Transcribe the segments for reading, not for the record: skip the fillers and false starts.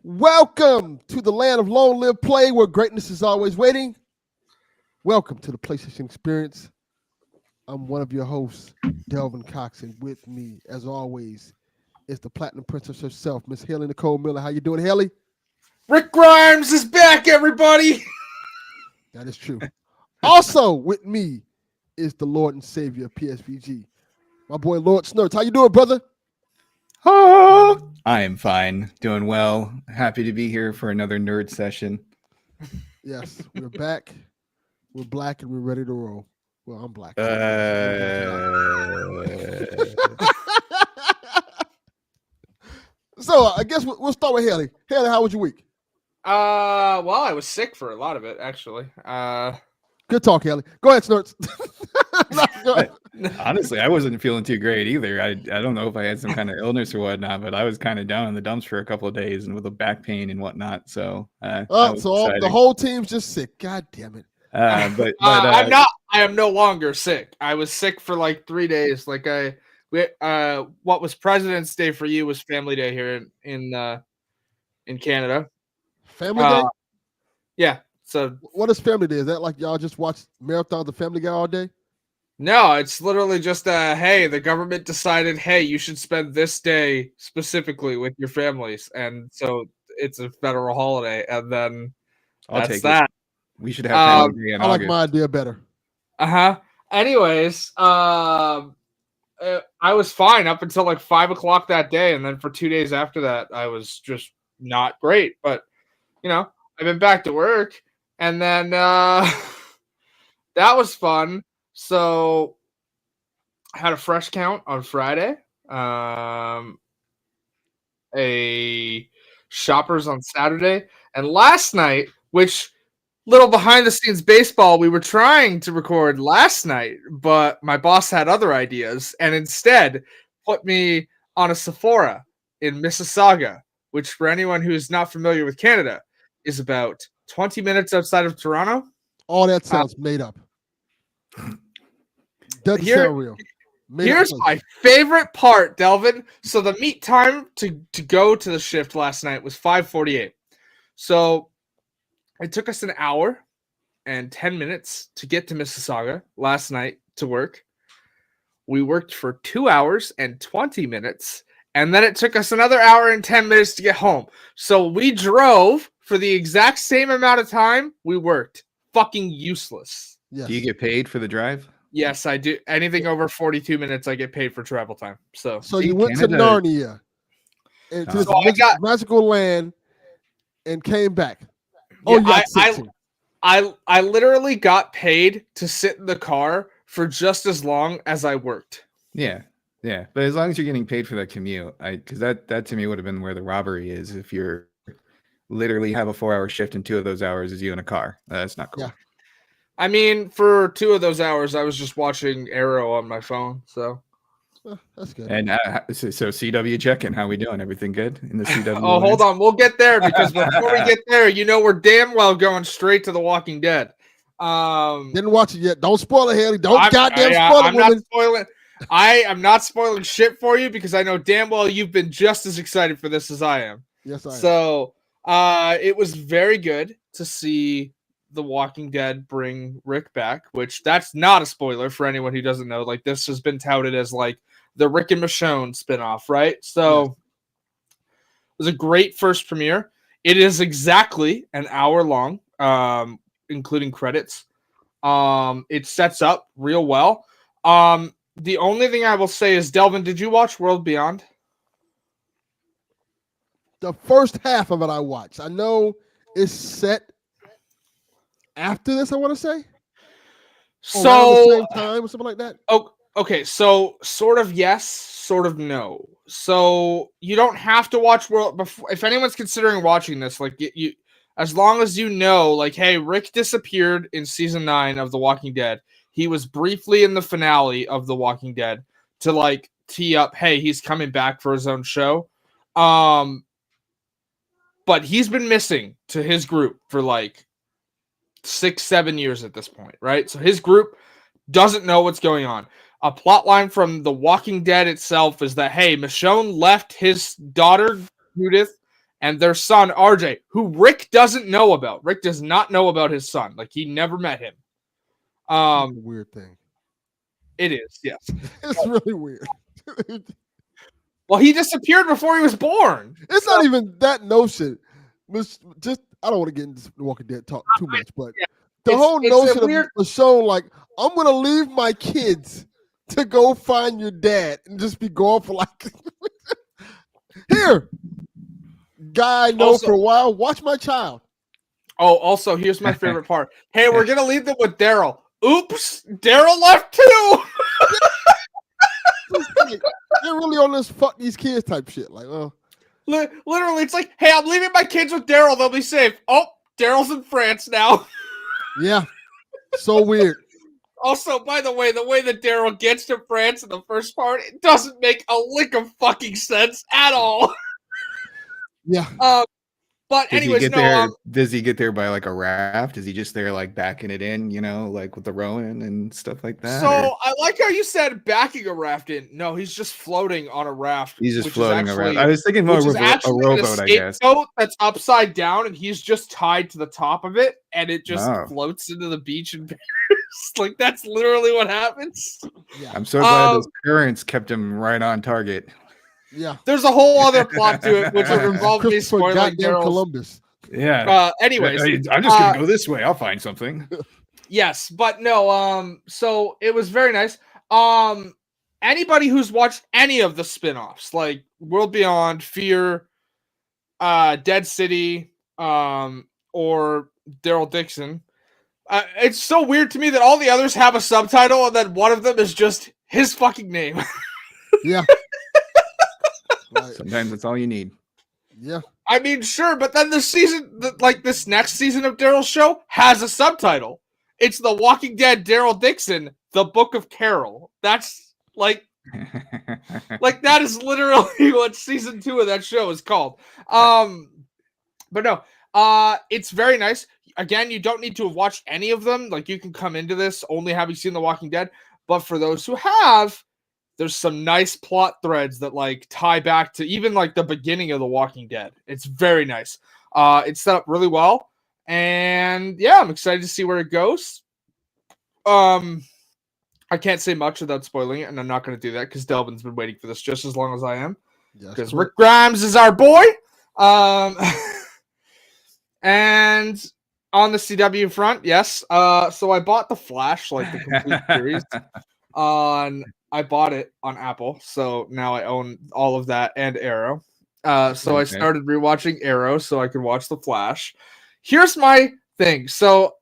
Welcome to the land of long live play where greatness is always waiting. Welcome to the PlayStation Experience. I'm one of your hosts, Delvin Cox, and with me, as always, is the Platinum Princess herself, Miss Haley Nicole Miller. How you doing, Haley? Rick Grimes is back, everybody. That is true. Also with me is the Lord and Savior of PSVG, my boy Lord Snurts. How you doing, brother? I am fine, doing well. Happy to be here for another nerd session. Yes, we're back. We're black and we're ready to roll. Well, I'm black. So I guess we'll start with Haley. Haley, how was your week? Well, I was sick for a lot of it, actually. Good talk, Haley. Go ahead, Snurts. Honestly, I wasn't feeling too great either. I don't know if I had some kind of illness or whatnot, but I was kind of down in the dumps for a couple of days and with a back pain and whatnot. So, the whole team's just sick. God damn it. But I am no longer sick. I was sick for like 3 days. Like what was President's Day for you was Family Day here in Canada. Family Day? Yeah. So what is Family Day? Is that like y'all just watch marathons of Family Guy all day? No, it's literally just hey, the government decided, hey, you should spend this day specifically with your families, and so it's a federal holiday, and then that's that. We should have Family Day in I like August. my idea better. Anyways, I was fine up until like 5 o'clock that day, and then for 2 days after that, I was just not great. But I've been back to work, and then that was fun. So I had a fresh count on Friday, a shoppers on Saturday, and last night, which little behind the scenes baseball, we were trying to record last night, but my boss had other ideas and instead put me on a Sephora in Mississauga, which for anyone who's not familiar with Canada is about 20 minutes outside of Toronto. All that sounds made up. Doesn't sound real. Here's my favorite part, Delvin. So the meet time to go to the shift last night was 5:48. So it took us an hour and 10 minutes to get to Mississauga last night to work. We worked for 2 hours and 20 minutes, and then it took us another hour and 10 minutes to get home. So we drove for the exact same amount of time we worked. Fucking useless. Yes. Do you get paid for the drive? Yes, I do. Anything over 42 minutes, I get paid for travel time. So you went to Narnia, and to this magical land, and came back. Yeah, I literally got paid to sit in the car for just as long as I worked. Yeah. But as long as you're getting paid for that commute, because that to me would have been where the robbery is. If you're literally have a 4-hour shift and 2 of those hours is you in a car, that's not cool. Yeah. I mean, for 2 of those hours, I was just watching Arrow on my phone. So that's good. And so CW check-in, how we doing? Everything good in the CW? Oh, hold on, we'll get there because before we get there, we're damn well going straight to The Walking Dead. Didn't watch it yet. Don't spoil it, Haley. Don't spoil it. Not spoiling. I am not spoiling shit for you because I know damn well you've been just as excited for this as I am. Yes, I am. So it was very good to see The Walking Dead bring Rick back, which that's not a spoiler for anyone who doesn't know. Like, this has been touted as like the Rick and Michonne spinoff, right? So it was a great first premiere. It is exactly an hour long. including credits. It sets up real well. The only thing I will say is, Delvin, did you watch World Beyond? The first half of it I watched. I know it's set after this, I want to say. So around the same time or something like that. Oh, okay. So sort of yes, sort of no. So you don't have to watch World. Before, if anyone's considering watching this, like you, as long as you know, like, hey, Rick disappeared in season 9 of The Walking Dead. He was briefly in the finale of The Walking Dead to like tee up, hey, he's coming back for his own show. But he's been missing to his group for like 6-7 years at this point, right? So his group doesn't know what's going on. A plot line from The Walking Dead itself is that, hey, Michonne left his daughter, Judith, and their son, RJ, who Rick doesn't know about. Rick does not know about his son. Like, he never met him. It's a weird thing. It is, yes. It's really weird. Well, he disappeared before he was born. It's not even that notion. Just I don't want to get into The Walking Dead talk too much, but the whole notion of Michonne, like, I'm gonna leave my kids to go find your dad and just be gone for like here. Guy I know Also, for a while. Watch my child. Oh, also, here's my favorite part. Hey, we're gonna leave them with Daryl. Oops, Daryl left too. They're really on this fuck these kids type shit. Like, literally, it's like, hey, I'm leaving my kids with Daryl. They'll be safe. Oh, Daryl's in France now. Yeah, so weird. Also, by the way that Daryl gets to France in the first part, it doesn't make a lick of fucking sense at all. Yeah. But anyways, does he get there by like a raft? Is he just there like backing it in, you know, like with the rowing and stuff like that? So I like how you said backing a raft in. No, he's just floating on a raft. He's just floating around. I was thinking more of a rowboat, I guess. That's upside down, and he's just tied to the top of it, and it just floats into the beach in Paris. Like, that's literally what happens. Yeah. I'm so glad those currents kept him right on target. Yeah, there's a whole other plot to it, which would involve me spoiling Columbus. Yeah. Anyways, I'm just gonna go this way. I'll find something. Yes, but no. So it was very nice. Anybody who's watched any of the spin-offs, like World Beyond, Fear, Dead City, or Daryl Dixon, it's so weird to me that all the others have a subtitle and then one of them is just his fucking name. Yeah. Sometimes that's all you need. Yeah. I mean, sure, but then this next season of Daryl's show has a subtitle. It's The Walking Dead Daryl Dixon, The Book of Carol. That's like that is literally what season 2 of that show is called. But no, it's very nice. Again, you don't need to have watched any of them. Like, you can come into this only having seen The Walking Dead. But for those who have, there's some nice plot threads that like tie back to even like the beginning of The Walking Dead. It's very nice. It's set up really well. And yeah, I'm excited to see where it goes. I can't say much without spoiling it, and I'm not going to do that because Delvin's been waiting for this just as long as I am. Because Rick Grimes is our boy. And on the CW front, yes. So I bought The Flash, like the complete series. I bought it on Apple, so now I own all of that and Arrow. So I started rewatching Arrow so I could watch The Flash. Here's my thing. So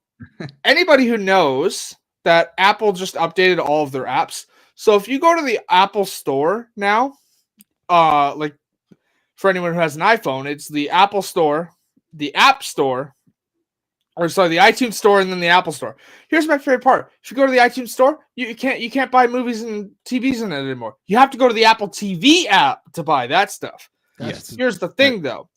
anybody who knows that Apple just updated all of their apps. So if you go to the Apple Store now, like for anyone who has an iPhone, it's the Apple Store, the App Store, or sorry, the iTunes Store and then the Apple Store. Here's my favorite part. If you go to the iTunes Store, you can't buy movies and TVs in it anymore. You have to go to the Apple TV app to buy that stuff. Yes. Here's the thing, though.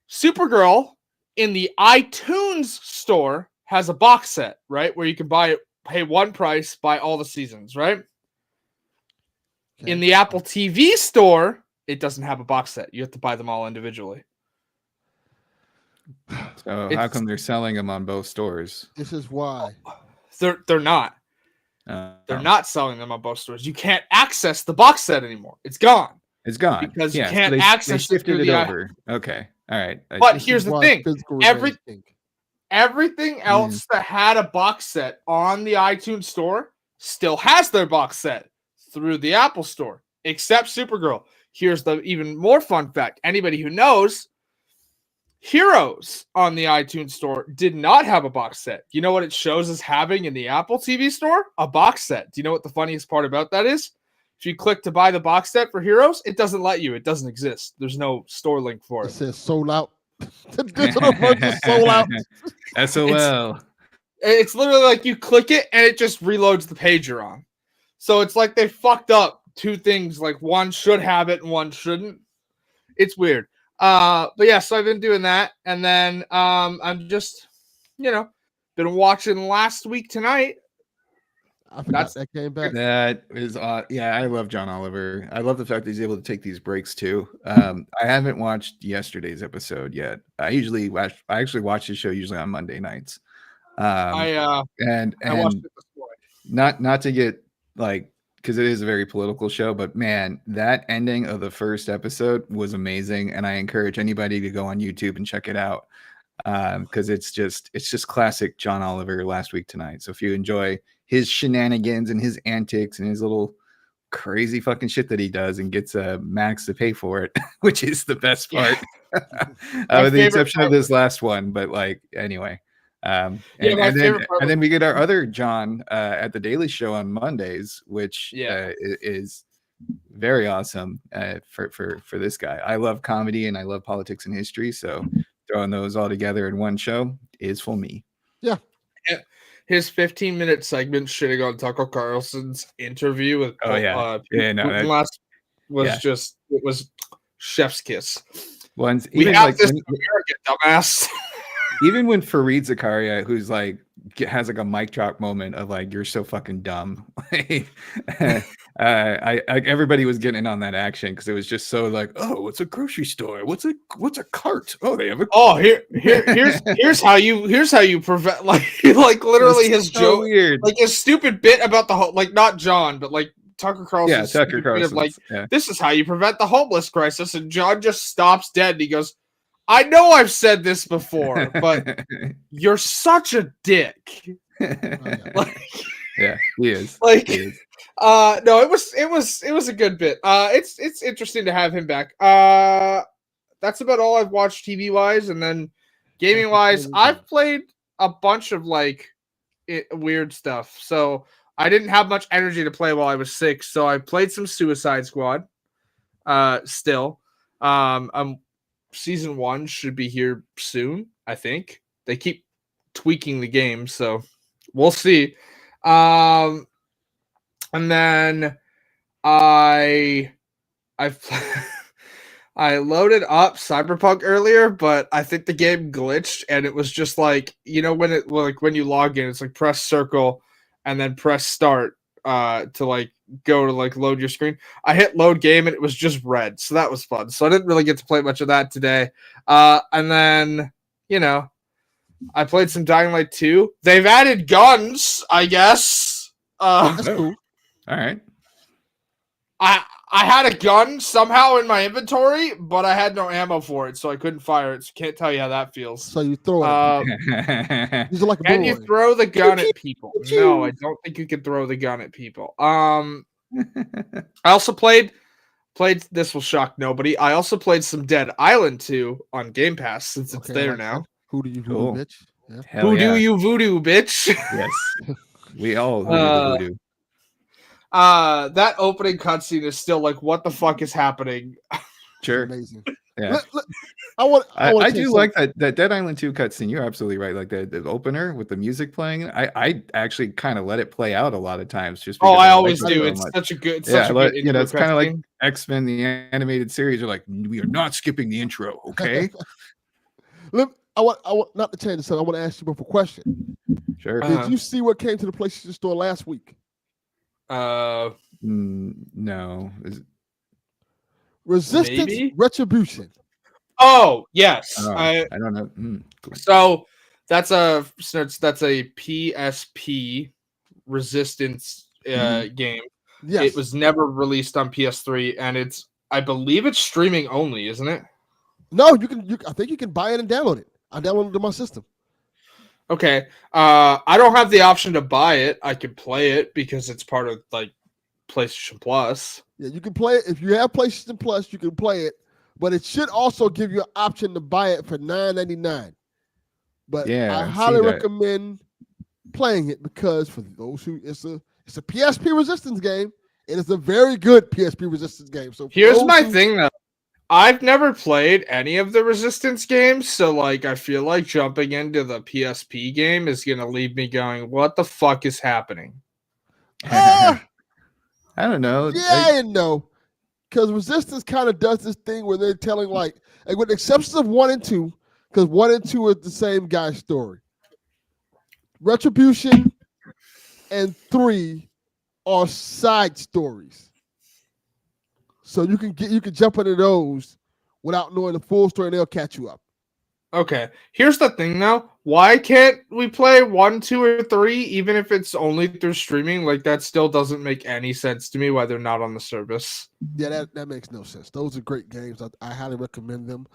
Supergirl in the iTunes Store has a box set, right? Where you can buy it, pay one price, buy all the seasons, right? Okay. In the Apple TV Store, it doesn't have a box set. You have to buy them all individually. So how come they're selling them on both stores? This is why. They're not. They're not selling them on both stores. You can't access the box set anymore. It's gone. It's gone. Because you can't access it over. Okay. All right. But here's the thing. Everything else that had a box set on the iTunes store still has their box set through the Apple store, except Supergirl. Here's the even more fun fact. Anybody who knows, Heroes on the iTunes store did not have a box set. You know what it shows as having in the Apple TV store? A box set. Do you know what the funniest part about that is? If you click to buy the box set for Heroes, it doesn't let you. It doesn't exist. There's no store link for It it. says sold out. The digital version sold out. SOL. It's literally like you click it and it just reloads the page you're on. So it's like they fucked up two things. Like one should have it and one shouldn't. It's weird. But yeah, so I've been doing that. And then I'm just, been watching Last Week Tonight. I forgot that came back. That is, yeah, I love John Oliver. I love the fact that he's able to take these breaks too. I haven't watched yesterday's episode yet. I actually watch the show usually on Monday nights. I watched it this morning. Not to get like, because it is a very political show, but man, that ending of the first episode was amazing, and I encourage anybody to go on YouTube and check it out, because it's just classic John Oliver Last Week Tonight. So if you enjoy his shenanigans and his antics and his little crazy fucking shit that he does and gets Max to pay for it, which is the best part, with the exception of this last one. But like, anyway, and then we get our other John at the Daily Show on Mondays, which is very awesome for this guy. I love comedy and I love politics and history, so throwing those all together in one show is for me. Yeah. His 15-minute segment shitting on Tucker Carlson's interview with last was just, it was chef's kiss. Once we have this American dumbass. Even when Fareed Zakaria, who's like has like a mic drop moment of like, you're so fucking dumb. Everybody was getting in on that action because it was just so like, oh, it's a grocery store. What's a cart? Oh, they have a here's how you prevent like literally his so joke, weird. Like his stupid bit about the whole, like not John, but like Tucker Carlson. Yeah, Tucker Carlson. Like this is how you prevent the homeless crisis, and John just stops dead and he goes, I know I've said this before, but you're such a dick. Like, yeah, he is. Like, he is. No, it was a good bit. It's interesting to have him back. That's about all I've watched TV wise, and then gaming wise, I've played a bunch of like weird stuff. So I didn't have much energy to play while I was sick, so I played some Suicide Squad. Still, Season 1 should be here soon, I think. They keep tweaking the game, so we'll see. And then I loaded up Cyberpunk earlier, but I think the game glitched, and it was just like, when you log in, it's like press circle and then press start to like go to like load your screen. I hit load game and it was just red, so that was fun. So I didn't really get to play much of that today. And then I played some Dying Light 2. They've added guns, I guess. That's cool. All right. I had a gun somehow in my inventory, but I had no ammo for it, so I couldn't fire it. So can't tell you how that feels. So you throw it. Like can you throw the gun at people? No, I don't think you can throw the gun at people. I also played. This will shock nobody. I also played some Dead Island 2 on Game Pass since it's there now. Who do you voodoo, bitch? Yeah. Who do you voodoo, bitch? Yes, we all voodoo. That opening cutscene is still like, what the fuck is happening? Sure. Amazing. Yeah. I do like that Dead Island 2 cutscene. You're absolutely right. Like the opener with the music playing. I actually kind of let it play out a lot of times. Just because I always do. It's such a good. It's kind of like X-Men the animated series. Are like, we are not skipping the intro. Okay. Look, I want not to change the subject. I want to ask you both a question. Sure. Did you see what came to the PlayStation Store last week? No. Resistance Retribution. Oh yes, I don't know. Cool. So that's a PSP Resistance game. Yes. It was never released on PS3, and I believe it's streaming only, isn't it? No, you can. I think you can buy it and download it. I downloaded it to my system. Okay. I don't have the option to buy it. I can play it because it's part of like PlayStation Plus. Yeah, you can play it if you have PlayStation Plus. You can play it, but it should also give you an option to buy it for $9.99. But Yeah, I I see highly that. recommend playing it because for those who it's a PSP Resistance game. It is a very good PSP Resistance game. So Here's my thing though. I've never played any of the Resistance games, so like I feel like jumping into the PSP game is gonna leave me going, "What the fuck is happening?" Ah, I don't know. yeah and no. Because Resistance kind of does this thing where they're telling like with the exceptions of 1 and 2, because 1 and 2 are the same guy's story. Retribution and 3 are side stories. So you can jump into those without knowing the full story, and they'll catch you up. Okay. Here's the thing though. Why can't we play 1, 2, or 3 even if it's only through streaming? Like that still doesn't make any sense to me why they're not on the service. Yeah, that makes no sense. Those are great games. I highly recommend them.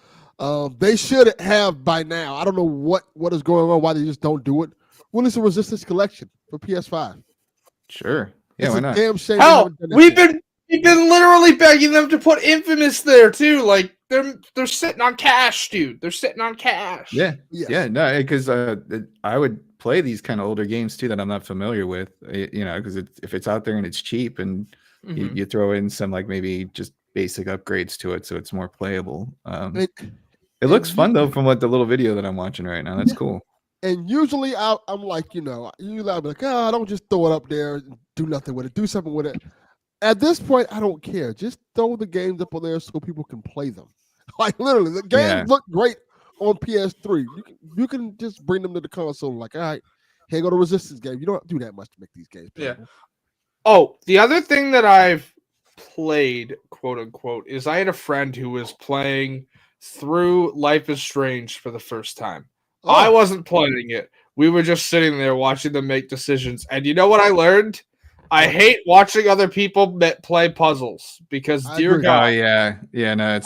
They should have by now. I don't know what is going on, why they just don't do it. Release a Resistance collection for PS5. Sure. Yeah, It's why a not? damn shame. They Hell, haven't done that we've yet. been literally begging them to put Infamous there too. Like they're sitting on cash, dude. They're sitting on cash. Yeah. Yes. Yeah. No, because I would play these kind of older games too that I'm not familiar with. Because if it's out there and it's cheap and Mhm. you throw in some like maybe just basic upgrades to it so it's more playable. It looks fun though from what the little video that I'm watching right now. That's cool. And usually I'm like, usually I'll be like, I don't just throw it up there and do nothing with it. Do something with it. At this point, I don't care. Just throw the games up on there so people can play them. Like literally, the games look great on PS3. You can just bring them to the console. Like, all right, here go the Resistance game. You don't have to do that much to make these games playable. Yeah. Oh, the other thing that I've played, quote unquote, is I had a friend who was playing through Life is Strange for the first time. Oh. I wasn't playing it. We were just sitting there watching them make decisions. And you know what I learned? I hate watching other people play puzzles because, dear God. Oh yeah, no,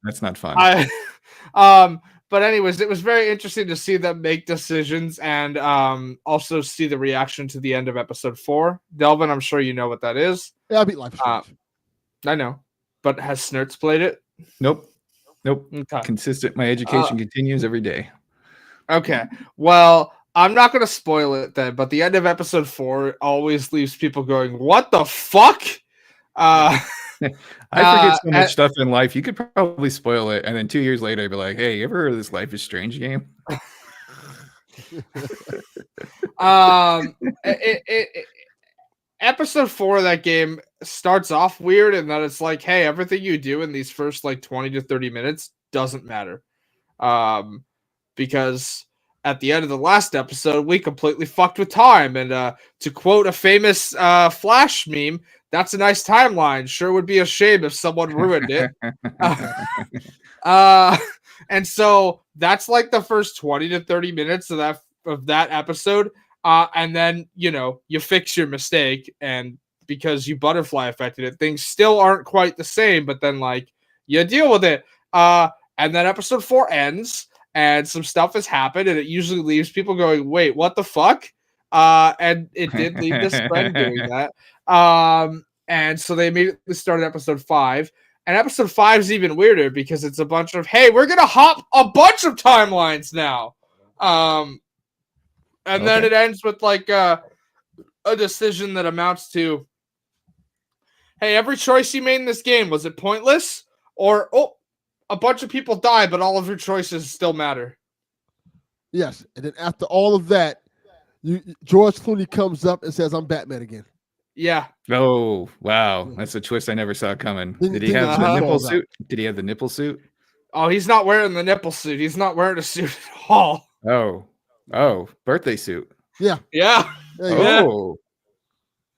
that's not fun. But anyways, it was very interesting to see them make decisions and also see the reaction to the end of episode 4. Delvin, I'm sure you know what that is. Yeah, I beat Life is Strange. I know, but has Snurts played it? Nope. Okay. Consistent. My education continues every day. Okay. Well, I'm not going to spoil it then, but the end of episode 4 always leaves people going, "What the fuck?" I forget so much stuff in life. You could probably spoil it, and then 2 years later, I'd be like, "Hey, you ever heard of this Life is Strange game?" Episode 4 of that game starts off weird in that it's like, hey, everything you do in these first like 20 to 30 minutes doesn't matter. Because at the end of the last episode, we completely fucked with time. And to quote a famous Flash meme, that's a nice timeline. Sure would be a shame if someone ruined it. And so that's like the first 20 to 30 minutes of that episode. And then, you fix your mistake. And because you butterfly affected it, things still aren't quite the same. But then, like, you deal with it. And then episode 4 ends. And some stuff has happened. And it usually leaves people going, wait, what the fuck? And it did leave this friend doing that. And so they immediately started episode 5. And episode 5 is even weirder because it's a bunch of, hey, we're going to hop a bunch of timelines now. And then it ends with like a decision that amounts to, hey, every choice you made in this game, was it pointless? Or, a bunch of people die, but all of your choices still matter. Yes. And then after all of that, George Clooney comes up and says, I'm Batman again. Yeah. Oh, wow. That's a twist I never saw coming. Did he have the nipple suit? Did he have the nipple suit? Oh, he's not wearing the nipple suit. He's not wearing a suit at all. Oh, birthday suit. Yeah. Yeah. Oh.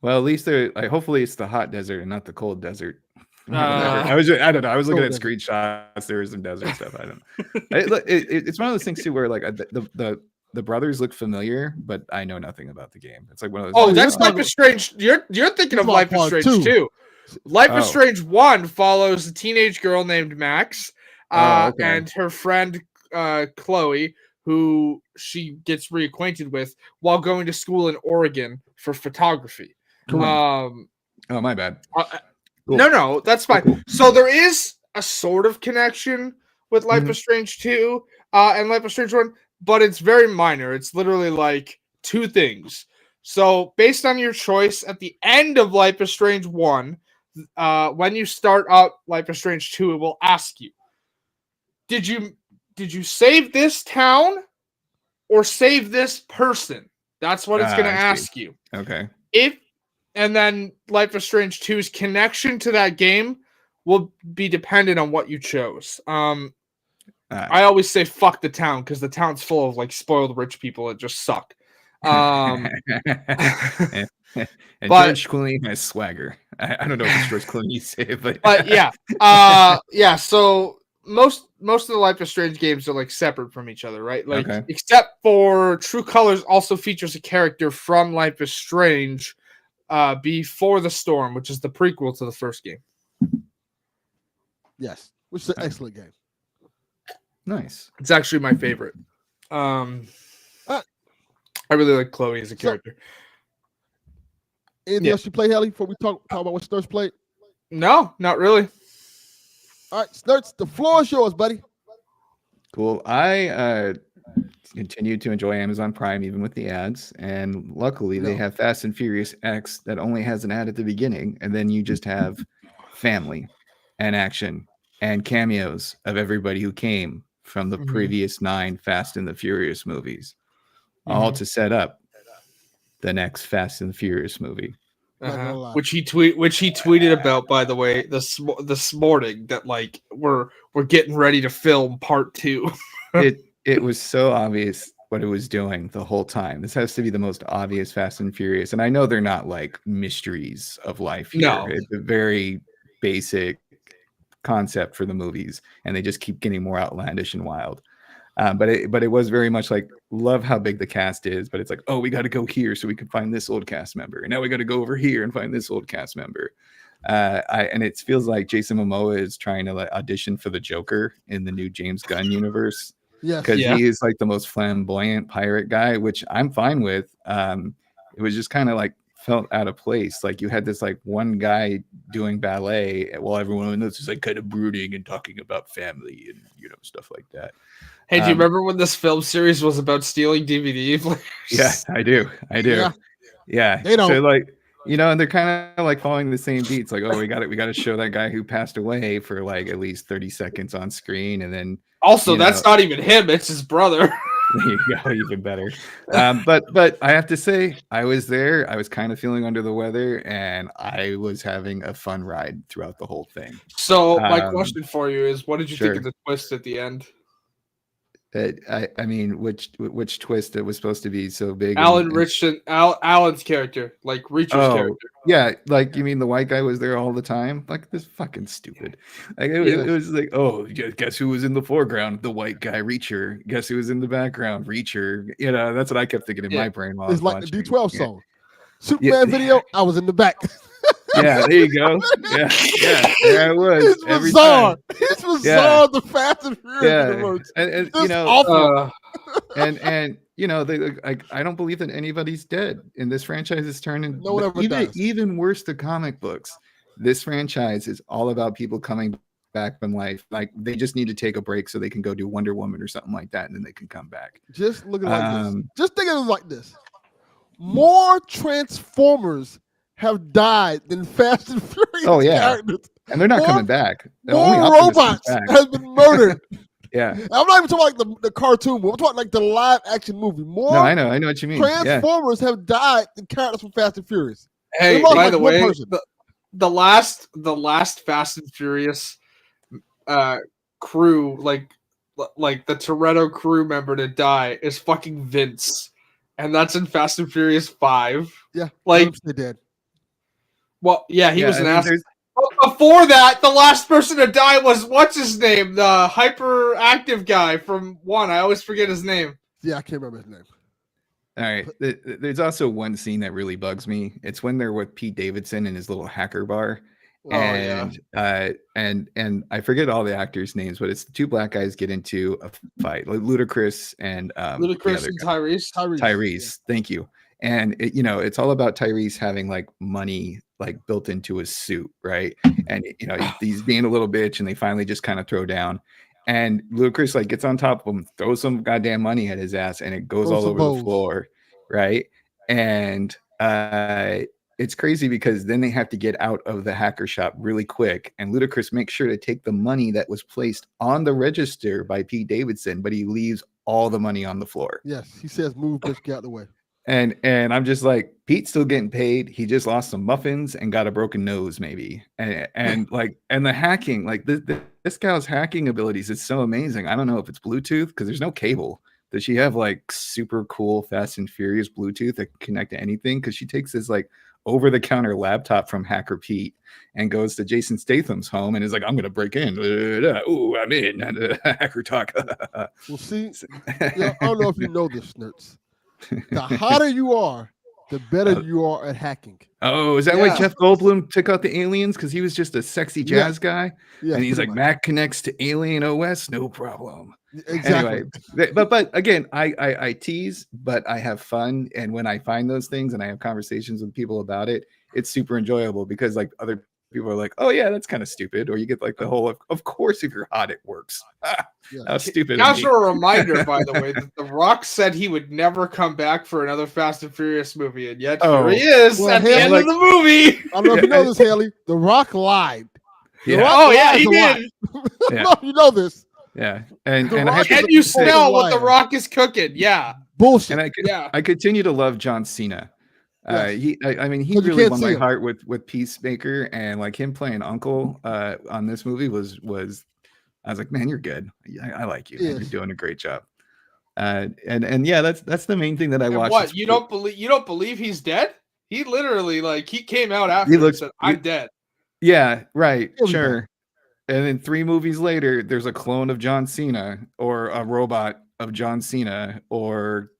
Well, at least hopefully it's the hot desert and not the cold desert. I don't know. I was looking at screenshots. There was some desert stuff. I don't know. It's one of those things too where like the brothers look familiar, but I know nothing about the game. It's like one of those. Oh, that's Life is Strange. You're thinking of Life is Strange 2. Life is Strange 1 follows a teenage girl named Max and her friend Chloe, who she gets reacquainted with while going to school in Oregon for photography. Oh, my bad. Cool. No, that's fine. Cool. So there is a sort of connection with Life Mhm. is Strange 2 and Life is Strange 1, but it's very minor. It's literally like two things. So based on your choice at the end of Life is Strange 1, when you start up Life is Strange 2, it will ask you, did you save this town or save this person? That's what it's going to ask you. Okay. And then Life is Strange 2's connection to that game will be dependent on what you chose. I always say fuck the town because the town's full of like spoiled rich people that just suck. And George Clooney has swagger. I don't know if it's George Clooney you say, but yeah. So most of the Life is Strange games are like separate from each other, right? Like except for True Colors also features a character from Life is Strange Before the Storm, which is the prequel to the first game. Yes, which is an excellent game. Nice. It's actually my favorite. I really like Chloe as a character. Anything else you play, Helly, before we talk about what Snurts played? No, not really. All right, Snurts, the floor is yours, buddy. Cool. I continue to enjoy Amazon Prime even with the ads, and luckily they have Fast and Furious X that only has an ad at the beginning, and then you just have family and action and cameos of everybody who came from the previous 9 Fast and the Furious movies, all to set up the next Fast and the Furious movie. Which he tweeted about, by the way, this morning, that like we're getting ready to film part 2. It was so obvious what it was doing the whole time. This has to be the most obvious Fast and Furious, and I know they're not like mysteries of life here. No. It's a very basic concept for the movies, and they just keep getting more outlandish and wild. But it was very much like, love how big the cast is, but it's like, oh, we got to go here so we can find this old cast member, and now we got to go over here and find this old cast member. And it feels like Jason Momoa is trying to like audition for the Joker in the new James Gunn universe. Yeah, because he is like the most flamboyant pirate guy, which I'm fine with. It was just kind of like felt out of place. Like you had this like one guy doing ballet while everyone else is like kind of brooding and talking about family and stuff like that. Hey, do you remember when this film series was about stealing DVD players? Yeah, I do. Yeah. They don't. So like, and they're kind of like following the same beats. Like, oh, we got to show that guy who passed away for like at least 30 seconds on screen, and then also that's not even him; it's his brother. There you go, even better. But I have to say, I was there. I was kind of feeling under the weather, and I was having a fun ride throughout the whole thing. So my question for you is, what did you think of the twist at the end? I mean, which twist that was supposed to be so big? Alan's character, like Reacher's character. Yeah, like you mean the white guy was there all the time? Like this fucking stupid. Like it was like, oh, guess who was in the foreground? The white guy, Reacher. Guess who was in the background? Reacher. That's what I kept thinking in my brain while it's I was like watching. the D12 song. Superman video. I was in the back. Yeah, there you go. Yeah, there I was. It's bizarre. It's bizarre. The Fast and Furious. And awful. and they like, I don't believe that anybody's dead, and this franchise is turning even worse to comic books. This franchise is all about people coming back from life. Like they just need to take a break so they can go do Wonder Woman or something like that, and then they can come back. Just look at it like this. Just think of it like this. More Transformers have died than Fast and Furious characters. And they're not coming back. More robots have been murdered. Yeah. I'm not even talking like the cartoon movie. I'm talking like the live action movie. More I know what you mean. Transformers have died than characters from Fast and Furious. Hey, by the way, the last Fast and Furious crew, like the Toretto crew member to die is fucking Vince. And that's in Fast and Furious 5. Yeah. Like they did. Well, yeah, he was an asshole. Before that, the last person to die was what's his name? The hyperactive guy from 1. I always forget his name. Yeah, I can't remember his name. All right. There's also one scene that really bugs me. It's when they're with Pete Davidson in his little hacker bar, and I forget all the actors' names, but it's the two black guys get into a fight, like Ludacris and Ludacris and Tyrese. Tyrese, thank you. And it's all about Tyrese having like money like built into his suit, right? And he's being a little bitch, and they finally just kind of throw down. And Ludacris like gets on top of him, throws some goddamn money at his ass, and it goes all over the floor, right? And it's crazy because then they have to get out of the hacker shop really quick, and Ludacris makes sure to take the money that was placed on the register by Pete Davidson, but he leaves all the money on the floor. Yes, he says, "Move, bitch, get out the way." And I'm just like, Pete's still getting paid. He just lost some muffins and got a broken nose, maybe. And the hacking, like this gal's hacking abilities is so amazing. I don't know if it's Bluetooth because there's no cable. Does she have like super cool Fast and Furious Bluetooth that can connect to anything? Because she takes this like over-the-counter laptop from Hacker Pete and goes to Jason Statham's home and is like, I'm gonna break in. Ooh, I'm in. Hacker talk. Well, see, I don't know if you know this, nerds. The hotter you are, the better you are at hacking. Oh, is that why Jeff Goldblum took out the aliens? Because he was just a sexy jazz guy? Yeah, and he's like, Mac connects to Alien OS, no problem. Exactly. Anyway, but again, I tease, but I have fun. And when I find those things and I have conversations with people about it, it's super enjoyable because like other people are like, oh yeah, that's kind of stupid. Or you get like the whole of course, if you're hot, it works. How stupid. Also a reminder, by the way, that The Rock said he would never come back for another Fast and Furious movie, and yet here he is at the end of the movie. I don't know if you know this, Haley. The Rock lied. Yeah. Rock he did. No, you know this. Yeah, and you smell what The Rock is cooking. Yeah, bullshit. And I continue to love John Cena. Yes. He really won my heart with Peacemaker, and like him playing Uncle on this movie was I was like, man, you're good. I like you. Yes. You're doing a great job. And yeah, that's the main thing that I watched. What you don't believe he's dead? He literally he came out after and said, I'm dead. Yeah, right, sure. And then 3 movies later, there's a clone of John Cena or a robot of John Cena or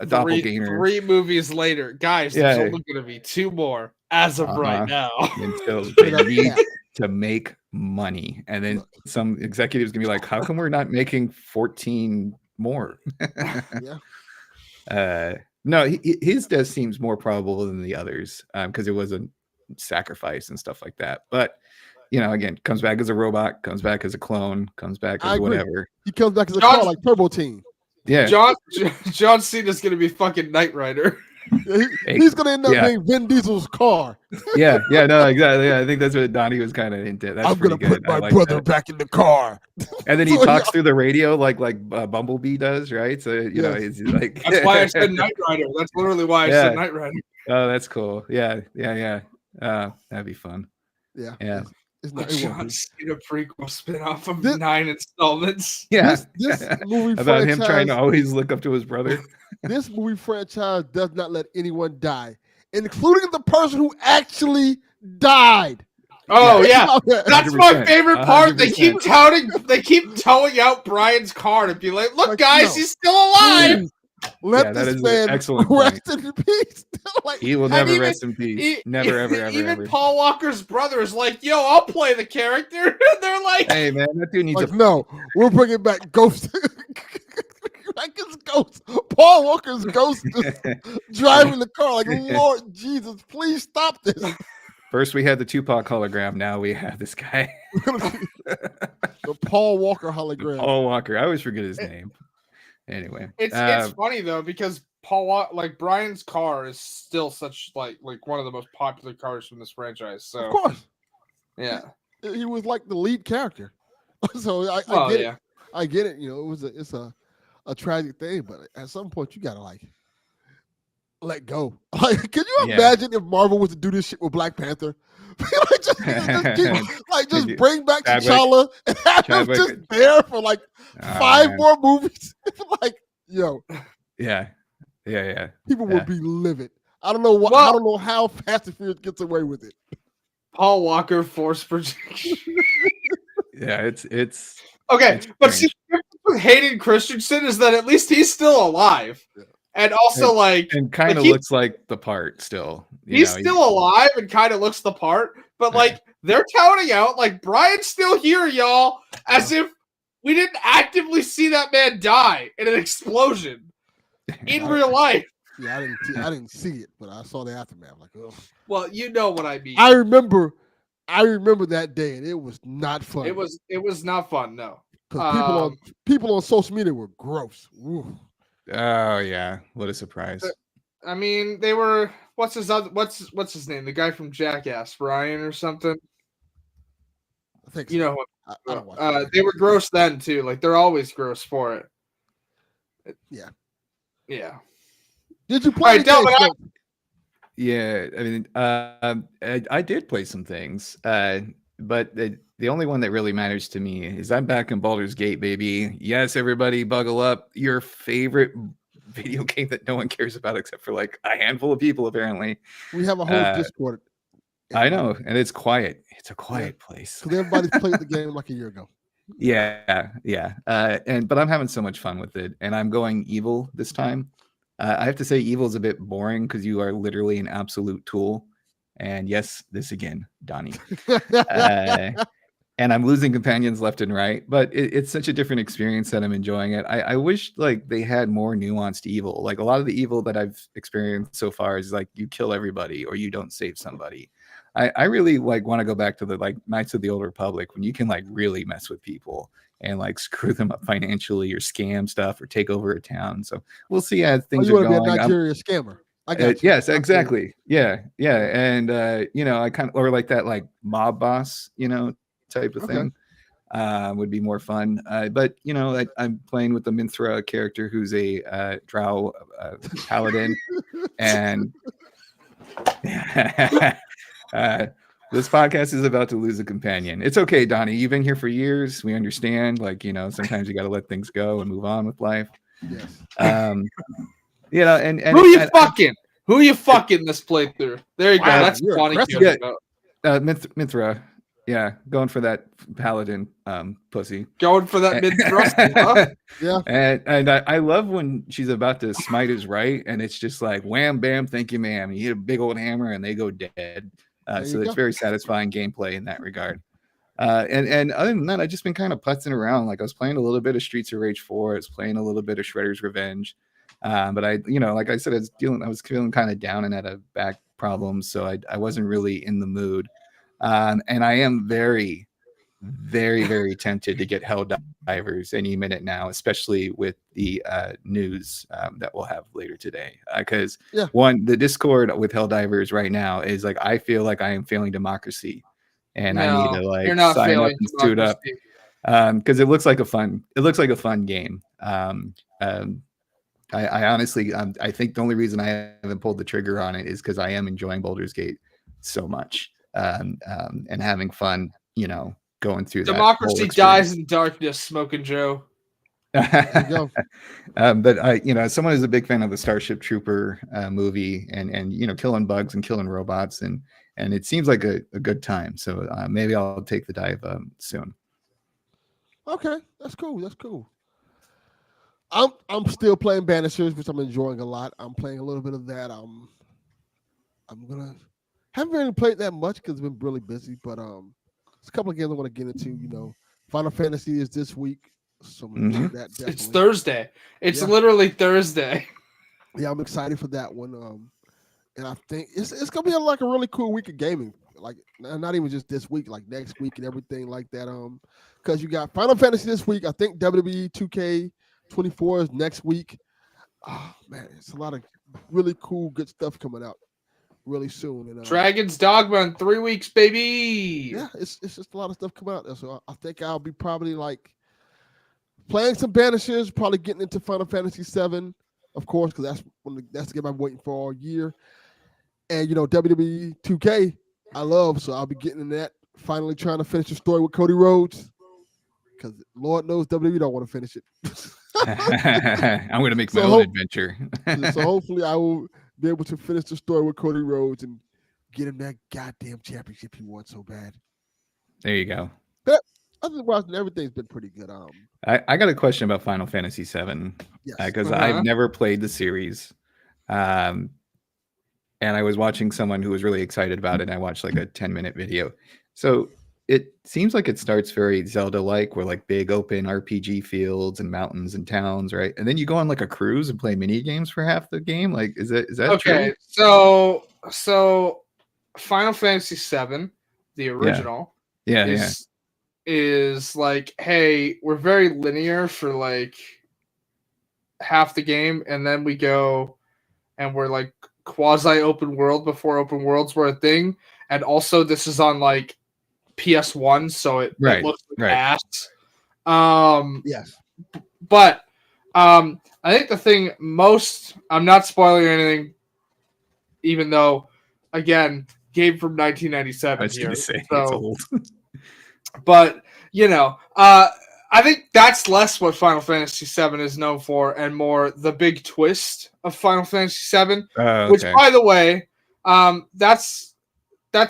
a doppelganger. 3 movies later, guys, there's only going to be 2 more as of right now. Until they need to make money. And then some executives gonna be like, how come we're not making 14 more? No, his death seems more probable than the others because it was a sacrifice and stuff like that. But again, comes back as a robot, comes back as a clone, comes back as whatever. He comes back as a car like Turbo Team. Yeah, John Cena's gonna be fucking Knight Rider. He's gonna end up being Vin Diesel's car. No, exactly. Yeah, I think that's what Donnie was kind of into. That's I'm gonna put my brother back in the car. And then he talks through the radio like Bumblebee does, right? So he's like. That's why I said Knight Rider. That's literally why I said Knight Rider. Oh, that's cool. Yeah. That'd be fun. Yeah. It's not John Cena prequel spin-off of 9 installments. Yeah. This movie about him trying to always look up to his brother. This movie franchise does not let anyone die, including the person who actually died. Oh yeah, that's my favorite part. 100%. They keep towing out Brian's car to be like, look, guys, he's still alive. Let this man rest in peace. He will never rest in peace. Never, ever. Even Paul Walker's brother is like, yo, I'll play the character. And they're like, hey, man, that dude needs no, we're bringing back Ghost. Like his ghost. Paul Walker's ghost just driving the car. Like, Lord Jesus, please stop this. First, we had the Tupac hologram. Now we have this guy. The Paul Walker hologram. Paul Walker. I always forget his name. Anyway, it's funny though because Brian's car is still such like one of the most popular cars from this franchise. So of course, yeah, he was like the lead character. So I get it. I get it. It's a tragic thing, but at some point you gotta let go. Like, can you imagine if Marvel was to do this shit with Black Panther? just bring back T'Challa and have him just there for 5 more movies. Yeah. People would be livid. I don't know what. I don't know how Fast and Furious gets away with it. Paul Walker force projection. Yeah, it's okay, but see, with Hayden Christensen is that at least he's still alive. Yeah. And also, and kind of looks like the part still. He's still alive and kind of looks the part, but they're counting out like Brian's still here, y'all, as if we didn't actively see that man die in an explosion in real life. Yeah, I didn't see it, but I saw the aftermath. Like, oh. Well, you know what I mean. I remember that day, and it was not fun. It was not fun. No, because people on social media were gross. Ooh. Oh yeah, what a surprise! I mean, they were. What's his name? The guy from Jackass, Brian or something. I think so. You know, I don't watch they were gross then too. Like they're always gross for it. Yeah. Did you play? Yeah, I mean, I did play some things, but the only one that really matters to me is I'm back in Baldur's Gate, baby. Yes, everybody, buckle up. Your favorite video game that no one cares about except for like a handful of people, apparently. We have a whole Discord. I know, and it's quiet. It's a quiet place. Because everybody's played the game like a year ago. Yeah. But I'm having so much fun with it, and I'm going evil this time. I have to say, evil is a bit boring because you are literally an absolute tool. And yes, this again, Donnie. And I'm losing companions left and right, but it's such a different experience that I'm enjoying it. I wish like they had more nuanced evil. Like a lot of the evil that I've experienced so far is like you kill everybody or you don't save somebody. I really like want to go back to the like Knights of the Old Republic when you can like really mess with people and like screw them up financially or scam stuff or take over a town. So we'll see as things are going. You want to be a Nigerian scammer? I got you. Yes, exactly. Yeah, and I kind of or like that like mob boss, type of thing would be more fun. But I'm playing with the Minthra character who's a drow paladin, and this podcast is about to lose a companion. It's okay, Donnie. You've been here for years. We understand. Like, sometimes you got to let things go and move on with life. Yes. And who you fucking this playthrough? There you go. That's funny. Minthra. Yeah, going for that paladin pussy. Going for that mid thrust. Huh? Yeah. And I love when she's about to smite his right, and it's just like wham bam, thank you, ma'am. You hit a big old hammer and they go dead. So it's very satisfying gameplay in that regard. And other than that, I've just been kind of putzing around. Like I was playing a little bit of Streets of Rage 4. I was playing a little bit of Shredder's Revenge. But I, like I said, I was feeling kind of down and had a back problem, so I wasn't really in the mood. And I am very, very, very tempted to get Helldivers any minute now, especially with the news that we'll have later today. Because the Discord with Helldivers right now is like I feel like I am failing democracy, and I need to like sign up and suit up because it looks like a fun game. I honestly, I think the only reason I haven't pulled the trigger on it is because I am enjoying Baldur's Gate so much. And having fun, going through democracy dies in darkness, Smoking Joe. But as someone who's a big fan of the Starship Trooper movie and killing bugs and killing robots and it seems like a good time. So maybe I'll take the dive soon. Okay, that's cool. I'm still playing Banishers, which I'm enjoying a lot. I'm playing a little bit of that. Haven't really played that much because I've been really busy, but there's a couple of games I want to get into. Final Fantasy is this week, so I'm gonna do that definitely. It's Thursday. It's literally Thursday. Yeah, I'm excited for that one. And I think it's gonna be like a really cool week of gaming. Like not even just this week, like next week and everything like that. Because you got Final Fantasy this week. I think WWE 2K24 is next week. Oh man, it's a lot of really cool, good stuff coming out really soon. And Dragon's Dogma in 3 weeks, baby. Yeah, it's just a lot of stuff coming out there. So I think I'll be probably like playing some Banishers, probably getting into Final Fantasy 7, of course, because that's the game I'm waiting for all year. And WWE 2K, I love, so I'll be getting in that. Finally trying to finish the story with Cody Rhodes, because Lord knows WWE don't want to finish it. I'm going to make my own adventure. So hopefully I will be able to finish the story with Cody Rhodes and get him that goddamn championship he wants so bad. There you go. But otherwise, everything's been pretty good. I got a question about Final Fantasy 7 because I've never played the series. And I was watching someone who was really excited about it. And I watched like a 10-minute video. So it seems like it starts very Zelda-like, where like big open RPG fields and mountains and towns, right? And then you go on like a cruise and play mini games for half the game. Like, is that true? Okay, so Final Fantasy VII, the Yeah. original, Yeah, is like, hey, we're very linear for like half the game, and then we go and we're like quasi open world before open worlds were a thing. And also this is on like PS1, so it Right, looks like right. ass. Yes. But I think the thing most, I'm not spoiling anything, even though, again, game from 1997 I was going here. to say So, it's old. but I think that's less what Final Fantasy VII is known for, and more the big twist of Final Fantasy VII, Oh, which, okay. by the way, that's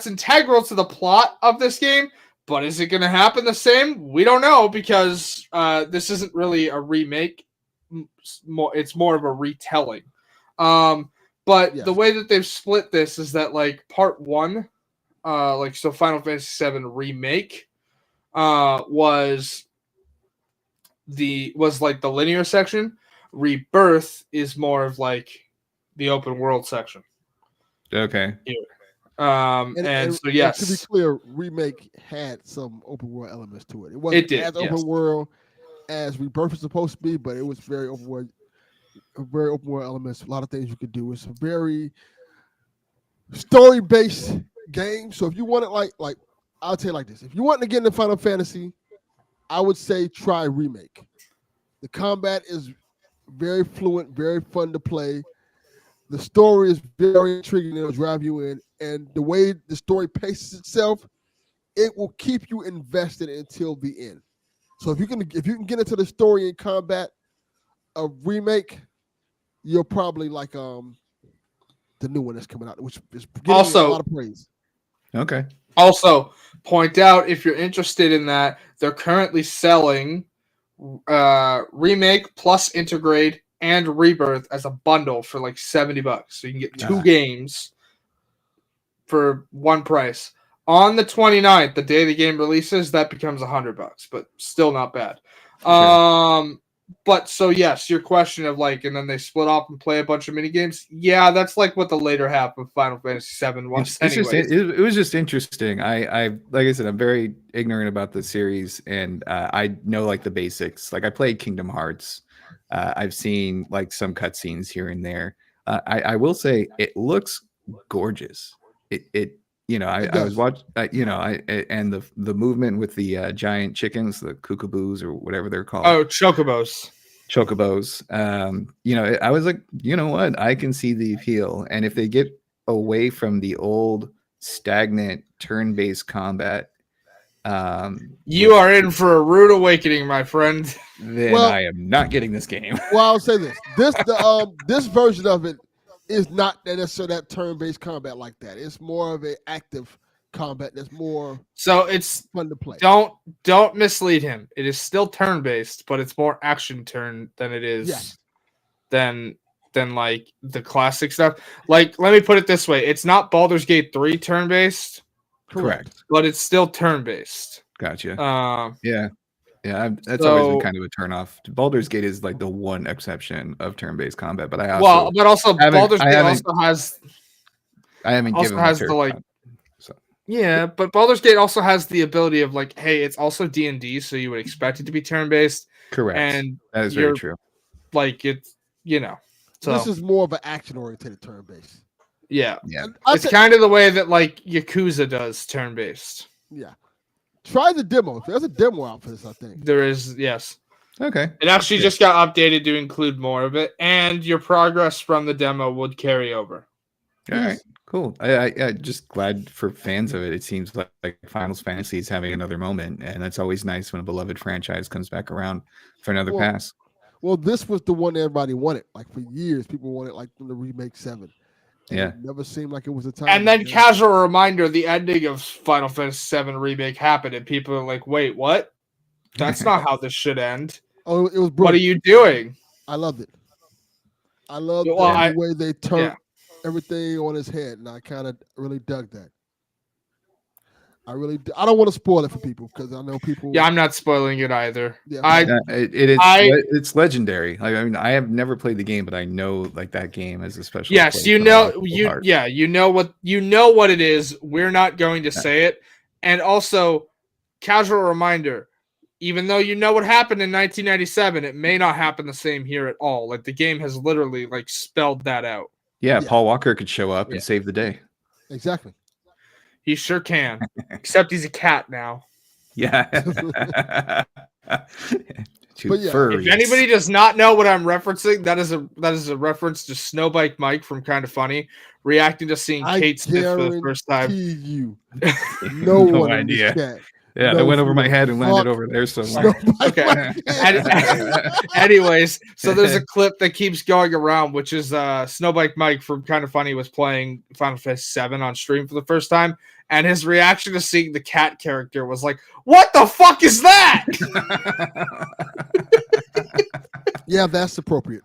integral to the plot of this game. But is it going to happen the same? We don't know, because this isn't really a remake. It's more of a retelling. But Yes. the way that they've split this is that like part one, so Final Fantasy VII Remake, was like the linear section. Rebirth is more of like the open world section. Okay. And So yes, to be clear, Remake had some open world elements to it. It It wasn't did, as yes. open world as Rebirth was supposed to be, but it was very open world elements. A lot of things you could do. It's a very story based game. So if you want it like I'll tell you like this: if you want to get into Final Fantasy, I would say try Remake. The combat is very fluent, very fun to play. The story is very intriguing. It'll drive you in, and the way the story paces itself, it will keep you invested until the end. So if you can get into the story and combat of Remake, you'll probably like the new one that's coming out, which is getting Also- a lot of praise. Okay. Also, point out if you're interested in that, they're currently selling Remake plus Integrate and Rebirth as a bundle for like $70. So you can get two Ah. games for one price. On the 29th, the day the game releases, that becomes $100, but still not bad. Okay. But so yes, your question of like, and then they split off and play a bunch of mini games. Yeah, that's like what the later half of Final Fantasy VII was. It's just Anyways, it was just interesting. I like I said, I'm very ignorant about the series, and I know like the basics. Like I played Kingdom Hearts. I've seen like some cutscenes here and there. I will say it looks gorgeous. It I was watching and the movement with the giant chickens, the kookaboos or whatever they're called. oh, Chocobos. Chocobos. I was like, you know what? I can see the appeal. And if they get away from the old stagnant turn-based combat, You are in for a rude awakening, my friend. then Well- I am not getting this game. Well, I'll say this: this version of it is not necessarily that turn-based combat like that. It's more of an active combat that's more So it's fun to play. don't mislead him. It is still turn based, but it's more action turn than it is Yes. than like the classic stuff. Like, let me put it this way: it's not Baldur's Gate 3 turn based, Correct. but it's still turn based. Gotcha. Um, Yeah. That's always been So- kind of a turnoff. Baldur's Gate is like the one exception of turn-based combat, but I also well, but also haven't- Baldur's I Gate haven't- also has I haven't also given has the the, like- turn. So yeah, but Baldur's Gate also has the ability of like, hey, it's also D&D, so you would expect it to be turn based, correct. and That is very you're- true. like it's So This is more of an action-oriented turn-based. yeah. Yeah. It's kind of the way that like Yakuza does turn based. Yeah. Try the demo. There's a demo out for this, I think. There is, yes. Okay. It actually Good. just got updated to include more of it, and your progress from the demo would carry over. All right, cool. I just glad for fans of it. It seems like Final Fantasy is having another moment, and that's always nice when a beloved franchise comes back around for another Well, pass. Well, this was the one everybody wanted. Like for years, people wanted like from the remake 7. And Yeah. It never seemed like it was a time. And then, man. casual reminder: the ending of Final Fantasy VII Remake happened, and people are like, "Wait, what? That's not how this should end. Oh, it was brilliant. What are you doing?" I loved it. I loved Well, the way they turned yeah. everything on his head, and I kind of really dug that. I really do. I don't want to spoil it for people because I know people. Yeah, I'm not spoiling it either. Yeah. It's legendary. Like, I mean, I have never played the game, but I know like that game is especially. Yes, you know what it is. We're not going to say it. And also, casual reminder, even though you know what happened in 1997, it may not happen the same here at all. Like the game has literally like spelled that out. Yeah, Paul Walker could show up and save the day. Exactly. He sure can. Except he's a cat now. Yeah. If anybody does not know what I'm referencing, that is a reference to Snowbike Mike from Kind of Funny reacting to seeing Kate Smith for the first time. You. No idea. Yeah, it went over my head and landed over there somewhere. Okay. Anyways, so there's a clip that keeps going around, which is Snowbike Mike from Kind of Funny was playing Final Fantasy VII on stream for the first time, and his reaction to seeing the cat character was like, "What the fuck is that?" Yeah, that's appropriate.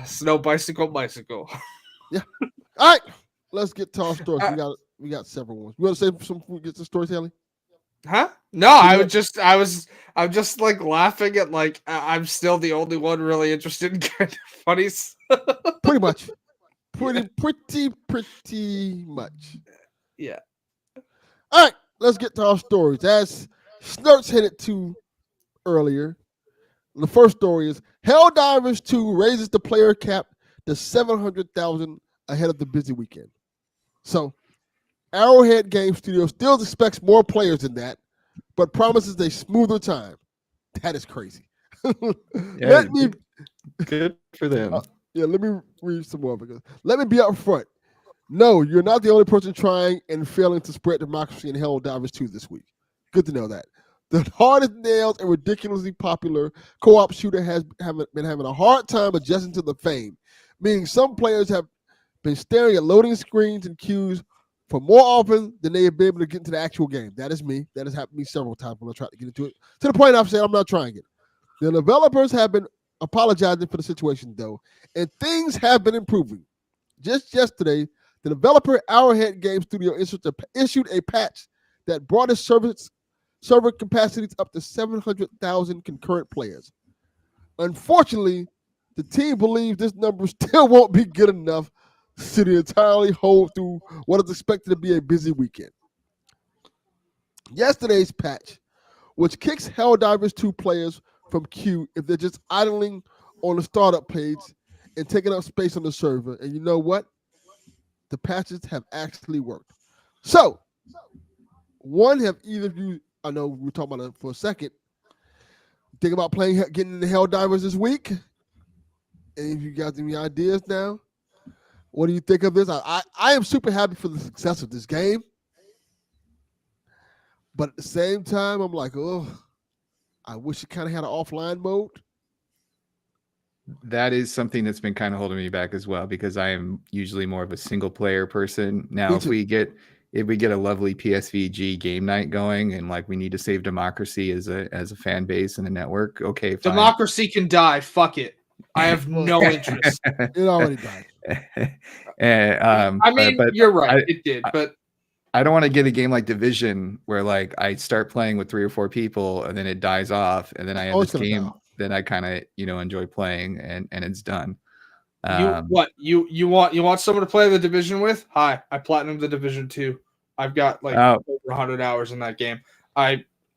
Snow bicycle. Yeah. All right, let's get to our stories. We got several ones. You want to say some? Get the stories, Ellie? Huh? No, I'm just like laughing at like I'm still the only one really interested in Kind of Funnies. Pretty much. Pretty much. Yeah. All right, let's get to our stories. As Snurts headed to earlier, the first story is Helldivers 2 raises the player cap to 700,000 ahead of the busy weekend. So, Arrowhead Game Studio still expects more players than that, but promises a smoother time. That is crazy. Good for them. Let me read some more because let me be up front. No, you're not the only person trying and failing to spread democracy in Helldivers 2 this week. Good to know that. The hardest nailed and ridiculously popular co-op shooter has been having a hard time adjusting to the fame, meaning some players have been staring at loading screens and queues for more often than they have been able to get into the actual game. That is me. That has happened to me several times when I tried to get into it. To the point I've said I'm not trying it. The developers have been apologizing for the situation, though, and things have been improving. Just yesterday, the developer Arrowhead Game Studio issued a patch that brought its server capacities up to 700,000 concurrent players. Unfortunately, the team believes this number still won't be good enough to entirely hold through what is expected to be a busy weekend. Yesterday's patch, which kicks Helldivers 2 players from queue if they're just idling on the startup page and taking up space on the server. And you know what? The patches have actually worked. So, one, have either of you, I know we were talking about it for a second, think about getting into Helldivers this week? Any of you got any ideas now? What do you think of this? I am super happy for the success of this game. But at the same time, I'm like, oh, I wish it kind of had an offline mode. That is something that's been kind of holding me back as well, because I am usually more of a single player person. Now, if we get a lovely PSVG game night going and like we need to save democracy as a fan base and a network, okay, fine. Democracy can die. Fuck it. I have no interest. It already died. I mean, you're right. It did, but I don't want to get a game like Division where like I start playing with 3 or 4 people and then it dies off, and then I have this game that I kind of enjoy playing and it's done. You want someone to play the Division with? Hi, I platinumed the Division 2. I've got like over 100 hours in that game.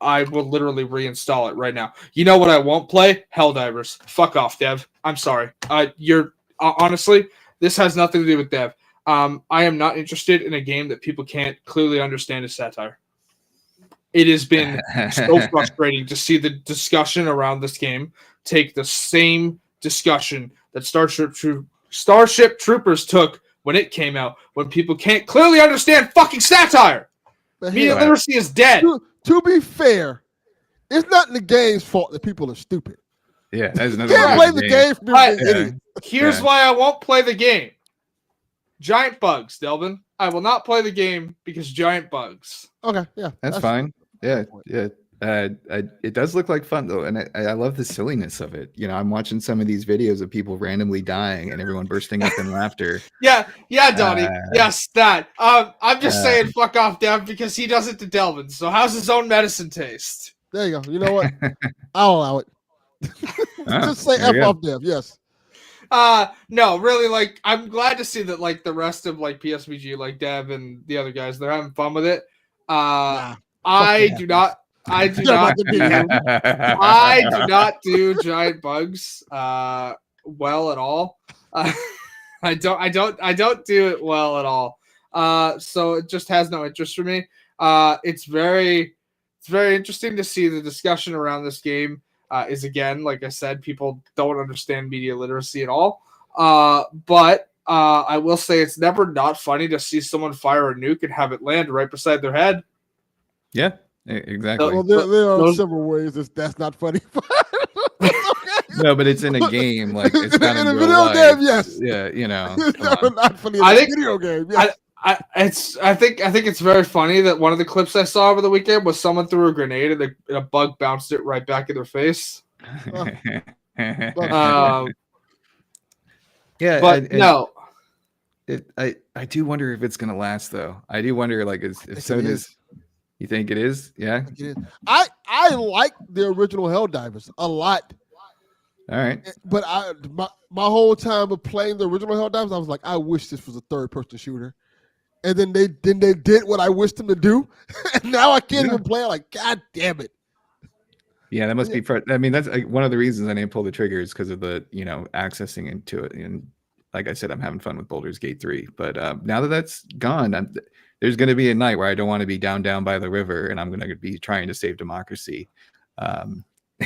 I will literally reinstall it right now. You know what I won't play? Helldivers. Fuck off, Dev. I'm sorry. You're honestly, this has nothing to do with Dev. I am not interested in a game that people can't clearly understand as satire. It has been so frustrating to see the discussion around this game take the same discussion that Starship Troopers took when it came out, when people can't clearly understand fucking satire. Media literacy is dead. To be fair, it's not the game's fault that people are stupid. Yeah, that's another. You can't play the game for being idiots. Here's why I won't play the game. Giant bugs, Delvin. I will not play the game because giant bugs. Okay, yeah. That's fine. Yeah. It does look like fun though, and I love the silliness of it. I'm watching some of these videos of people randomly dying and everyone bursting up in laughter. Yeah, Donnie. Yes, that. I'm just saying, fuck off, Dev, because he does it to Delvin. So how's his own medicine taste? There you go. You know what? I'll allow it. Just say F off Dev. Yes. No, really, like, I'm glad to see that, like, the rest of, like, PSVG, like, Dev and the other guys, they're having fun with it. I do not do giant bugs well at all. I don't do it well at all. So it just has no interest for me. It's very interesting to see the discussion around this game. Is again, like I said, people don't understand media literacy at all. But I will say it's never not funny to see someone fire a nuke and have it land right beside their head. Yeah, exactly. Well, there are several ways that's not funny. No, but it's in a game. Like it's not in a video life. game. Yes. Yeah, It's not funny in a video game. Yes. I think it's very funny that one of the clips I saw over the weekend was someone threw a grenade and a bug bounced it right back in their face. Yeah, but no. I do wonder if it's gonna last though. I do wonder, like, if Sony's. You think it is? Yeah. I like the original Helldivers a lot. All right. But my whole time of playing the original Helldivers, I was like, I wish this was a third-person shooter. And then they did what I wished them to do, and now I can't even play. I'm like, God damn it! Yeah, that must be. I mean, that's one of the reasons I didn't pull the trigger is because of the accessing into it. And like I said, I'm having fun with Baldur's Gate 3. But now that that's gone, there's going to be a night where I don't want to be down by the river, and I'm going to be trying to save democracy. I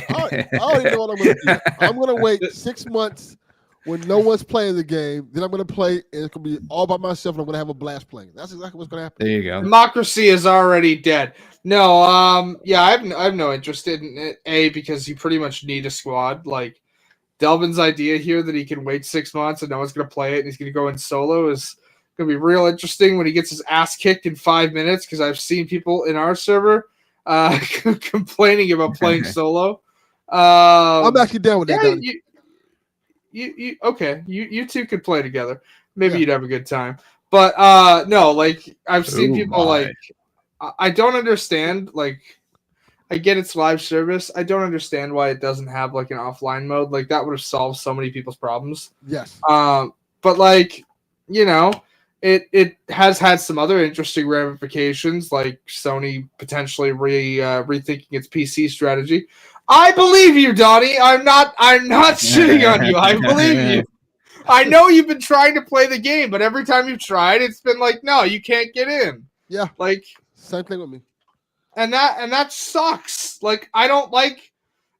don't even know what I'm going to do. I'm going to wait 6 months when no one's playing the game. Then I'm going to play, and it's going to be all by myself, and I'm going to have a blast playing. That's exactly what's going to happen. There you go. Democracy is already dead. No, yeah, I have no interest in it. Because you pretty much need a squad. Like Delvin's idea here that he can wait 6 months and no one's going to play it, and he's going to go in solo is going to be real interesting when he gets his ass kicked in 5 minutes. Because I've seen people in our server complaining about playing solo. I'm actually down with that. You okay? You two could play together. Maybe you'd have a good time. But no, like I've seen people like I don't understand. Like I get it's live service. I don't understand why it doesn't have like an offline mode. Like that would have solved so many people's problems. Yes. But like it has had some other interesting ramifications, like Sony potentially rethinking its PC strategy. I believe you, Donnie. I'm not shitting on you. I believe you. I know you've been trying to play the game, but every time you've tried, it's been like, no, you can't get in. Yeah. Like same thing with me. And that sucks. Like I don't like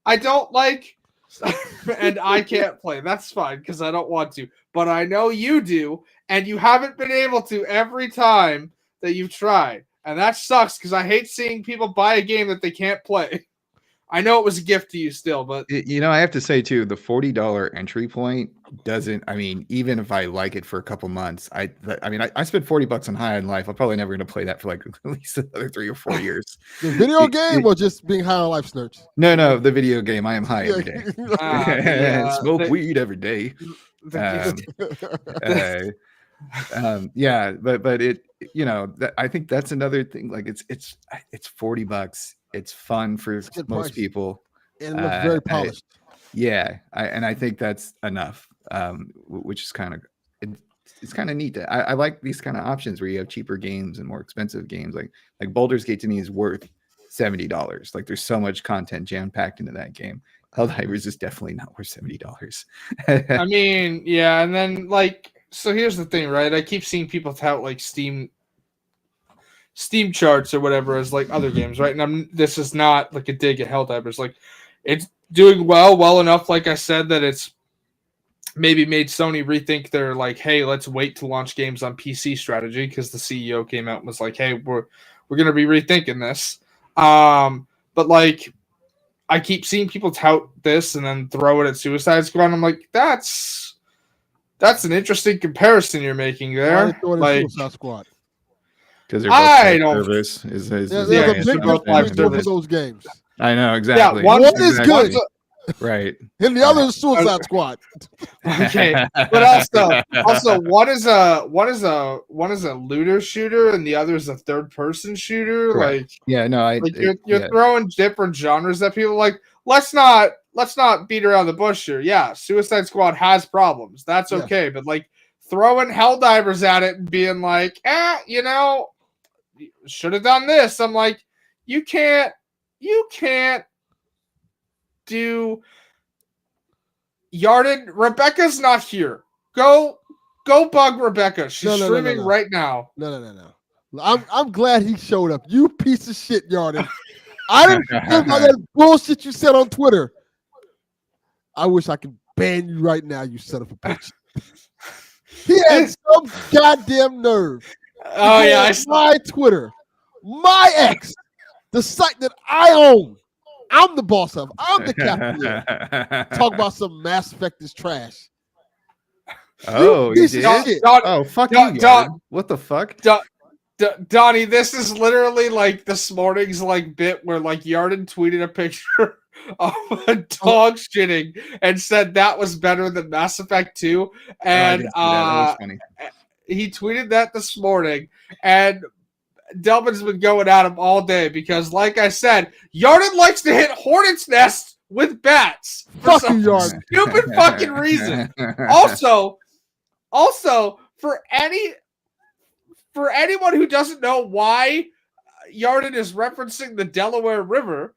and I can't play. That's fine because I don't want to. But I know you do, and you haven't been able to every time that you've tried. And that sucks because I hate seeing people buy a game that they can't play. I know it was a gift to you still, but I have to say too, the $40 entry point doesn't. I mean, even if I like it for a couple months, I spent $40 on High on Life. I'm probably never going to play that for like at least another 3 or 4 years. The video game or just being high on life, Snurch? No, the video game. I am high every day. Smoke weed every day. But it, I think that's another thing. Like it's $40. It's fun for most people. And it looks very polished. I think that's enough. Which is kind of it's kind of neat. I like these kind of options where you have cheaper games and more expensive games. Like Baldur's Gate to me is worth $70. Like there's so much content jam packed into that game. Helldivers is definitely not worth $70. I mean, yeah, and then like so here's the thing, right? I keep seeing people tout like Steam charts or whatever as like other games, right? And this is not like a dig at Helldivers. Like it's doing well enough, like I said, that it's maybe made Sony rethink their like, hey, let's wait to launch games on PC strategy because the CEO came out and was like, hey, we're gonna be rethinking this. But like I keep seeing people tout this and then throw it at Suicide Squad. And I'm like, that's an interesting comparison you're making there. Like Suicide Squad. Because I don't. There's a big difference between both of those games. I know exactly. one is Exactly. good. Right. And the other is Suicide Squad. Okay, but also one is a looter shooter and the other is a third person shooter. Correct. Like Yeah, no, you're throwing different genres that people like. Let's not beat around the bush here. Yeah, Suicide Squad has problems. That's Yes. okay, but like throwing Helldivers at it and being like, should have done this. I'm like, you can't do. Yarden, Rebecca's not here. Go bug Rebecca. She's streaming right now. No. I'm glad he showed up. You piece of shit, Yarden. I didn't care about that bullshit you said on Twitter. I wish I could ban you right now, you son of a bitch. He had some goddamn nerve. Oh yeah, my Twitter, my ex, the site that I own. I'm the boss of. I'm the captain. Talk about some Mass Effect is trash. Oh, you did? Oh, fuck you, what the fuck? Donnie, this is literally like this morning's like bit where like Yarden tweeted a picture of a dog shitting and said that was better than Mass Effect 2. And that was funny. He tweeted that this morning, and Delvin's been going at him all day because, like I said, Yarden likes to hit hornet's nests with bats for some stupid fucking reason. Also, for anyone who doesn't know why Yarden is referencing the Delaware River,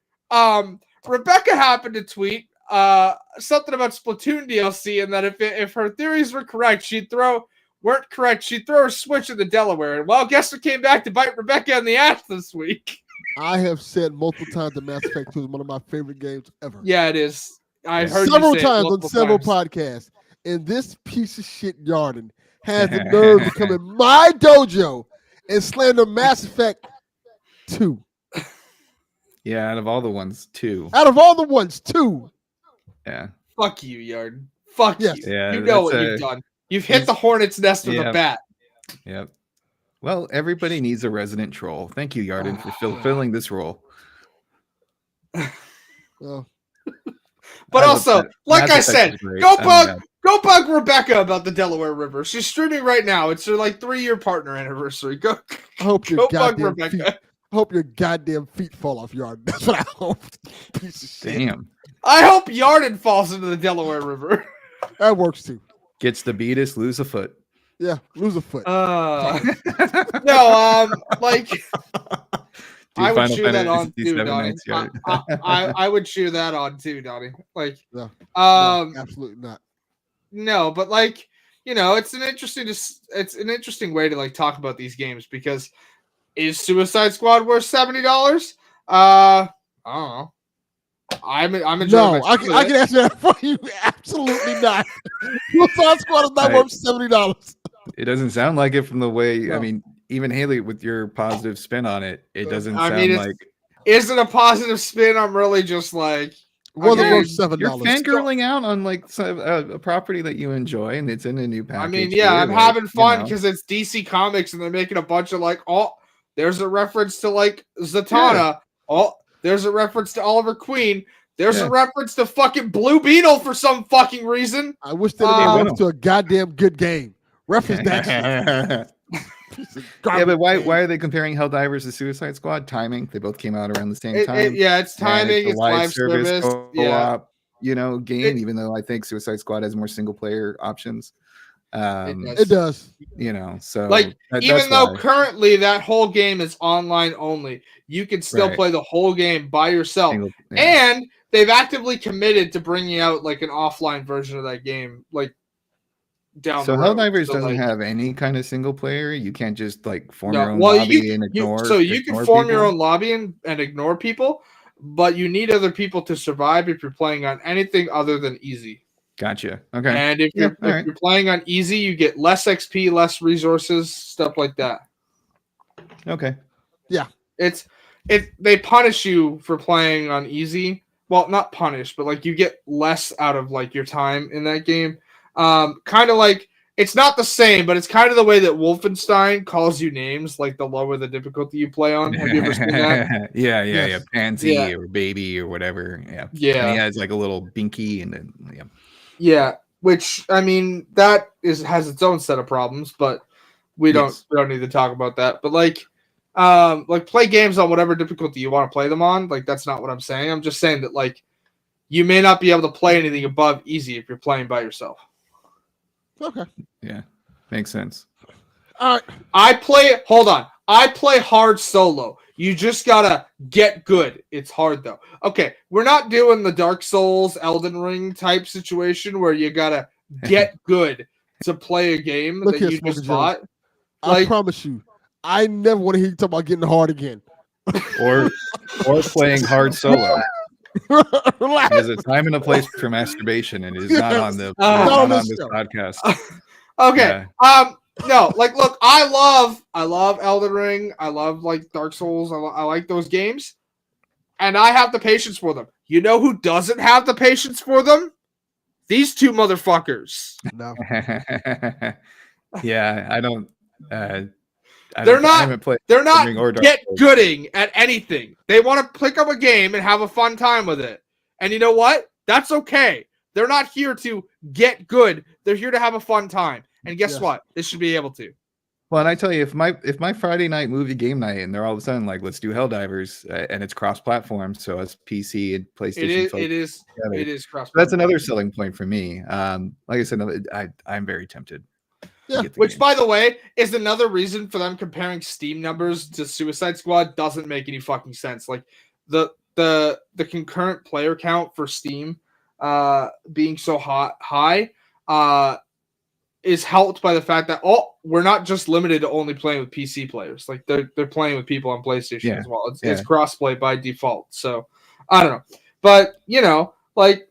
Rebecca happened to tweet something about Splatoon DLC, and that if her theories were correct, she'd throw her Switch in the Delaware. And well, guess what came back to bite Rebecca in the ass this week? I have said multiple times that Mass Effect 2 is one of my favorite games ever. Yeah, it is. I heard several you say times on several podcasts. And this piece of shit Yarden has the nerve to come in my dojo and slander Mass Effect 2. Yeah, out of all the ones, 2. Out of all the ones, 2. Yeah. Fuck you, Yarden. Fuck you. Yeah, you know what you've done. You've hit the hornet's nest with a bat. Yep. Well, everybody needs a resident troll. Thank you, Yarden, for fulfilling this role. Well, but also, like I said, go bug Rebecca about the Delaware River. She's streaming right now. It's her like 3-year partner anniversary. Go bug Rebecca. I hope your goddamn feet fall off, Yarden. That's what I hope. Piece of shit. Damn. I hope Yarden falls into the Delaware River. That works too. Gets the beatus, lose a foot. Yeah, lose a foot. No, like I would cheer that on too, Donnie. I would cheer that on too, Donnie. Like, no, absolutely not. No, but like, it's an interesting way to like talk about these games because is Suicide Squad worth $70? I don't know. I'm enjoying. No, I can answer that for you. Absolutely not. Suicide Squad is not worth $70. It doesn't sound like it from the way. No. I mean, even Haley, with your positive spin on it, it doesn't sound like. Is it a positive spin? I'm really just like. Wasn't worth $7. You're fangirling out on like a property that you enjoy, and it's in a new package. I mean, yeah, I'm having fun because it's DC Comics, and they're making a bunch of like, there's a reference to like Zatanna. Yeah. There's a reference to Oliver Queen. There's a reference to fucking Blue Beetle for some fucking reason. I wish they'd have reference to a goddamn good game. Reference that shit. Yeah, but why are they comparing Helldivers to Suicide Squad? Timing. They both came out around the same time. It's timing. It's live service. Co-op, game. Even though I think Suicide Squad has more single player options. It does. So like even though currently that whole game is online only, you can still play the whole game by yourself. And they've actively committed to bringing out like an offline version of that game, like down the road. Helldivers doesn't have any kind of single player. You can't just like form your own lobby and ignore. You can form your own lobby and ignore people, but you need other people to survive if you're playing on anything other than easy. Gotcha. Okay. And if you're playing on easy, you get less XP, less resources, stuff like that. Okay. Yeah. They punish you for playing on easy. Well, not punish, but like you get less out of like your time in that game. Kind of like it's not the same, but it's kind of the way that Wolfenstein calls you names, like the lower the difficulty you play on. Have you ever seen that? Yeah. Yes. Pansy Yeah. or baby or whatever. Yeah. Yeah. And he has like a little binky and then Yeah, which I mean that has its own set of problems, but we don't need to talk about that. But like play games on whatever difficulty you want to play them on. Like that's not what I'm saying. I'm just saying that like you may not be able to play anything above easy if you're playing by yourself. Okay. Yeah. Makes sense. All right. I play hard solo. You just gotta get good. It's hard though. Okay, we're not doing the Dark Souls, Elden Ring type situation where you gotta get good to play a game Look that here, you Smoker just Joe. bought. I Like- promise you, I never want to hear you talk about getting hard again. Or playing hard solo. Relax. There's a time and a place for masturbation, and it is not on the Not not on on this this show. podcast. Okay. Yeah. No, like look, I love Elden Ring. I love like Dark Souls. I like those games. And I have the patience for them. You know who doesn't have the patience for them? These two motherfuckers. No. Yeah, I don't. I They're haven't played not Ring or Dark get Souls. gooding at anything. They want to pick up a game and have a fun time with it. And you know what? That's okay. They're not here to get good. They're here to have a fun time. And guess Yes. what? They should be able to. Well, and I tell you, if my Friday night movie game night, and they're all of a sudden like, let's do Helldivers, and it's cross-platform, so it's PC and PlayStation. It is cross. That's another selling point for me. Like I said, I'm very tempted. to Yeah. get the Which, game. by the way, is another reason for them comparing Steam numbers to Suicide Squad doesn't make any fucking sense. Like the concurrent player count for Steam being so high is helped by the fact that we're not just limited to only playing with PC players. Like they're playing with people on PlayStation as well. It's crossplay by default. So I don't know. But you know, like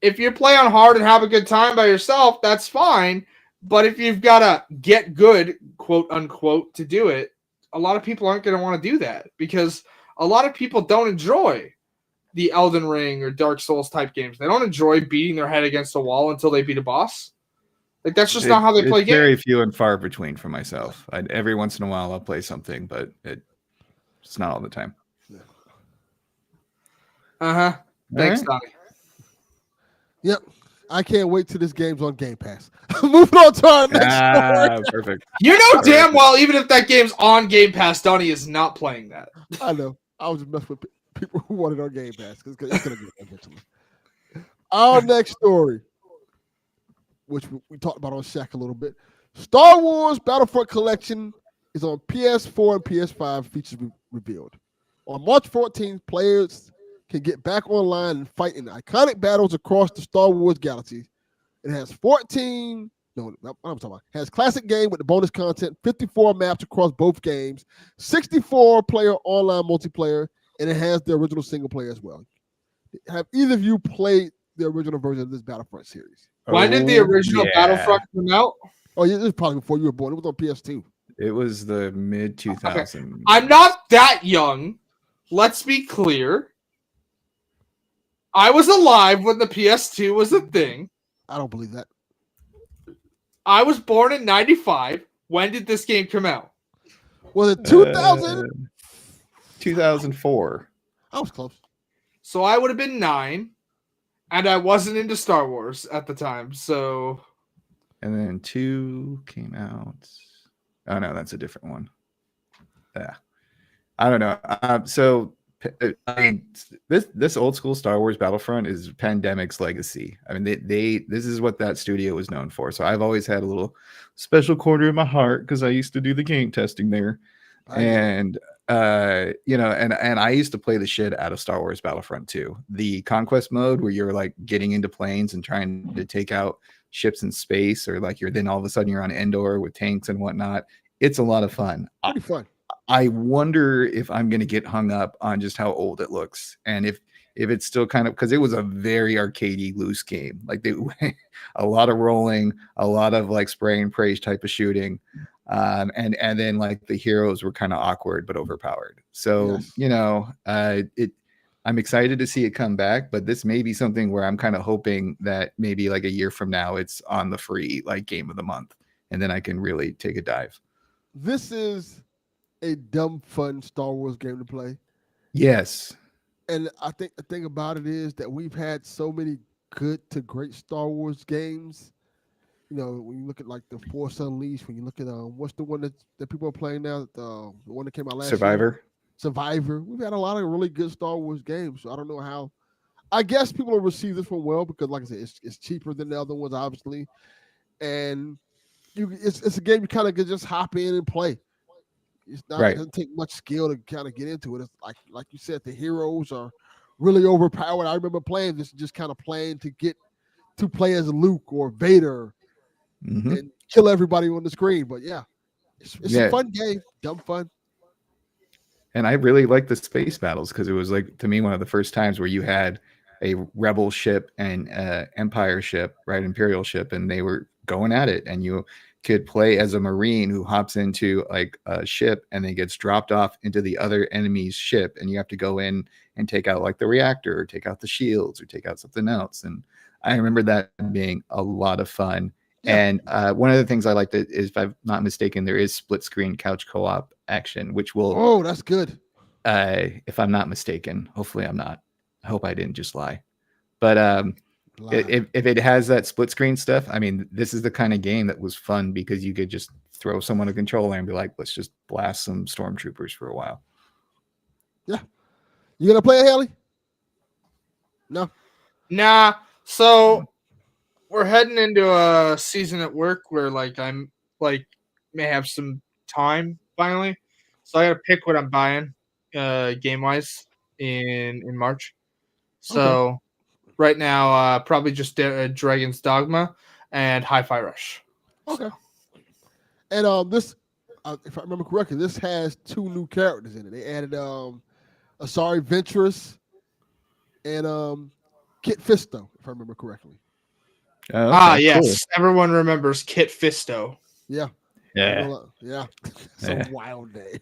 if you play on hard and have a good time by yourself, that's fine. But if you've got to get good, quote unquote, to do it, a lot of people aren't going to want to do that because a lot of people don't enjoy the Elden Ring or Dark Souls type games. They don't enjoy beating their head against a wall until they beat a boss. Like that's just not how they play games. Very few and far between for myself. Every once in a while I'll play something, but it's not all the time. Thanks, All Donnie. Yep. I can't wait till this game's on Game Pass. Moving on to our next story. Perfect. You know damn well, even if that game's on Game Pass, Donnie is not playing that. I know. I was just messing with people who wanted on Game Pass because it's going to get eventually. Our next story, which we talked about on Shaq a little bit. Star Wars Battlefront Collection is on PS4 and PS5 features revealed. On March 14th, players can get back online and fight in iconic battles across the Star Wars galaxy. It has has classic game with the bonus content, 54 maps across both games, 64-player online multiplayer, and it has the original single player as well. Have either of you played the original version of this Battlefront series? When did the original Battlefront come out? Oh, yeah, this is probably before you were born. It was on PS2. It was the mid 2000s. I'm not that young. Let's be clear. I was alive when the PS2 was a thing. I don't believe that. I was born in 95. When did this game come out? Was it 2000? 2004. I was close. So I would have been 9, and I wasn't into Star Wars at the time. So, And then 2 came out. Oh no, that's a different one. Yeah, I don't know. So I mean, this old school Star Wars Battlefront is Pandemic's legacy. I mean, this is what that studio was known for. So I've always had a little special corner in my heart because I used to do the game testing there, and you know, and I used to play the shit out of Star Wars Battlefront 2. The conquest mode where you're like getting into planes and trying to take out ships in space, or like then all of a sudden you're on Endor with tanks and whatnot. It's a lot of fun. Pretty fun. I wonder if I'm going to get hung up on just how old it looks, and if it's still kind of, because it was a very arcadey loose game. Like a lot of rolling, a lot of like spray and pray type of shooting, and then like the heroes were kind of awkward but overpowered. So Yes. you know, I'm excited to see it come back, but this may be something where I'm kind of hoping that maybe like a year from now it's on the free like game of the month, and then I can really take a dive. This is a dumb fun Star Wars game to play. Yes. And I think the thing about it is that we've had so many good to great Star Wars games. You know, when you look at like the Force Unleashed, when you look at what's the one that people are playing now, the one that came out last year? Survivor. We've had a lot of really good Star Wars games. So I don't know how. I guess people will receive this one well because, like I said, it's cheaper than the other ones, obviously, and it's a game you kind of can just hop in and play. It's not. Right. It doesn't take much skill to kind of get into it. It's like you said, the heroes are really overpowered. I remember playing this, just kind of playing to play as Luke or Vader and kill everybody on the screen. But yeah, it's a fun game, dumb fun. And I really like the space battles because it was like, to me, one of the first times where you had a rebel ship and empire ship, right, imperial ship, and they were going at it, and you could play as a Marine who hops into like a ship and then gets dropped off into the other enemy's ship, and you have to go in and take out like the reactor or take out the shields or take out something else. And I remember that being a lot of fun. Yeah. And one of the things I liked is, if I'm not mistaken, there is split screen couch co-op action, which will. Oh, that's good. If I'm not mistaken, hopefully I'm not. I hope I didn't just lie. But if it has that split screen stuff, I mean, this is the kind of game that was fun because you could just throw someone a controller and be like, let's just blast some stormtroopers for a while. Yeah. You gonna play it, Haley? No. Nah. So we're heading into a season at work where like I'm like may have some time finally. So I gotta pick what I'm buying game wise in March. So right now probably just Dragon's Dogma and Hi-Fi Rush. Okay. And this if I remember correctly, this has 2 new characters in it. They added Asari Ventress and Kit Fisto, if I remember correctly. Okay, yes. cool. Everyone remembers Kit Fisto. Yeah. Yeah. So wild name.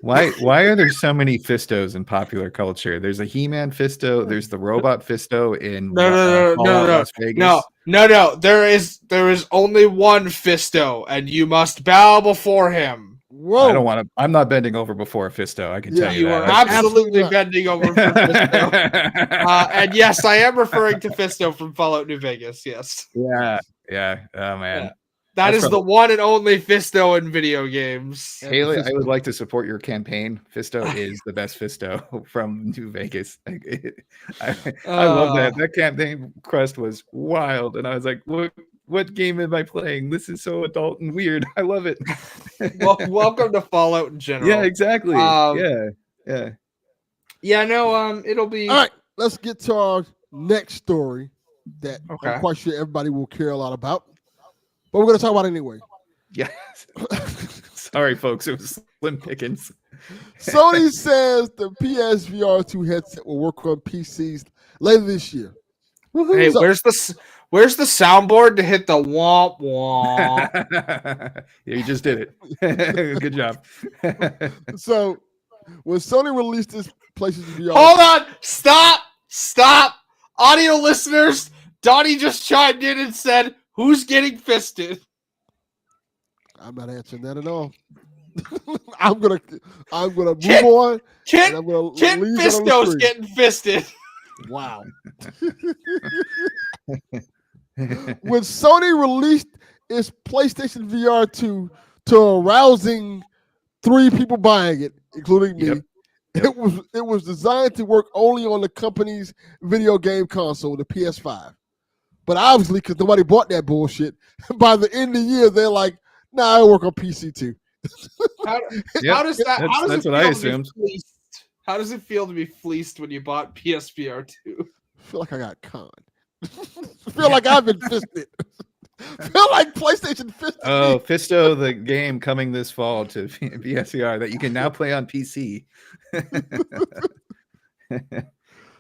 Why are there so many Fistos in popular culture? There's a He-Man Fisto, there's the robot Fisto in Las Vegas. No. There is only one Fisto, and you must bow before him. Whoa. I don't want to. I'm not bending over before a Fisto. I can tell you You that. are absolutely bending over for Fisto. And yes, I am referring to Fisto from Fallout New Vegas. Yes. Yeah. Oh man. Yeah. That is the one and only Fisto in video games. Haley, I would like to support your campaign. Fisto is the best Fisto from New Vegas. I love that. That campaign quest was wild. And I was like, what game am I playing? This is so adult and weird. I love it. Well, welcome to Fallout in general. Yeah, exactly. Yeah. No, it'll be... All right, let's get to our next story that I'm quite sure everybody will care a lot about. But we're going to talk about it anyway. Yeah. Sorry, folks. It was slim pickings. Sony says the PSVR 2 headset will work on PCs later this year. Woo-hoo. Hey, where's the soundboard to hit the womp womp? Yeah, you just did it. Good job. So, when Sony released this PlayStation VR... Hold on! Stop! Audio listeners, Donnie just chimed in and said... Who's getting fisted? I'm not answering that at all. I'm gonna move on. Kit Fisto's getting fisted. Wow. When Sony released its PlayStation VR 2 to a rousing 3 people buying it, including me, it was designed to work only on the company's video game console, the PS5. But obviously, because nobody bought that bullshit, by the end of the year, they're like, nah, I work on PC too. How does it feel to be fleeced when you bought PSVR 2? I feel like I got conned. I feel like I've been fisted. I feel like PlayStation fisted. Oh, Fisto, the game coming this fall to PSVR that you can now play on PC.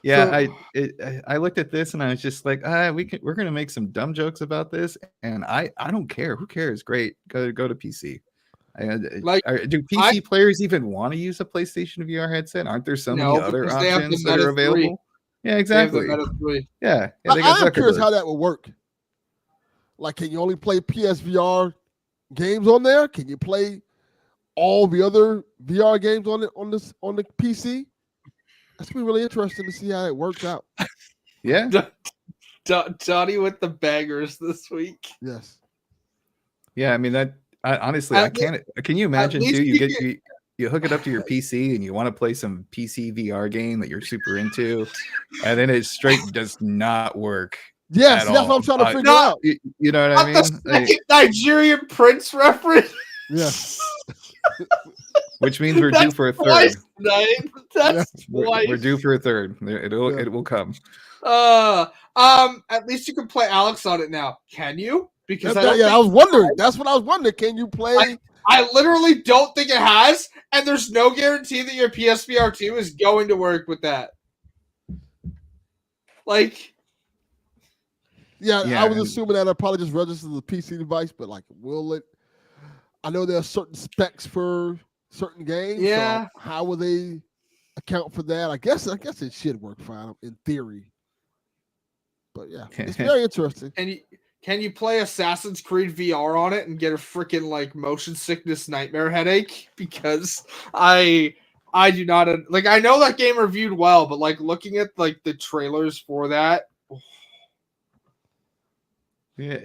Yeah, so, I looked at this and I was just like, we're gonna make some dumb jokes about this, and I don't care. Who cares? Great, go to PC. Do PC players even want to use a PlayStation VR headset? Aren't there so many other options that are available? Yeah, exactly. They have the Meta 3. Yeah, I'm curious how that would work. Like, can you only play PSVR games on there? Can you play all the other VR games on the PC? That's gonna be really interesting to see how it works out. Yeah. Johnny with the bangers this week. Yes. Yeah, I mean that. Honestly, I can't. Can you imagine too? You hook it up to your PC and you want to play some PC VR game that you're super into, and then it straight does not work. Yes, that's what I'm trying to figure out. You know what I mean? Like, Nigerian Prince reference. Yes. Which means we're due for a third. We're due for a third. It will come. At least you can play Alex on it now. Can you? Because I was wondering. That's what I was wondering. Can you play? I literally don't think it has, and there's no guarantee that your PSVR 2 is going to work with that. Like, I was assuming that I probably just registered the PC device, but like, will it? I know there are certain specs for certain games. Yeah. So how will they account for that? I guess it should work fine in theory. But yeah, it's very interesting. And can you play Assassin's Creed VR on it and get a freaking like motion sickness nightmare headache? Because I do not like. I know that game reviewed well, but like looking at like the trailers for that. Yeah.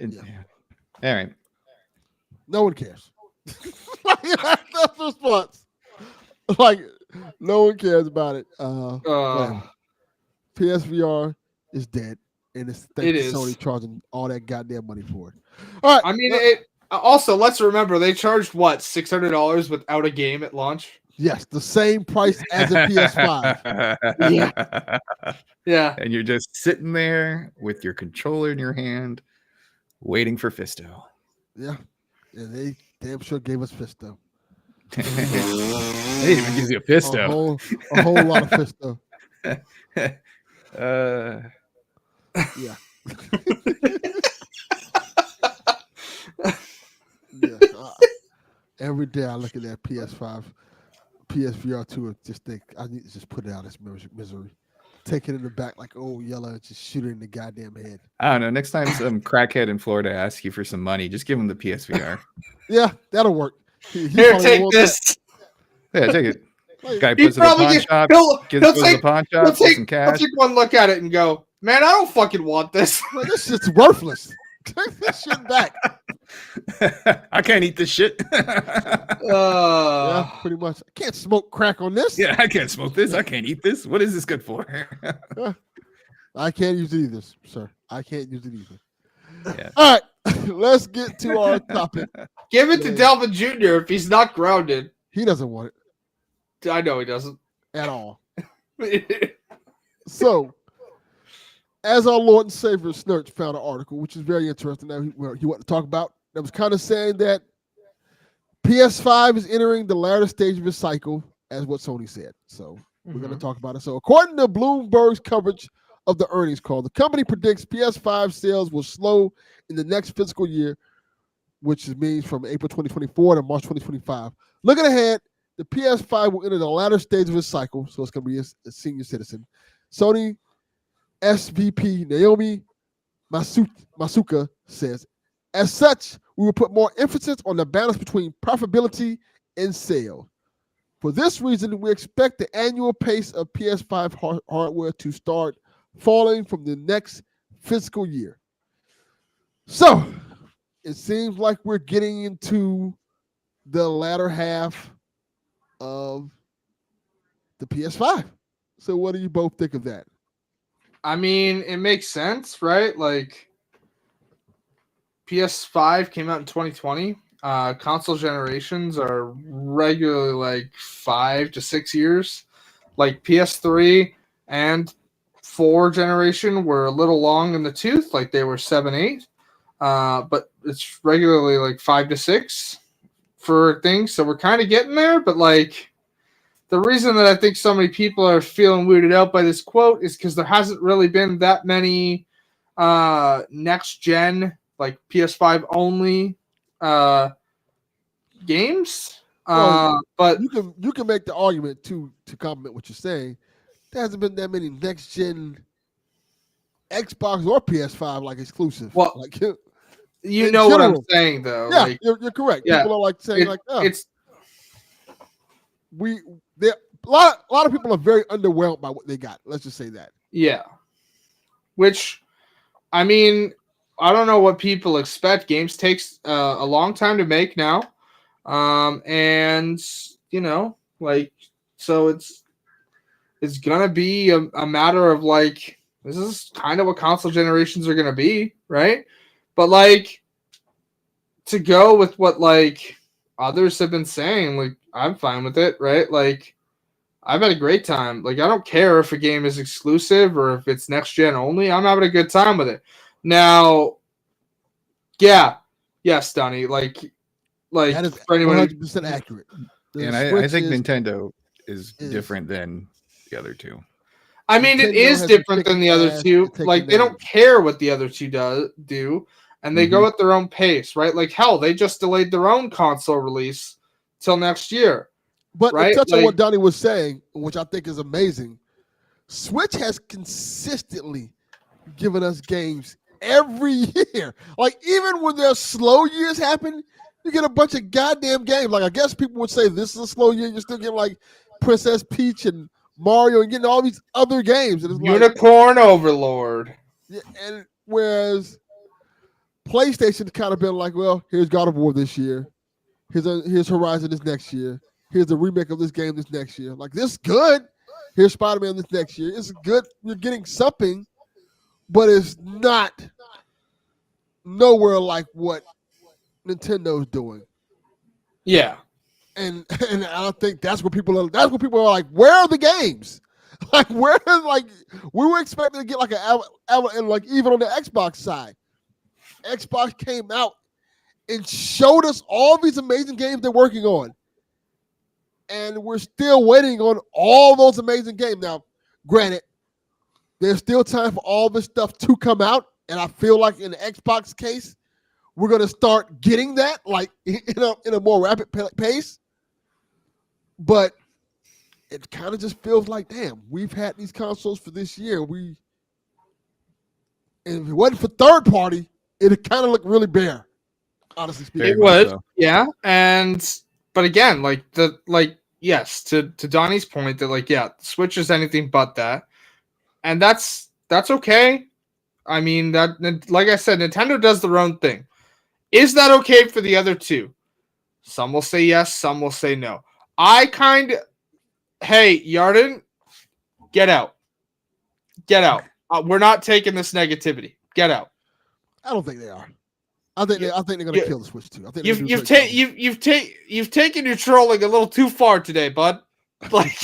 All right. No one cares. That's the response. Like, no one cares about it. PSVR is dead, and it's Sony charging all that goddamn money for it. All right. I mean, also, let's remember they charged what, $600 without a game at launch. Yes, the same price as a PS5. Yeah. And you're just sitting there with your controller in your hand, waiting for Fisto. Yeah, they damn sure gave us Fisto. They even gives you a Fisto. A whole lot of Fisto. Yeah. Every day I look at that PS5, PSVR 2, and just think I need to just put it out as misery. Take it in the back like old yellow and just shoot it in the goddamn head. I don't know. Next time some crackhead in Florida asks you for some money, just give him the PSVR. Yeah, that'll work. Here, take this. Yeah, take it. Guy puts it in the pawn shop. Gives it to the pawn shop. Some cash. He'll take one look at it and go, "Man, I don't fucking want this. Like, this shit's worthless. Take this shit back." I can't eat this shit. Yeah, pretty much. I can't smoke crack on this. Yeah, I can't smoke this. I can't eat this. What is this good for? I can't use it either, sir. I can't use it either. Yeah. All right, let's get to our topic. Give it to Delvin Jr. if he's not grounded. He doesn't want it. I know he doesn't. At all. So, as our Lord and Savior Snurch found an article, which is very interesting that he wanted to talk about, that was kind of saying that PS5 is entering the latter stage of its cycle, as what Sony said. So we're going to talk about it. So according to Bloomberg's coverage of the earnings call, the company predicts PS5 sales will slow in the next fiscal year, which means from April 2024 to March 2025. Looking ahead, the PS5 will enter the latter stage of its cycle, so it's going to be a senior citizen. Sony SVP Naomi Masuka says, as such, we will put more emphasis on the balance between profitability and sale. For this reason, we expect the annual pace of PS5 hardware to start falling from the next fiscal year. So, it seems like we're getting into the latter half of the PS5. So, what do you both think of that? I mean, it makes sense, right? Like, PS5 came out in 2020. Console generations are regularly like 5 to 6 years. Like PS3 and 4 generation were a little long in the tooth, like they were 7, 8. But it's regularly like 5 to 6 for things. So we're kind of getting there. But like the reason that I think so many people are feeling weirded out by this quote is because there hasn't really been that many next gen, like PS5 only games. Well, But you can make the argument to compliment what you're saying. There hasn't been that many next gen Xbox or PS5 like exclusive. well, Like you in know what I'm general. saying though. Yeah, Like, you're correct. yeah, People are like saying like, oh, it's there a lot of people are very underwhelmed by what they got. Let's just say that. yeah. Which, I mean, I don't know what people expect. Games takes a long time to make now, and like, so it's gonna be a matter of like, this is kind of what console generations are gonna be, right? But like, to go with what like others have been saying, like, I'm fine with it, right? Like, I've had a great time. Like, I don't care if a game is exclusive or if it's next gen only. I'm having a good time with it. Now, yeah, yes, Donnie. Like That is for anyone, 100% accurate. The And I Switch think is- Nintendo is is- different than the other two. I mean, it Nintendo is has been different than kicking the other ass two. and taking Like, they don't names. care what the other two do, and they go Mhm. at their own pace, right? Like, hell, they just delayed their own console release till next year. But right? to touch on Like- what Donnie was saying, which I think is amazing, Switch has consistently given us games every year. Like even when their slow years happen, you get a bunch of goddamn games. Like I guess people would say this is a slow year. You're still getting like Princess Peach and Mario and getting all these other games. And it's like, Unicorn Overlord. yeah, and whereas PlayStation's kind of been like, well, here's God of War this year. Here's Horizon this next year. Here's the remake of this game this next year. Like this is good. Here's Spider-Man this next year. It's good. You're getting something, but it's not nowhere like what Nintendo's doing. Yeah. And I think that's what people are. That's what people are like. Where are the games? Like we were expecting to get like and like even on the Xbox side, Xbox came out and showed us all these amazing games they're working on. And we're still waiting on all those amazing games. Now, granted, there's still time for all this stuff to come out. And I feel like in the Xbox case, we're going to start getting that like in a more rapid pace. But it kind of just feels like, damn, we've had these consoles for this year. And if it wasn't for third party, it'd kind of look really bare, honestly speaking. Very It much would, so. yeah. But again, yes, to Donnie's point that like, yeah, Switch is anything but that, and that's okay. I mean, that, like I said, Nintendo does their own thing. Is that okay for the other two? Some will say yes, some will say no. Hey, Yarden, get out. We're not taking this negativity. Get out. I don't think they are. I think they're going to kill the Switch too. I think You've taken your trolling a little too far today, bud. Like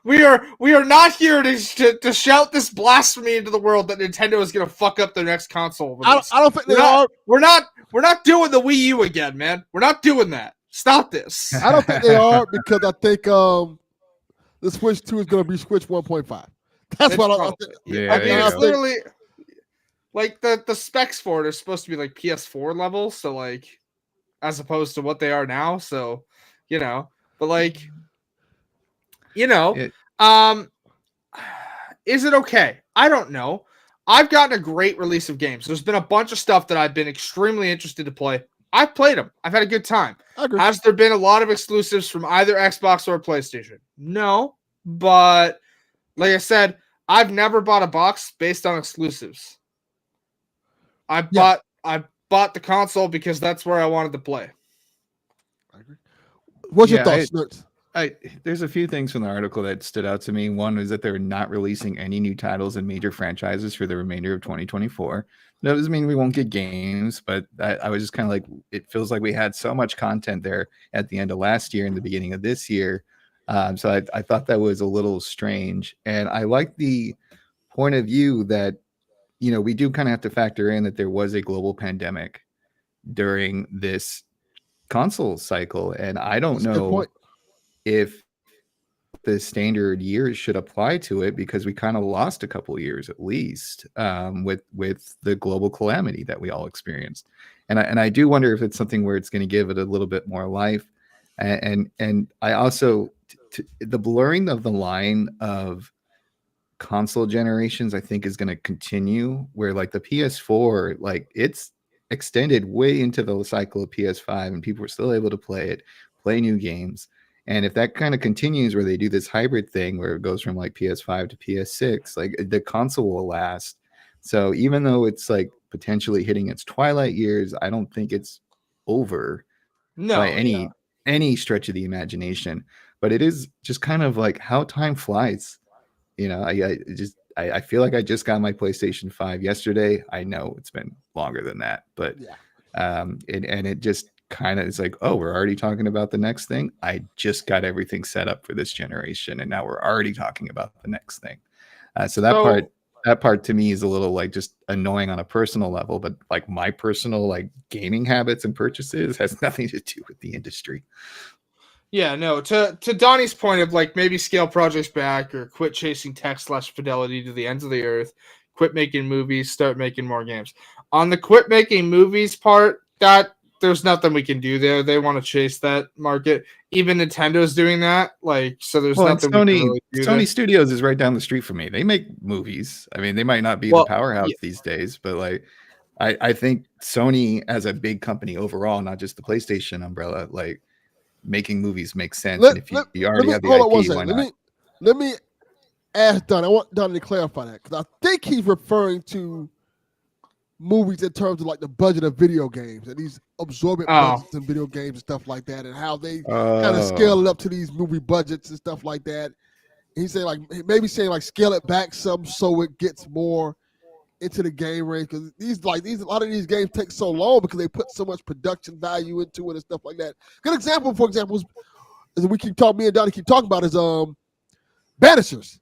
we are not here to shout this blasphemy into the world that Nintendo is going to fuck up their next console release. I don't think they are. We're not doing the Wii U again, man. We're not doing that. Stop this. I don't think they are because I think the Switch 2 is going to be Switch 1.5. That's what I think. Yeah, I mean, there you it's go. literally like the specs for it are supposed to be like PS4 level, so like as opposed to what they are now. So, but like, is it okay? I don't know. I've gotten a great release of games. There's been a bunch of stuff that I've been extremely interested to play. I've played them. I've had a good time. I agree. Has there been a lot of exclusives from either Xbox or PlayStation? No, but like I said, I've never bought a box based on exclusives. I bought the console because that's where I wanted to play. I agree. What's your thoughts, Nerds? There's a few things from the article that stood out to me. One is that they're not releasing any new titles and major franchises for the remainder of 2024. That doesn't mean we won't get games, but I was just kind of like, it feels like we had so much content there at the end of last year and the beginning of this year. So I thought that was a little strange. And I like the point of view that, we do kind of have to factor in that there was a global pandemic during this console cycle. And I don't know if the standard years should apply to it because we kind of lost a couple years at least with the global calamity that we all experienced. and I do wonder if it's something where it's going to give it a little bit more life. And I also the blurring of the line of console generations, I think, is going to continue, where like the PS4, like it's extended way into the cycle of PS5 and people are still able to play it, play new games. And if that kind of continues where they do this hybrid thing where it goes from like PS5 to PS6, like the console will last. So even though it's like potentially hitting its twilight years, I don't think it's over by any stretch of the imagination. But it is just kind of like how time flies. You know, I feel like I just got my PlayStation 5 yesterday. I know it's been longer than that, but and it just kind of is like, oh, we're already talking about the next thing. I just got everything set up for this generation, and now we're already talking about the next thing. So that part to me is a little like just annoying on a personal level, but like my personal like gaming habits and purchases has nothing to do with the industry. Yeah, no, to Donnie's point of like maybe scale projects back or quit chasing tech/fidelity to the ends of the earth, quit making movies, start making more games. On the quit making movies part, that there's nothing we can do there. They want to chase that market. Even Nintendo's doing that. Like, so there's nothing we can really do Sony there. Studios is right down the street from me. They make movies. I mean, they might not be the powerhouse these days, but like I think Sony as a big company overall, not just the PlayStation umbrella, like making movies makes sense. And if you already have the IP, why not? Let me ask Don. I want Don to clarify that because I think he's referring to movies in terms of like the budget of video games and these absorbent budgets in video games and stuff like that, and how they kind of scale it up to these movie budgets and stuff like that. He's saying like maybe saying like scale it back some so it gets more into the game range, because a lot of these games take so long because they put so much production value into it and stuff like that. Good example, for example, is me and Donnie keep talking about is Banishers.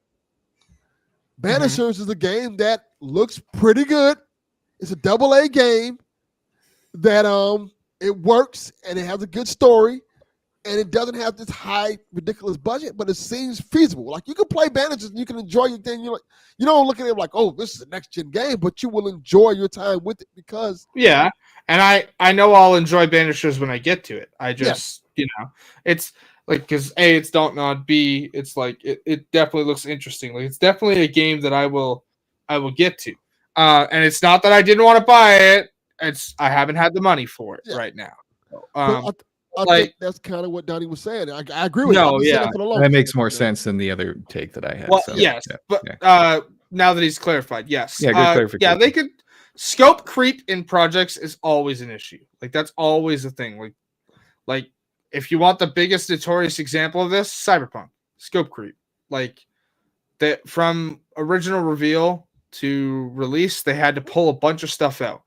Banishers is a game that looks pretty good. It's a AA game that it works and it has a good story and it doesn't have this high ridiculous budget, but it seems feasible. Like you can play Banishers and you can enjoy your thing. You don't look at it like, oh, this is a next gen game, but you will enjoy your time with it because and I know I'll enjoy Banishers when I get to it. I just it's like because A, it's Don't Nod, B, it's like it definitely looks interesting. Like it's definitely a game that I will get to. And it's not that I didn't want to buy it. It's I haven't had the money for it right now. I think that's kind of what Donnie was saying. I agree with that makes more sense than the other take that I had. Well, now that he's clarified, yes. Yeah, good clarification. They could scope creep in projects is always an issue. Like that's always a thing. Like if you want the biggest notorious example of this, Cyberpunk scope creep. Like that from original reveal to release, they had to pull a bunch of stuff out.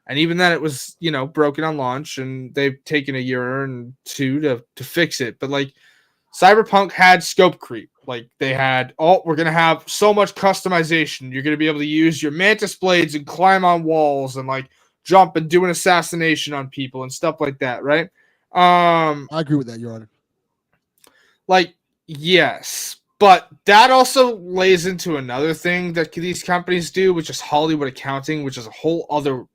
And even then it was, broken on launch and they've taken a year and two to fix it. But like Cyberpunk had scope creep. Like they had, we're going to have so much customization. You're going to be able to use your mantis blades and climb on walls and like jump and do an assassination on people and stuff like that. Right. I agree with that, Your Honor. Like, yes. But that also lays into another thing that these companies do, which is Hollywood accounting, which is a whole other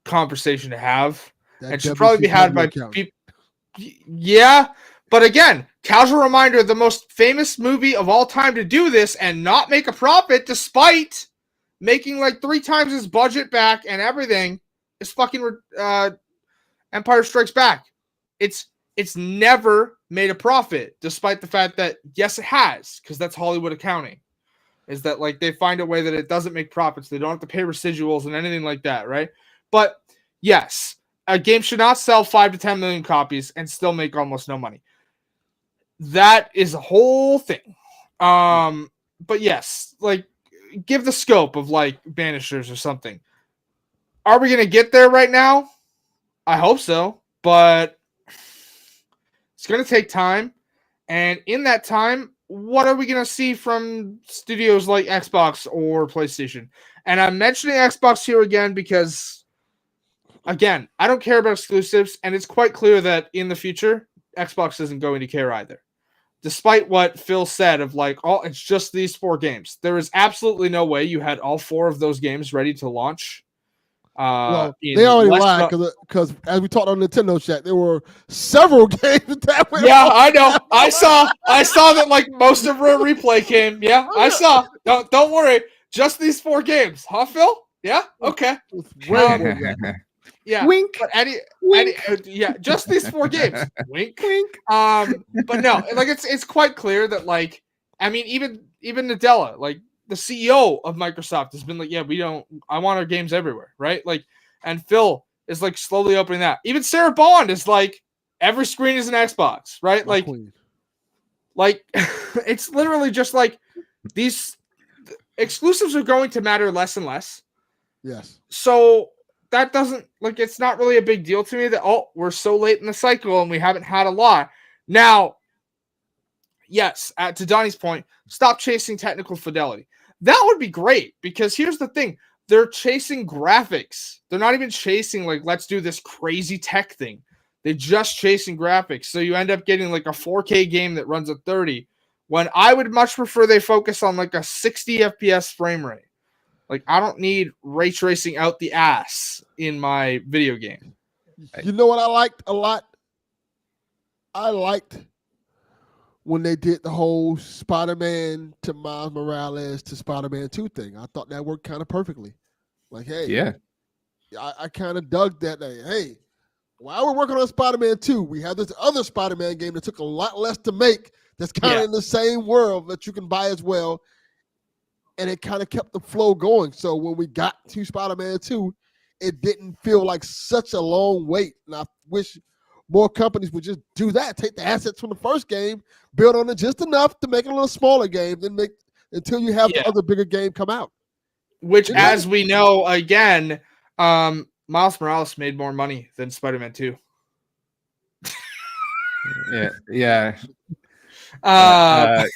conversation to have. And should probably be had by people. Yeah. But again, casual reminder, the most famous movie of all time to do this and not make a profit despite making like 3 times his budget back and everything is fucking Empire Strikes Back. It's never made a profit, despite the fact that, yes, it has, because that's Hollywood accounting. Is that, like, they find a way that it doesn't make profits. They don't have to pay residuals and anything like that, right? But, yes, a game should not sell 5 to 10 million copies and still make almost no money. That is a whole thing. But, yes, like, give the scope of, like, Banishers or something. Are we going to get there right now? I hope so, but it's going to take time. And in that time, what are we going to see from studios like Xbox or PlayStation? And I'm mentioning Xbox here again because, again, I don't care about exclusives, and it's quite clear that in the future, Xbox isn't going to care either. Despite what Phil said of like, it's just these 4 games. There is absolutely no way you had all 4 of those games ready to launch Well, in they already less lied than because as we talked on Nintendo chat, there were several games that went. yeah, I know. I saw that like most of Rare Replay came. Yeah, I saw. Don't worry. Just these 4 games, huh, Phil? Yeah. Okay. It's way Um, more than that. Yeah. Wink. But Wink. yeah, just these 4 games. Wink. Wink. But no, like it's quite clear that like I mean even Nadella, like the CEO of Microsoft has been like, yeah, I want our games everywhere, right? Like, and Phil is like slowly opening that. Even Sarah Bond is like every screen is an Xbox, right? My queen. Like it's literally just like these exclusives are going to matter less and less. Yes. So that doesn't like it's not really a big deal to me that we're so late in the cycle and we haven't had a lot. Now, yes, to Donnie's point, stop chasing technical fidelity. That would be great because here's the thing. They're chasing graphics. They're not even chasing like let's do this crazy tech thing. They're just chasing graphics. So you end up getting like a 4K game that runs at 30 when I would much prefer they focus on like a 60 FPS frame rate. Like I don't need ray tracing out the ass in my video game. You know what I liked a lot? I liked when they did the whole Spider-Man to Miles Morales to Spider-Man 2 thing. I thought that worked kind of perfectly. Like, hey, Yeah. I kind of dug that. Hey, while we're working on Spider-Man 2, we have this other Spider-Man game that took a lot less to make that's kind of in the same world that you can buy as well. And it kind of kept the flow going. So when we got to Spider-Man 2, it didn't feel like such a long wait. And I wish more companies would just do that. Take the assets from the first game, build on it just enough to make it a little smaller game, then make until you have the other bigger game come out. Which, as we know, again, Miles Morales made more money than Spider-Man 2. Yeah. I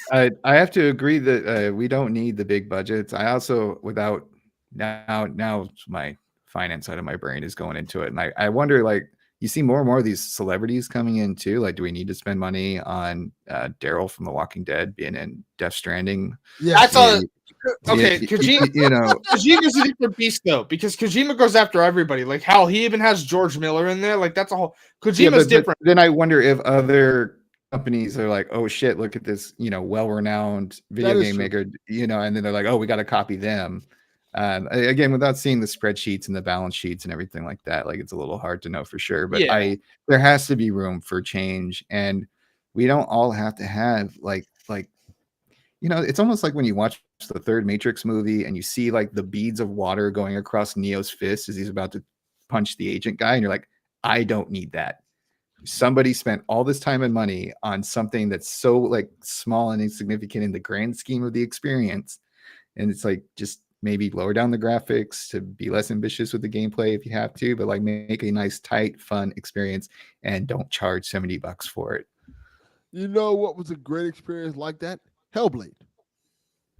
have to agree that we don't need the big budgets. I also, without now my finance side of my brain is going into it, and I wonder, like, you see more and more of these celebrities coming in too. Like, do we need to spend money on Daryl from The Walking Dead being in Death Stranding? Yeah, that's all. Okay, Kojima, you know, Kojima's a different beast though, because Kojima goes after everybody. Like, hell, he even has George Miller in there. Like, that's a whole. Kojima's different. But then I wonder if other companies are like, oh shit, look at this, well-renowned video game maker, and then they're like, oh, we got to copy them. Again, without seeing the spreadsheets and the balance sheets and everything like that, like it's a little hard to know for sure. But there has to be room for change, and we don't all have to have like it's almost like when you watch the third Matrix movie and you see like the beads of water going across Neo's fist as he's about to punch the agent guy, and you're like, I don't need that. Somebody spent all this time and money on something that's so like small and insignificant in the grand scheme of the experience, and it's like just maybe lower down the graphics to be less ambitious with the gameplay if you have to, but like make a nice, tight, fun experience and don't charge $70 for it. You know what was a great experience like that? Hellblade.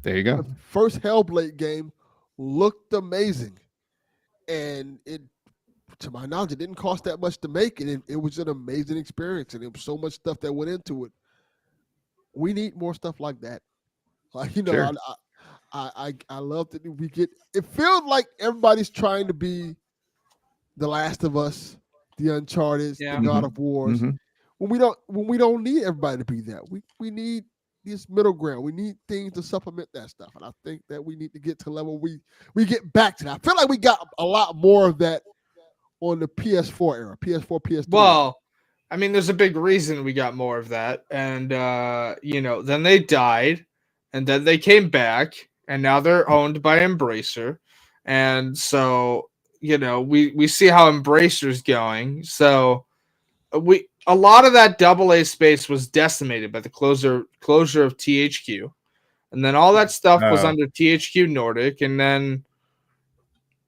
There you go. The first Hellblade game looked amazing. And it, to my knowledge, it didn't cost that much to make it. It was an amazing experience, and there was so much stuff that went into it. We need more stuff like that. Like, Sure. I love that we get. It feels like everybody's trying to be the Last of Us, the Uncharted, the God of Wars. Mm-hmm. When we don't need everybody to be that. We need this middle ground. We need things to supplement that stuff, and I think that we need to get to a level we get back to that. I feel like we got a lot more of that on the PS4 era, PS4, PS3. Well, I mean, there's a big reason we got more of that, and then they died, and then they came back, and now they're owned by Embracer, and so we see how Embracer's going. So a lot of that AA space was decimated by the closure of THQ, and then all that stuff was under THQ Nordic, and then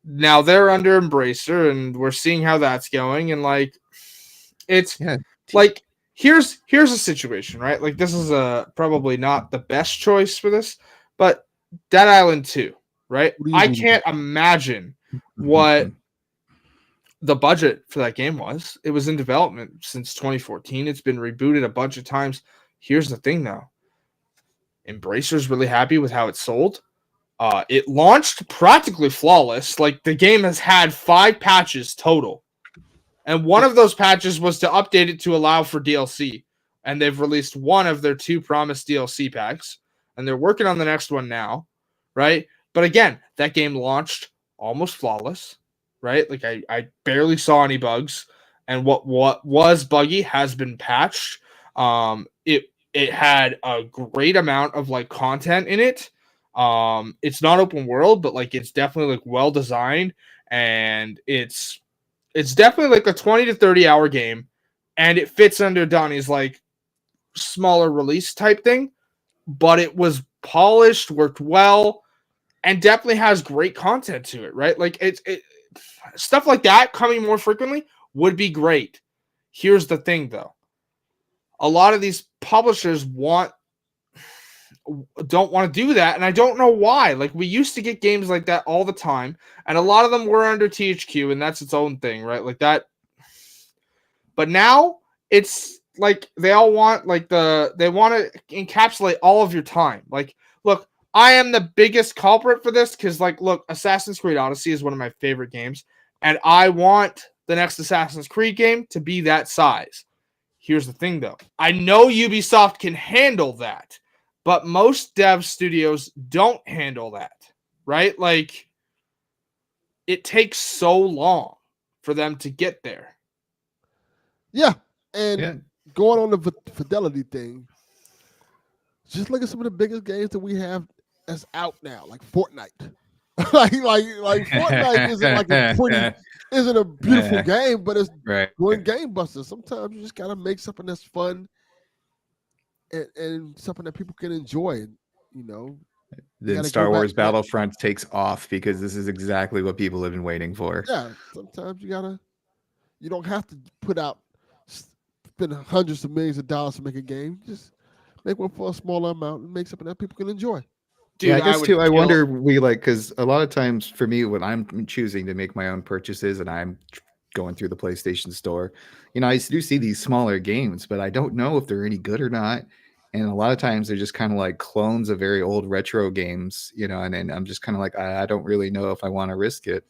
now they're under Embracer, and we're seeing how that's going. And like, it's like here's a situation, right? Like, this is probably not the best choice for this, but Dead Island 2, right? I can't imagine what the budget for that game was. It was in development since 2014. It's been rebooted a bunch of times. Here's the thing, though. Embracer's really happy with how it sold. It launched practically flawless. Like, the game has had 5 patches total. And one of those patches was to update it to allow for DLC. And they've released one of their 2 promised DLC packs. And they're working on the next one now, right? But again, that game launched almost flawless, right? Like, I barely saw any bugs. And what was buggy has been patched. It had a great amount of, like, content in it. It's not open world, but, like, it's definitely, like, well designed, and it's definitely like a 20 to 30 hour game, and it fits under Donnie's, like, smaller release type thing, but it was polished, worked well, and definitely has great content to it, right? Like, it stuff like that coming more frequently would be great. Here's the thing, though. A lot of these publishers don't want to do that, and I don't know why. Like, we used to get games like that all the time, and a lot of them were under THQ, and that's its own thing, right? Like that. But now it's like they all want, like, they want to encapsulate all of your time. Like, look, I am the biggest culprit for this because, like, look, Assassin's Creed Odyssey is one of my favorite games, and I want the next Assassin's Creed game to be that size. Here's the thing, though. I know Ubisoft can handle that. But most dev studios don't handle that, right? Like, it takes so long for them to get there. Yeah, and going on the fidelity thing, just look at some of the biggest games that we have that's out now, like Fortnite. like Fortnite isn't a beautiful game, but it's doing game busters. Sometimes you just gotta make something that's fun. And something that people can enjoy, you know. Then Star Wars Battlefront takes off because this is exactly what people have been waiting for. Yeah, sometimes you don't have to spend hundreds of millions of dollars to make a game. Just make one for a smaller amount and make something that people can enjoy. Dude, yeah, I guess too. I wonder because a lot of times for me, when I'm choosing to make my own purchases and I'm going through the PlayStation Store, you know, I do see these smaller games, but I don't know if they're any good or not. And a lot of times they're just kind of like clones of very old retro games, you know, and I'm just kind of like, I don't really know if I want to risk it.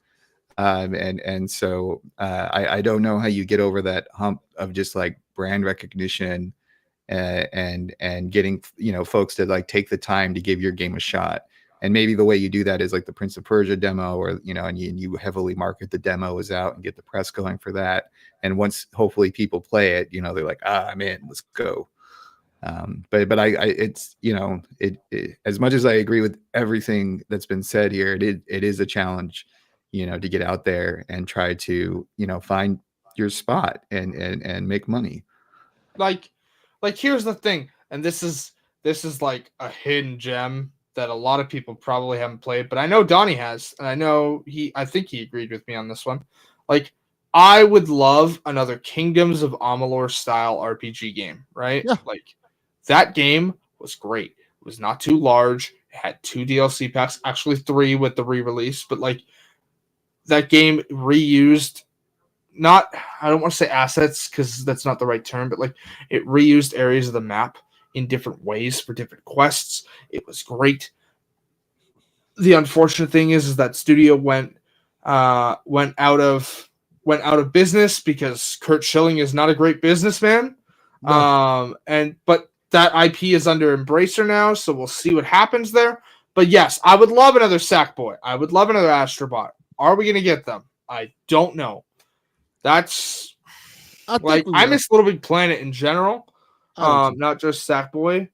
So I don't know how you get over that hump of just like brand recognition and getting, you know, folks to like take the time to give your game a shot. And maybe the way you do that is like the Prince of Persia demo, or, you know, and you heavily market the demo is out and get the press going for that. And once hopefully people play it, you know, they're like, I'm in, let's go. But I it's, you know, it as much as I agree with everything that's been said here, it is a challenge, you know, to get out there and try to, you know, find your spot and make money. Like here's the thing, and this is like a hidden gem that a lot of people probably haven't played, but I know Donnie has, and I think he agreed with me on this one. Like, I would love another Kingdoms of Amalur style RPG game, right? Yeah. Like, that game was great. It was not too large. It had 2 DLC packs, actually 3 with the re-release, but like, that game reused, I don't want to say assets because that's not the right term, but like, it reused areas of the map in different ways for different quests. It was great. The unfortunate thing is that studio went out of business because Kurt Schilling is not a great businessman. No. But that IP is under Embracer now, so we'll see what happens there. But yes, I would love another Sackboy. I would love another Astrobot. Are we going to get them? I don't know. I miss Little Big Planet in general, not just Sackboy.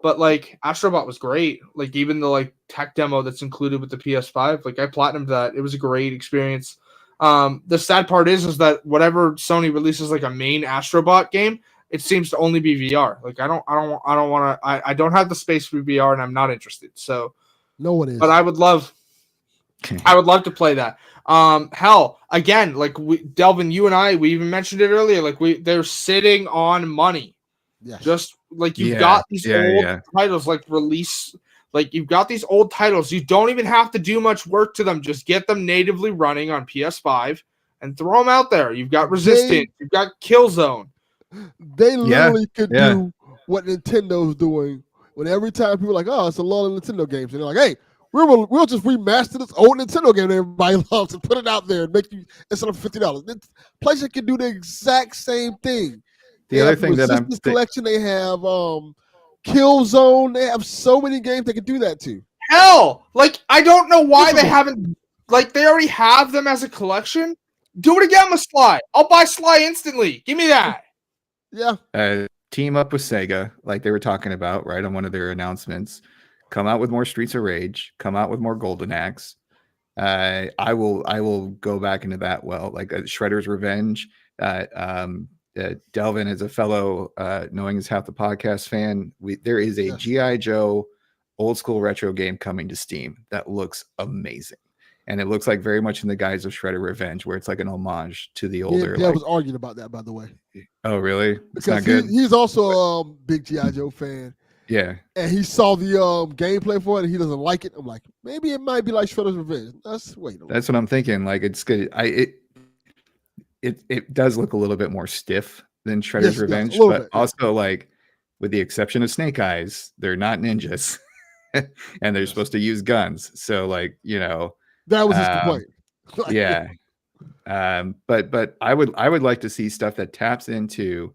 But like, Astrobot was great. Like, even the like tech demo that's included with the PS5, like, I platinumed that. It was a great experience. The sad part is that whatever Sony releases like a main Astrobot game, it seems to only be VR. Like, I don't have the space for VR, and I'm not interested. So no one is. But I would love to play that. Hell, again, like, Delvin, you and I, we even mentioned it earlier. Like, they're sitting on money. Yes. Just like you've got these old titles, like release. Like, you've got these old titles. You don't even have to do much work to them. Just get them natively running on PS5 and throw them out there. You've got Resistance. You've got Killzone. They literally could do what Nintendo's doing. When every time people are like, oh, it's a lot of Nintendo games. And they're like, hey, We'll just remaster this old Nintendo game that everybody loves and put it out there and make you instead of $50. PlayStation can do the exact same thing. The other thing that Resistance Collection, they have Killzone. They have so many games they can do that to. Hell, like I don't know why they haven't. Like they already have them as a collection. Do it again with Sly. I'll buy Sly instantly. Give me that. Yeah. Team up with Sega, like they were talking about, right, on one of their announcements. Come out with more Streets of Rage. Come out with more Golden Axe. I will go back into that. Well, like Shredder's Revenge. Delvin is a fellow Knowing Is Half the Podcast fan. There is a G.I. Joe old school retro game coming to Steam that looks amazing. And it looks like very much in the guise of Shredder Revenge, where it's like an homage to the older. Yeah, was arguing about that, by the way. Oh, really? It's because not good. He's also a big G.I. Joe fan. Yeah. And he saw the gameplay for it, and he doesn't like it. I'm like, maybe it might be like Shredder's Revenge. That's what I'm thinking. Like it's good. It does look a little bit more stiff than Shredder's Revenge, but also like with the exception of Snake Eyes, they're not ninjas, and they're supposed to use guns. So like that was his complaint. Yeah. But I would like to see stuff that taps into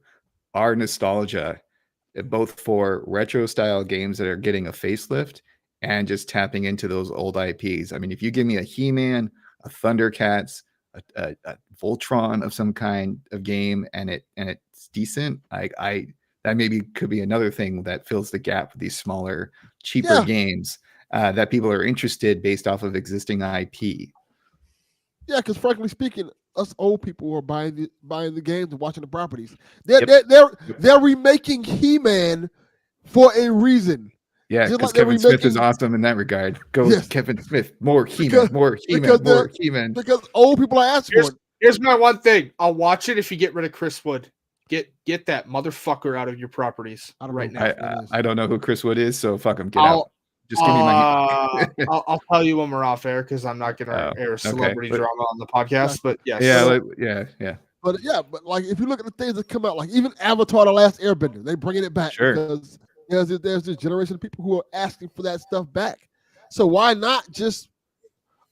our nostalgia, both for retro style games that are getting a facelift and just tapping into those old IPs. I mean, if you give me a He-Man, a Thundercats, a Voltron of some kind of game, and it's decent, that maybe could be another thing that fills the gap with these smaller, cheaper games that people are interested based off of existing IP. Yeah, because frankly speaking, us old people are buying the games and watching the properties. They're remaking He-Man for a reason. Yeah, because Kevin Smith is awesome in that regard. Kevin Smith, more He-Man, more He-Man, more He-Man. Because old people are asking for it. Here's my one thing. I'll watch it if you get rid of Chris Wood. Get that motherfucker out of your properties right now. I don't know who Chris Wood is, so fuck him. Get out. Just give me my. I'll tell you when we're off air because I'm not going to air celebrity drama on the podcast. But yes. Yeah. But like if you look at the things that come out, like even Avatar: The Last Airbender, they bringing it back because there's this generation of people who are asking for that stuff back. So why not just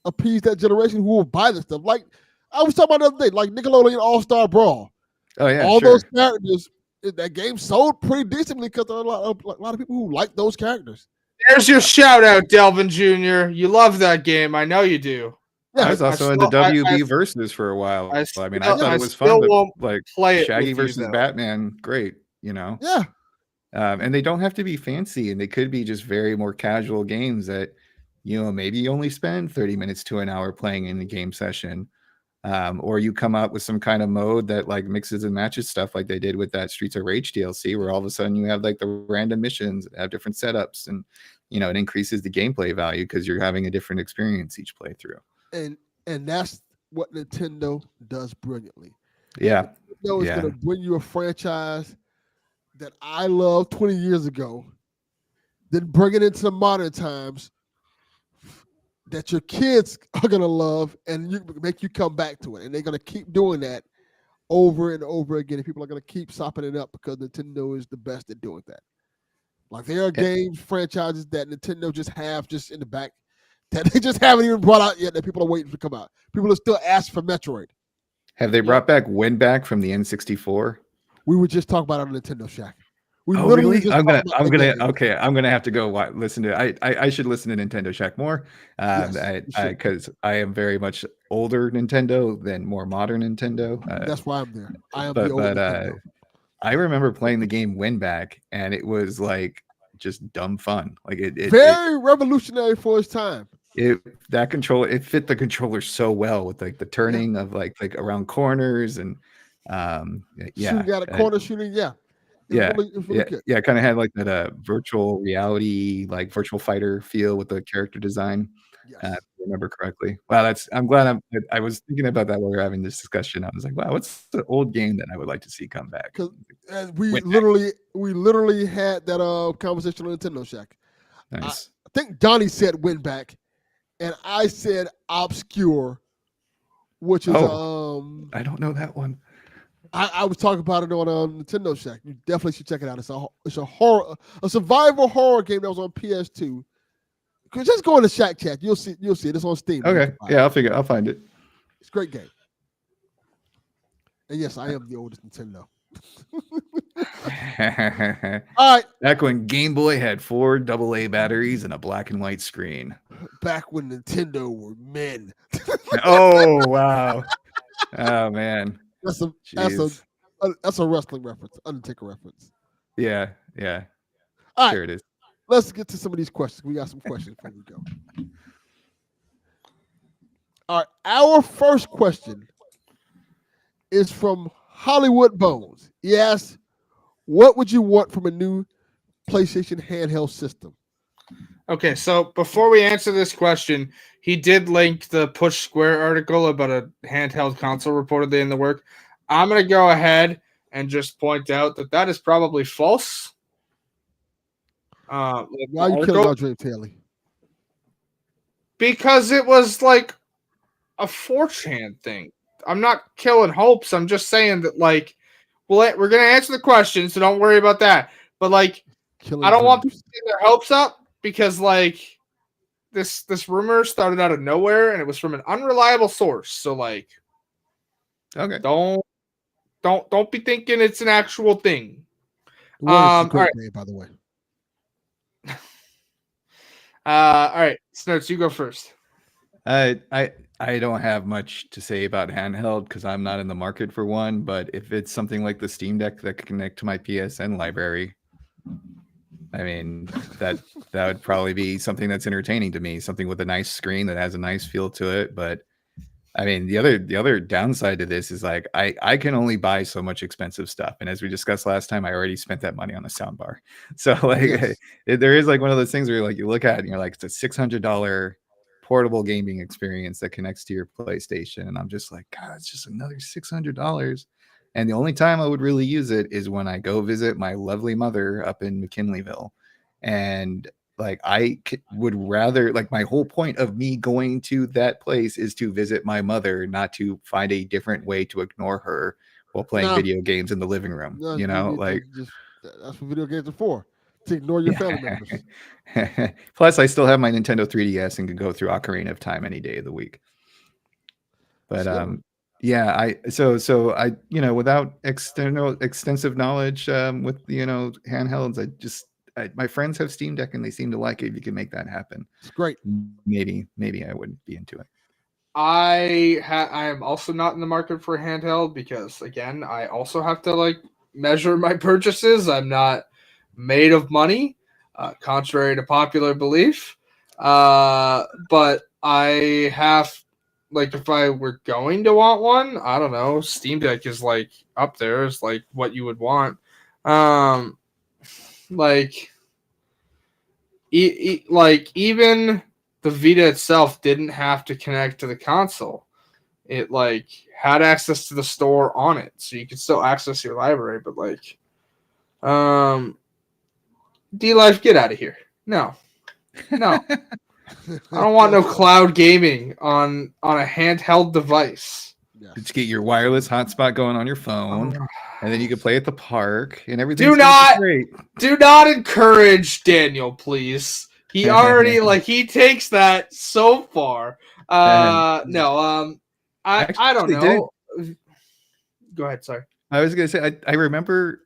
appease that generation who will buy this stuff? Like I was talking about the other day, like Nickelodeon All-Star Brawl. Oh yeah, all those characters. That game sold pretty decently because there are a lot of people who like those characters. There's your shout out, Delvin Jr. You love that game. I know you do. Yeah, I was also into WB Versus for a while. I thought it was fun, but like play Shaggy versus Batman, great, Yeah. And they don't have to be fancy, and they could be just very more casual games that, maybe you only spend 30 minutes to an hour playing in a game session. Or you come up with some kind of mode that like mixes and matches stuff like they did with that Streets of Rage DLC, where all of a sudden you have like the random missions that have different setups, and it increases the gameplay value because you're having a different experience each playthrough. And that's what Nintendo does brilliantly. Yeah. Nintendo is going to bring you a franchise that I loved 20 years ago, then bring it into the modern times that your kids are going to love, and make you come back to it. And they're going to keep doing that over and over again. And people are going to keep sopping it up because Nintendo is the best at doing that. Like there are games, franchises that Nintendo just have just in the back that they just haven't even brought out yet that people are waiting to come out. People are still asking for Metroid. Have they brought back Winback from the N64? We were just talking about it on Nintendo Shack. Really? I'm gonna have to go listen to it. I should listen to Nintendo Shack more, because I am very much older Nintendo than more modern Nintendo. That's why I'm there. I am the older Nintendo. I remember playing the game Winback, and it was like just dumb fun. Like it very revolutionary for its time. It fit the controller so well with like the turning of like around corners and shooting out a corner shooting. It kind of had like that virtual reality, like virtual fighter feel with the character design. If I remember correctly. Wow, I'm glad I was thinking about that while we were having this discussion. I was like, wow, what's the old game that I would like to see come back? Because we literally had that conversation on Nintendo Shack. Nice. I think Donnie said Winback, and I said Obscure, which is I don't know that one. I was talking about it on Nintendo Shack. You definitely should check it out. It's a survival horror game that was on PS2 just go in the Shack Chat. You'll see it. It's on Steam. Okay. Yeah, I'll find it. It's a great game. And yes, I am the oldest Nintendo. All right. Back when Game Boy had 4 AA batteries and a black and white screen. Back when Nintendo were men. Oh wow. Oh man. That's a wrestling reference, Undertaker reference. Yeah. All Sure right. it is. Let's get to some of these questions. We got some questions before we go. All right. Our first question is from Hollywood Bones. He asks, what would you want from a new PlayStation handheld system? Okay, so before we answer this question, he did link the Push Square article about a handheld console reportedly in the work. I'm going to go ahead and just point out that is probably false. Why are you killing our dream, Taylor? Because it was like a 4chan thing. I'm not killing hopes. I'm just saying that, like, we're going to answer the question, so don't worry about that. But, like, I don't want people to get their hopes up because, like, this rumor started out of nowhere and it was from an unreliable source. So, like, okay, don't be thinking it's an actual thing. All right, day, by the way. All right, Snurts, you go first. I don't have much to say about handheld because I'm not in the market for one. But if it's something like the Steam Deck that can connect to my PSN library, I mean that would probably be something that's entertaining to me. Something with a nice screen that has a nice feel to it. But I mean, the other downside to this is like I can only buy so much expensive stuff, and as we discussed last time, I already spent that money on a soundbar. So like, yes. There is like one of those things where like you look at it and you're like, it's a $600 portable gaming experience that connects to your PlayStation, and I'm just like, God, it's just another $600. And the only time I would really use it is when I go visit my lovely mother up in McKinleyville, and like would rather, like, my whole point of me going to that place is to visit my mother, not to find a different way to ignore her while playing video games in the living room. You know, like that's what video games are for, to ignore your family members. Plus, I still have my Nintendo 3DS and can go through Ocarina of Time any day of the week. But yeah, so I without extensive knowledge with handhelds, my friends have Steam Deck and they seem to like it. If you can make that happen, it's great. Maybe I wouldn't be into it. I am also not in the market for a handheld because, again, I also have to like measure my purchases. I'm not made of money, contrary to popular belief. But I have, like, if I were going to want one, I don't know, Steam Deck is like up there is like what you would want. Like, like even the Vita itself didn't have to connect to the console. It like had access to the store on it, so you could still access your library. But like, D-Life, get out of here! No, I don't want no cloud gaming on a handheld device. Just get your wireless hotspot going on your phone, and then you can play at the park and everything. Do not encourage Daniel, please. He already he takes that so far. No, I don't know. Go ahead, sorry. I was gonna say I remember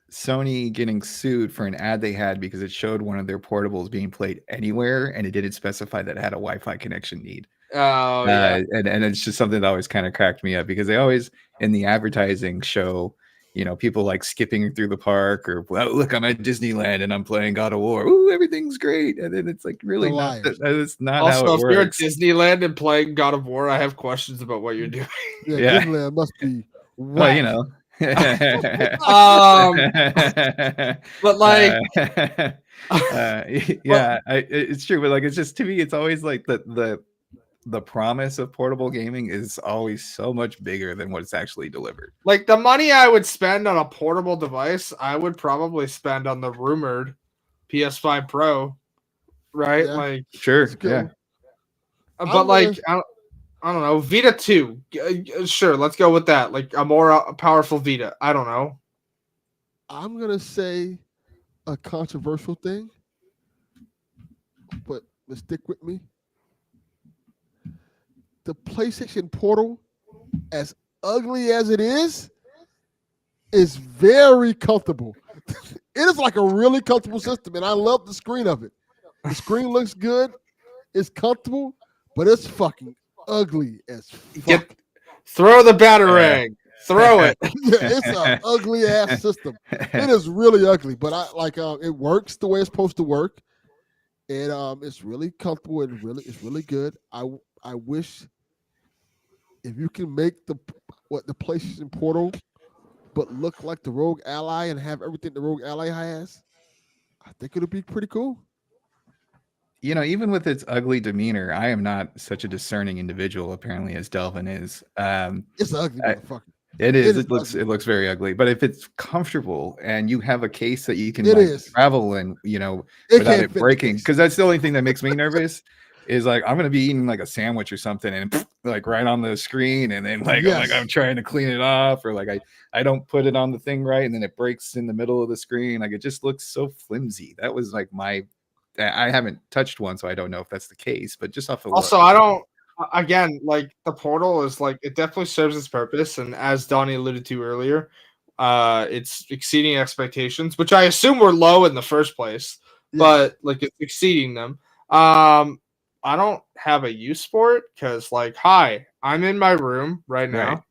Sony getting sued for an ad they had because it showed one of their portables being played anywhere, and it didn't specify that it had a Wi-Fi connection need. Oh, yeah. And it's just something that always kind of cracked me up because they always in the advertising show, people like skipping through the park or, well, look, I'm at Disneyland and I'm playing God of War. Ooh, everything's great. And then it's like really not. That's not also, how it works. If you're at Disneyland and playing God of War, I have questions about what you're doing. Yeah. Disneyland must be well, but like, yeah, it's true. But like, it's just, to me, it's always like the promise of portable gaming is always so much bigger than what's actually delivered. Like, the money I would spend on a portable device, I would probably spend on the rumored PS5 Pro, right? Yeah. Like, sure, yeah. But like, I don't know, Vita 2. Sure, let's go with that. Like a more powerful Vita. I don't know. I'm gonna say a controversial thing, but but stick with me. The PlayStation Portal, as ugly as it is very comfortable. It is like a really comfortable system, and I love the screen of it. The screen looks good. It's comfortable, but it's fucking ugly as fuck. Throw the batarang. Throw it. Yeah, it's an ugly ass system. It is really ugly, but I like it works the way it's supposed to work, and it's really comfortable and it's really good. I wish if you can make the PlayStation Portal, but look like the Rogue Ally and have everything the Rogue Ally has, I think it'll be pretty cool. You know, even with its ugly demeanor, I am not such a discerning individual apparently as Delvin is. It's an ugly motherfucker. It is. It looks very ugly. But if it's comfortable and you have a case that you can travel in, without it breaking, because that's the only thing that makes me nervous. Is like I'm gonna be eating like a sandwich or something, and like right on the screen, and then I'm trying to clean it off, or like I don't put it on the thing right, and then it breaks in the middle of the screen. Like it just looks so flimsy. That was like I haven't touched one, so I don't know if that's the case. But just off the also, I don't. Again, like the Portal is like it definitely serves its purpose, and as Donnie alluded to earlier, it's exceeding expectations, which I assume were low in the first place, but like it's exceeding them. I don't have a use for it because, like, hi, I'm in my room right now.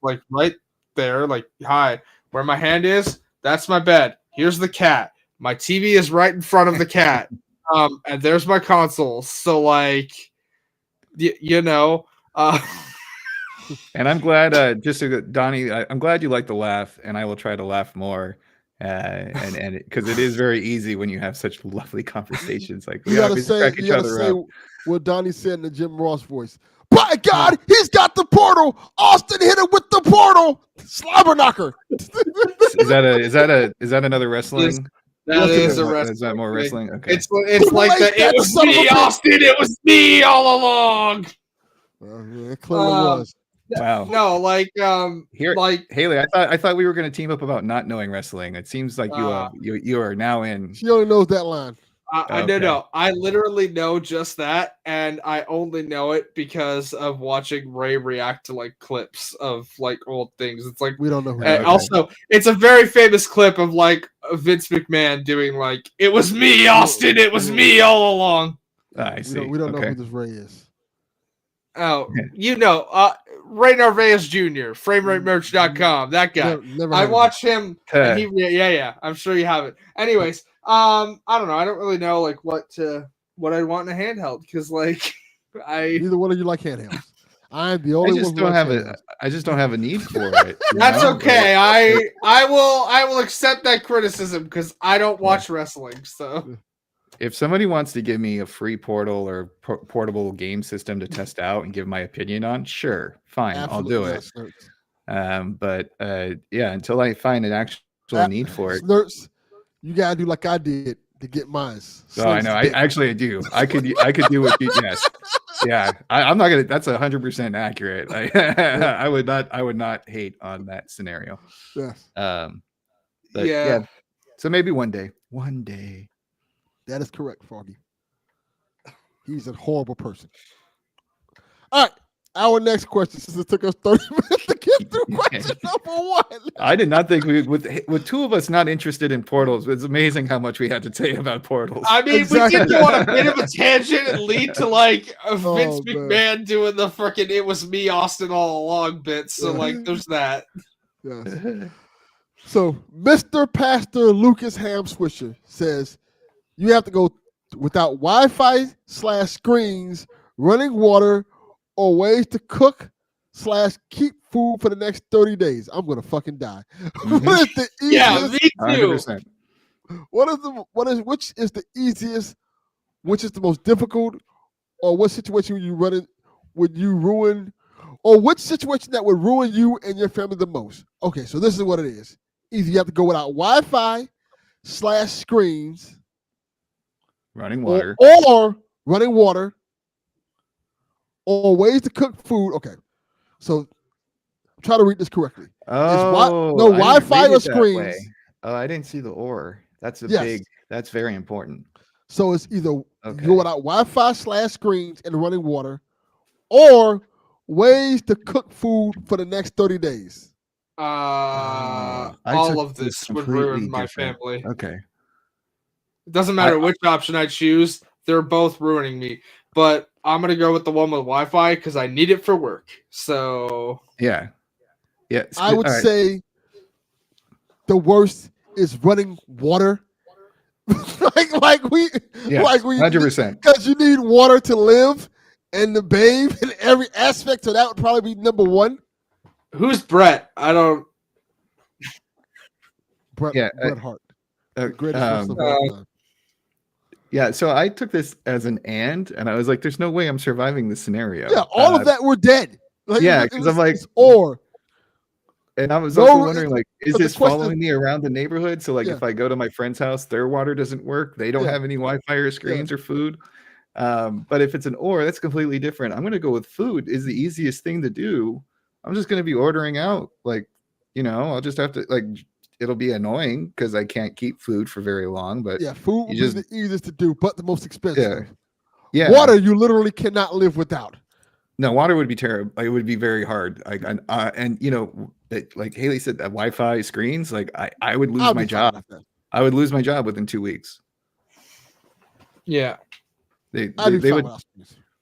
Like right there, like, hi, where my hand is, that's my bed. Here's the cat. My TV is right in front of the cat. And there's my console. So, like, And I'm glad, Donnie, I'm glad you like to laugh, and I will try to laugh more. And because it is very easy when you have such lovely conversations. Like you gotta say what Donnie said in the Jim Ross voice. By God, he's got the portal. Austin hit him with the portal. Slobber knocker. Is that another wrestling? That is a wrestling. Is that more wrestling? Okay. It's like that. It was me, Austin. It was me all along. It clearly was. Wow. No, like Haley, I thought we were going to team up about not knowing wrestling. It seems like you are now in. She only knows that line. I know. I literally know just that, and I only know it because of watching Ray react to like clips of like old things. It's like we don't know who. Also, it's a very famous clip of like Vince McMahon doing like, "It was me, Austin. It was me all along." I see. We don't know who this Ray is. Oh, Ray Narvaez Jr., FrameRateMerch.com. That guy. I watch him. And I'm sure you have it. Anyways, I don't know. I don't really know like what I want in a handheld because like neither one of you like handhelds. I'm the only one. I just don't have a need for it. That's okay. I will accept that criticism because I don't watch wrestling. So. If somebody wants to give me a free Portal or portable game system to test out and give my opinion on, sure, fine, Absolutely. I'll do it. Until I find an actual need for it, you gotta do like I did to get mine. Oh, I know. I do. I could do what you. Yes, yeah. I'm not gonna. That's 100% accurate. I would not hate on that scenario. Yes. But yeah. So maybe one day. That is correct, Foggy. He's a horrible person. All right. Our next question, since it took us 30 minutes to get through question number one. I did not think with two of us not interested in portals, it's amazing how much we had to say about portals. I mean, we did go on a bit of a tangent and lead to like Vince McMahon doing the freaking "it was me, Austin, all along" bit. So like, there's that. Yes. So Mr. Pastor Lucas Hamswisher says, you have to go without Wi-Fi / screens, running water, or ways to cook / keep food for the next 30 days. I'm gonna fucking die. Mm-hmm. What is the easiest? Yeah, me too. 100%. Which is the easiest? Which is the most difficult? Or what situation would you ruin? Or which situation that would ruin you and your family the most? Okay, so this is what it is. Either you have to go without Wi-Fi / screens. Running water. Or running water. Or ways to cook food. Okay. So try to read this correctly. Oh, no Wi-Fi or screens. Oh, I didn't see the or. That's that's very important. So it's either You go without Wi-Fi/screens and running water, or ways to cook food for the next 30 days. I All took of this would completely ruin my different. family. Okay. It doesn't matter which option I choose; they're both ruining me. But I'm gonna go with the one with Wi-Fi because I need it for work. So Yeah. I would say the worst is running water. like we 100%. because you need water to live and to bathe in every aspect. So that would probably be number one. who's Brett? I don't. Bret Hart, the greatest wrestler of all time. Yeah, so I took this as an and I was like, "There's no way I'm surviving this scenario." Yeah, all of that were dead. Like, yeah, because I'm like, or. And I was also wondering, like, is this following me around the neighborhood? So, like, Yeah. if I go to my friend's house, their water doesn't work. They don't have any Wi-Fi or screens or food. But if it's an or, that's completely different. I'm going to go with food is the easiest thing to do. I'm just going to be ordering out. Like, I'll just have to, like, it'll be annoying because I can't keep food for very long. But food would be the easiest to do, but the most expensive. Yeah. Water, you literally cannot live without. No, water would be terrible. It would be very hard. Like Haley said, that Wi-Fi screens, like I would lose my job. I would lose my job within 2 weeks. Yeah, they would.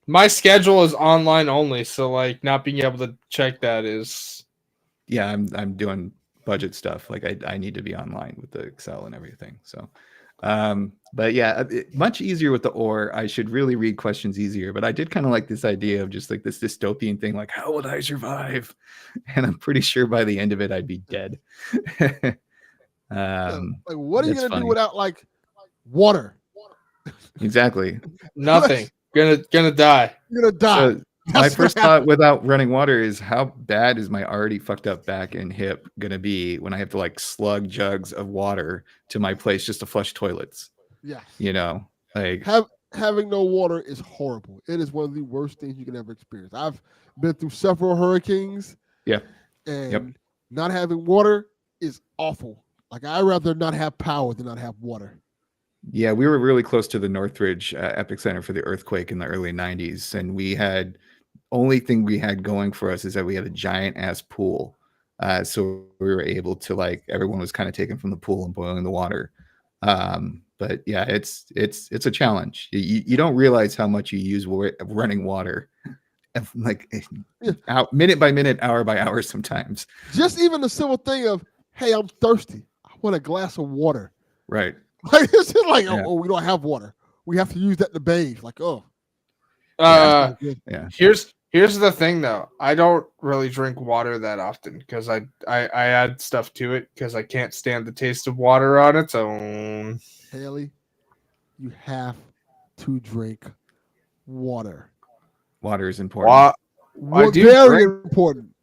My schedule is online only, so like not being able to check that is. Yeah, I'm doing budget stuff. Like I need to be online with the Excel and everything. So. But yeah, much easier with the or. I should really read questions easier, but I did kind of like this idea of just like this dystopian thing, like how would I survive? And I'm pretty sure by the end of it, I'd be dead. Like, what are you gonna do without like water? Exactly. Nothing. Gonna die. You're gonna die. So my first thought without running water is how bad is my already fucked up back and hip gonna be when I have to like slug jugs of water to my place just to flush toilets? Yeah. Like having no water is horrible. It is one of the worst things you can ever experience. I've been through several hurricanes. Yeah. And not having water is awful. Like I'd rather not have power than not have water. Yeah, we were really close to the Northridge epicenter for the earthquake in the early 90s, and we had only thing we had going for us is that we had a giant ass pool. So we were able to, like, everyone was kind of taken from the pool and boiling the water. But yeah, it's a challenge. You don't realize how much you use running water, like minute by minute, hour by hour sometimes. Just even the simple thing of, hey, I'm thirsty. I want a glass of water. Right. Like it's just like, oh, we don't have water. We have to use that to bathe. Like, Here's the thing though. I don't really drink water that often because I add stuff to it because I can't stand the taste of water on its own. Haley, you have to drink water. Water is important. Very important.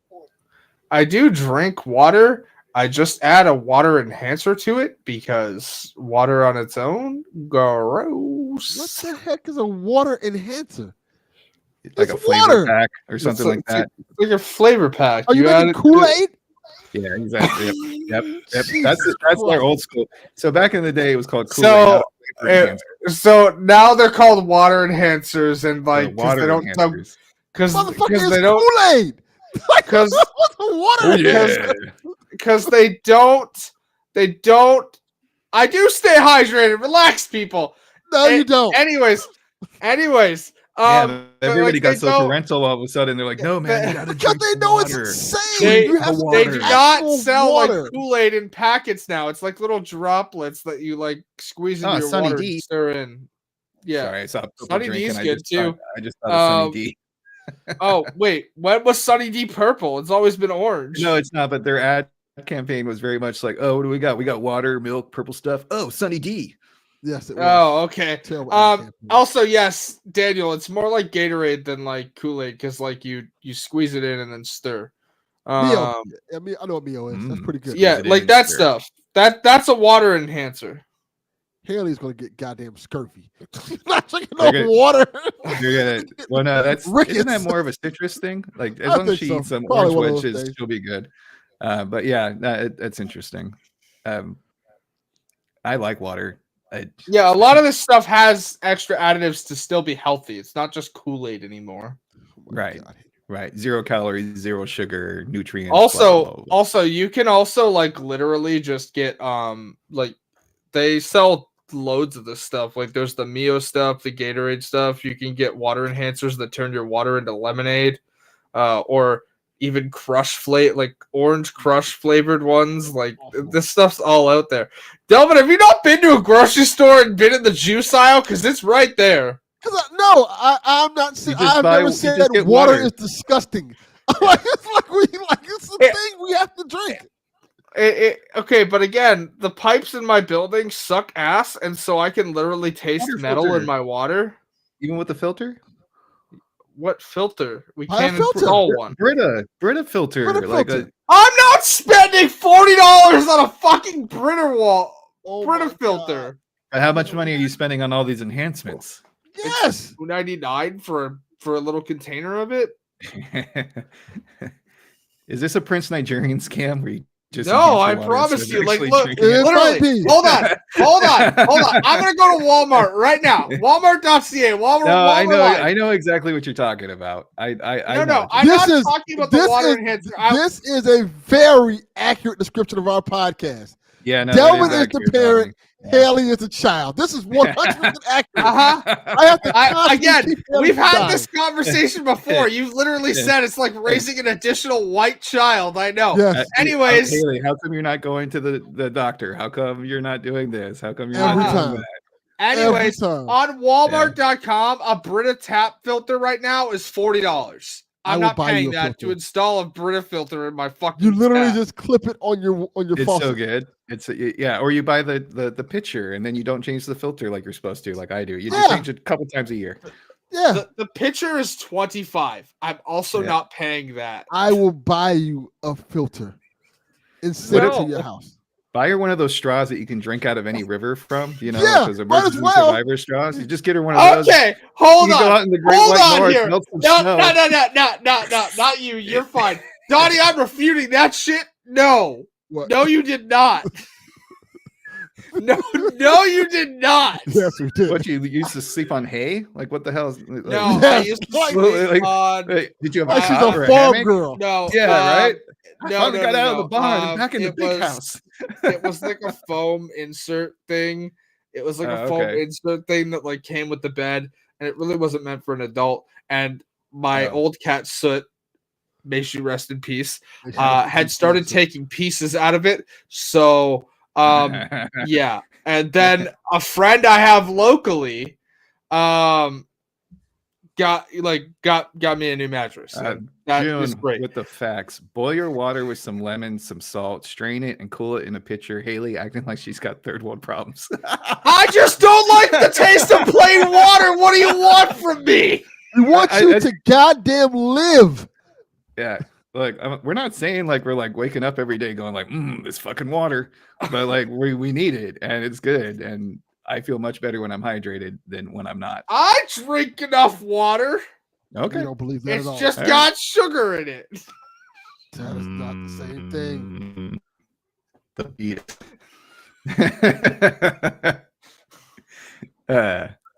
I do drink water. I just add a water enhancer to it because water on its own, gross. What the heck is a water enhancer? Like a flavor pack or something like that. Like a flavor pack. Are you making Kool-Aid? Yeah, exactly. Yep. That's our old school. So back in the day, it was called Kool-Aid. So now they're called water enhancers, and like water they don't enhancers. Because they don't Kool-Aid. Because water. Because they don't. I do stay hydrated. Relax, people. No, you don't. Anyways. Everybody got so parental all of a sudden. They're like, no, man, you gotta drink they know water. it's insane. They do not sell like Kool-Aid in packets now. It's like little droplets that you like squeeze into your Sunny water D. and stir in. Yeah. Sorry, I saw Sunny D is good too. I just thought of Sunny D. Oh, wait. When was Sunny D purple? It's always been orange. No, it's not, but their ad campaign was very much like, oh, what do we got? We got water, milk, purple stuff. Oh, Sunny D. Yes, it was. Oh, okay. Also, yes, Daniel, it's more like Gatorade than like Kool-Aid because like you squeeze it in and then stir. Mio. I know what Mio is. That's pretty good. Yeah, like that stuff. That's a water enhancer. Haley's gonna get goddamn scurvy. Not drinking no water. You're gonna. Well, no, isn't that more of a citrus thing? Like as long as she eats some orange wedges, she'll be good. But yeah, that's interesting. I like water. Yeah, a lot of this stuff has extra additives to still be healthy. It's not just Kool-Aid anymore. Right. Right. 0 calories, 0 sugar, nutrients. Also, blah, blah, blah. also you can also like literally just get like they sell loads of this stuff. Like there's the Mio stuff, the Gatorade stuff. You can get water enhancers that turn your water into lemonade, or even like orange crush flavored ones. Like this stuff's all out there. Delvin, have you not been to a grocery store and been in the juice aisle? Because it's right there. I'm not saying. I've never said water is disgusting. It's a thing we have to drink. Okay, but again, the pipes in my building suck ass, and so I can literally taste metal in my water. Even with the filter? What filter? We Buy a can't filter. install one. Brita filter. I'm not spending $40 on a fucking Brita filter. How much money are you spending on all these enhancements? Yes, $2.99 for a little container of it. Is this a Prince Nigerian scam where you just no, I promise you. Like, look, literally, hold on. I'm gonna go to Walmart right now. Walmart.ca. Walmart. I know exactly what you're talking about. I'm not talking about the water enhancer. This is a very accurate description of our podcast. Yeah, no, Delvin is the parent. Haley is a child. This is 100% accurate. I have to again. We've had this conversation before. You literally said it's like raising an additional white child. I know. Yes. Anyways, Haley, how come you're not going to the doctor? How come you're not doing this? How come you're not doing that? Anyways, on Walmart.com, a Brita tap filter right now is $40. I'm not paying that to install a Brita filter in my fucking. You literally just clip it on your faucet. It's so good. It's or you buy the pitcher and then you don't change the filter like you're supposed to, like I do. You just change it a couple times a year. Yeah. The pitcher is $25. I'm also not paying that. I will buy you a filter and send it to your house. Buy her one of those straws that you can drink out of any river from, those emergency survivor straws. You just get her one of those. Okay, hold on. Go out in the Great White North, here. No, not you. You're fine. Donnie, I'm refuting that shit. No. What? No, you did not. No, you did not. Yes, we did. What, you used to sleep on hay? Like, what the hell? No, I used to sleep on. Did you have a cot or a farm hammock? girl? No. Yeah, right? No, got out of the barn and back in the big house. It was like a foam insert thing. It was like a foam insert thing that like came with the bed, and it really wasn't meant for an adult. And my old cat Soot, may she rest in peace, had started taking pieces out of it. So yeah. And then a friend I have locally got me a new mattress. That is great. With the facts. Boil your water with some lemon, some salt, strain it and cool it in a pitcher. Haley acting like she's got third world problems. I just don't like the taste of plain water. What do you want from me? We want you to goddamn live. Yeah. Like, we're not saying like we're like waking up every day going like, this fucking water, but like we need it and it's good. And I feel much better when I'm hydrated than when I'm not. I drink enough water. Okay. You don't believe that it's at all. Just got sugar in it. That is not the same thing. The beat. All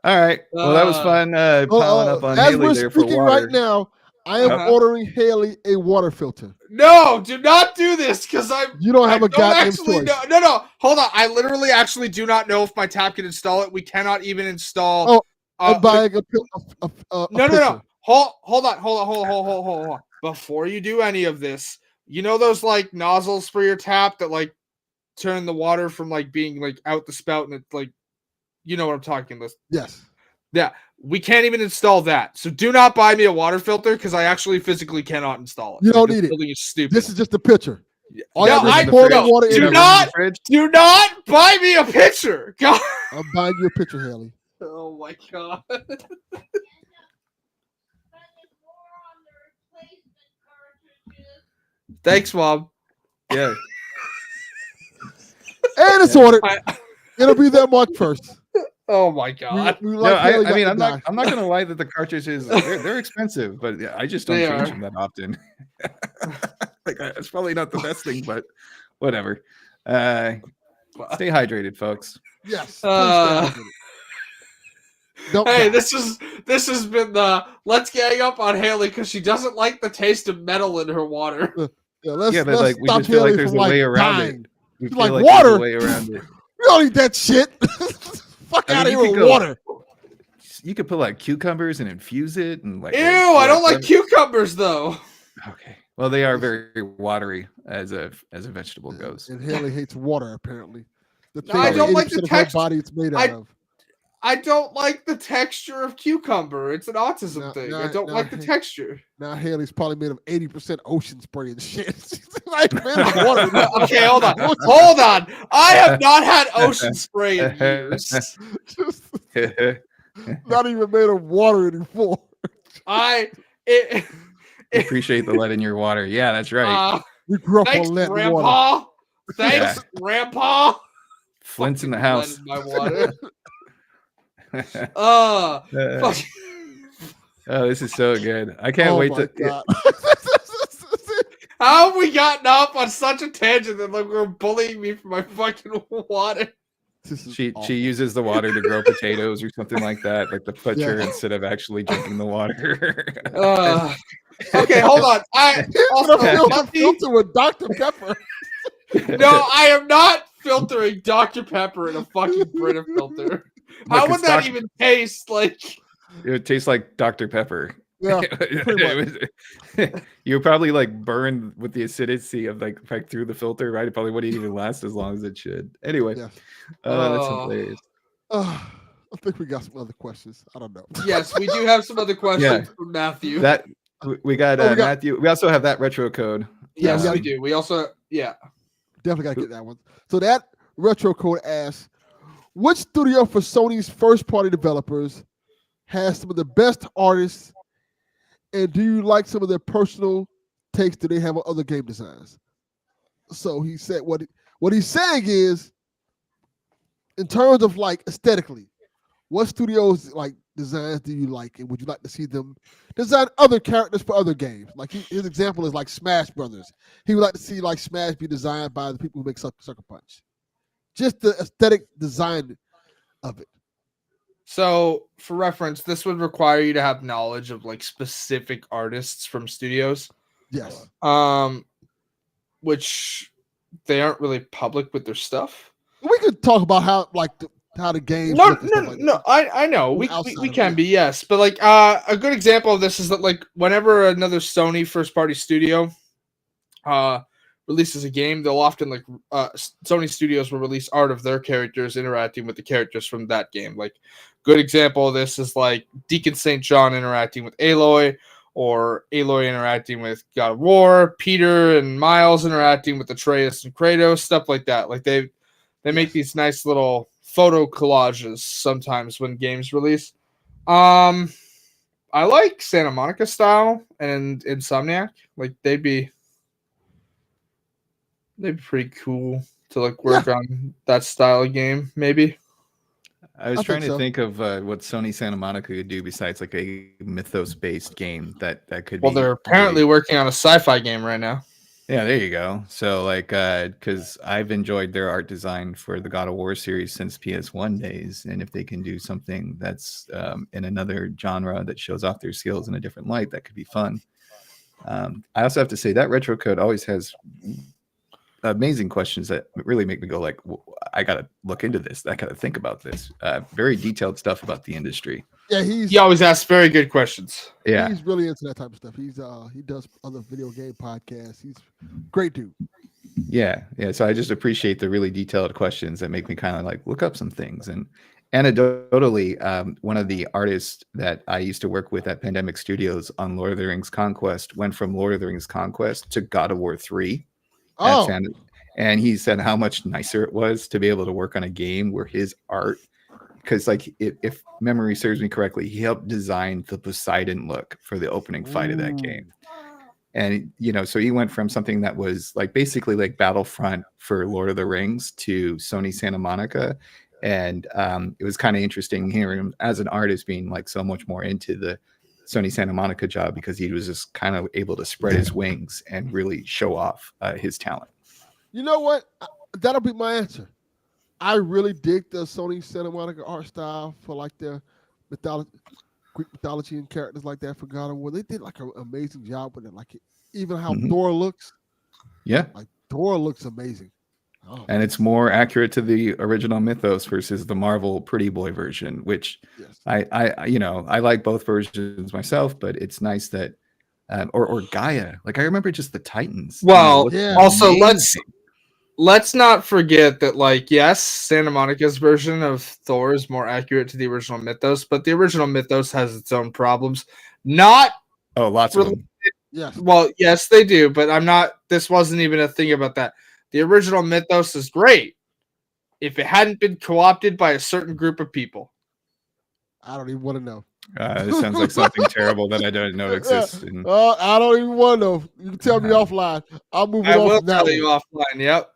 right. Well, that was fun. Piling up on Haley there for water. Right now, I am ordering Haley a water filter. No, do not do this because You don't have a goddamn choice. No. Hold on. I literally actually do not know if my tap can install it. We cannot even install. I'm buying a No. Hold on. Before you do any of this, you know those like nozzles for your tap that like turn the water from like being like out the spout and it's like, you know what I'm talking about? Yes. Yeah. We can't even install that. So do not buy me a water filter because I actually physically cannot install it. You don't need it. Is stupid. This is just a pitcher. Do not buy me a pitcher. God. I'm buying you a pitcher, Haley. Oh my god. Thanks, Mom. Yeah. And it's ordered. It'll be there March 1st. Oh my god! I'm not gonna lie that the cartridges they're expensive, but I just don't change them that often. Like it's probably not the best thing, but whatever. Stay hydrated, folks. Yes. Please stay out of it. Don't Hey, die. this has been the let's gang up on Haley because she doesn't like the taste of metal in her water. Let's Yeah, but like we stop just feel like Haley there's from a way around dying. it. We She's feel like like there's water. a way around it. We don't need that shit. Fuck I out mean, of you here could with go- water. You could put like cucumbers and infuse it and like. Ew, I don't like cucumbers though. Okay, well they are very watery as a vegetable goes. And Haley hates water apparently. The No, thing I that don't like the 80% of her texture. body it's made out of. I don't like the texture of cucumber. It's an autism No, thing. no, I don't no, like the hey. texture. Now Haley's probably made of 80% ocean spray and shit. She's like made of water. Okay, hold on. Hold on. I have not had ocean spray in years. Not even made of water anymore. Appreciate the lead in your water. Yeah, that's right. We grew up Thanks, on lead and water. Grandpa. Thanks, Grandpa. Flint's in the Fucking house. lead in my water. Fuck. Oh, this is so good. I can't wait to. God. How have we gotten off on such a tangent that like we're bullying me for my fucking water? She uses the water to grow potatoes or something like that, like the butcher instead of actually drinking the water. Okay, hold on. I also filter with Dr. Pepper. No, I am not filtering Dr. Pepper in a fucking Brita filter. How would that even taste like? It would taste like Dr. Pepper. Yeah, you would probably like burn with the acidity of like through the filter, right? It probably wouldn't even last as long as it should. Anyway, that's hilarious. I think we got some other questions. I don't know. Yes, we do have some other questions from Matthew. That we got Matthew. We also have that retro code. Yes, we do. We also definitely gotta get that one. So that retro code asks, which studio for Sony's first party developers has some of the best artists, and do you like some of their personal takes that they have on other game designs? So he said what he's saying is, in terms of like aesthetically, what studios like designs do you like, and would you like to see them design other characters for other games? Like his example is like Smash Brothers. He would like to see like Smash be designed by the people who make Sucker Punch. Just the aesthetic design of it. So, for reference, this would require you to have knowledge of like specific artists from studios. Yes. Which they aren't really public with their stuff. We could talk about how the games. I know we can be, yes, but like a good example of this is that like whenever another Sony first party studio releases a game, they'll often like Sony Studios will release art of their characters interacting with the characters from that game. Like good example of this is like Deacon St. John interacting with Aloy, or Aloy interacting with God of War, Peter and Miles interacting with Atreus and Kratos, stuff like that. Like they make these nice little photo collages sometimes when games release. I like Santa Monica style and Insomniac. Like they'd be pretty cool to like work on that style of game, maybe. I was trying to think of what Sony Santa Monica could do besides like a mythos-based game that could be. Well, they're apparently working on a sci-fi game right now. Yeah, there you go. So like, because I've enjoyed their art design for the God of War series since PS1 days, and if they can do something that's in another genre that shows off their skills in a different light, that could be fun. I also have to say that retro code always has amazing questions that really make me go like, I gotta look into this. I gotta think about this. Very detailed stuff about the industry. Yeah, he always asks very good questions. Yeah, he's really into that type of stuff. He's he does other video game podcasts. He's a great dude. Yeah. So I just appreciate the really detailed questions that make me kind of like look up some things. And anecdotally, one of the artists that I used to work with at Pandemic Studios on Lord of the Rings Conquest went from Lord of the Rings Conquest to God of War 3. Oh. And he said how much nicer it was to be able to work on a game where his art, because like if memory serves me correctly, he helped design the Poseidon look for the opening fight of that game. And so he went from something that was like basically like Battlefront for Lord of the Rings to Sony Santa Monica. And it was kind of interesting hearing him as an artist being like so much more into the Sony Santa Monica job, because he was just kind of able to spread his wings and really show off his talent. You know what? That'll be my answer. I really dig the Sony Santa Monica art style for like their Greek mythology and characters like that for God of War. They did like an amazing job with it. Like even how Thor looks. Yeah. Like Thor looks amazing. Oh, And it's more accurate to the original mythos versus the Marvel Pretty Boy version, which yes. I like both versions myself, but it's nice that or Gaia. Like I remember just the Titans. Well, yeah. also amazing. let's not forget that, like, yes, Santa Monica's version of Thor is more accurate to the original mythos, but the original mythos has its own problems. Not lots of them. Yes. Well, yes, they do, but this wasn't even a thing about that. The original mythos is great if it hadn't been co-opted by a certain group of people. I don't even want to know. It sounds like something terrible that I don't know exists. I don't even want to know. You can tell me offline. I'll move it I on will from that tell one. you offline. Yep.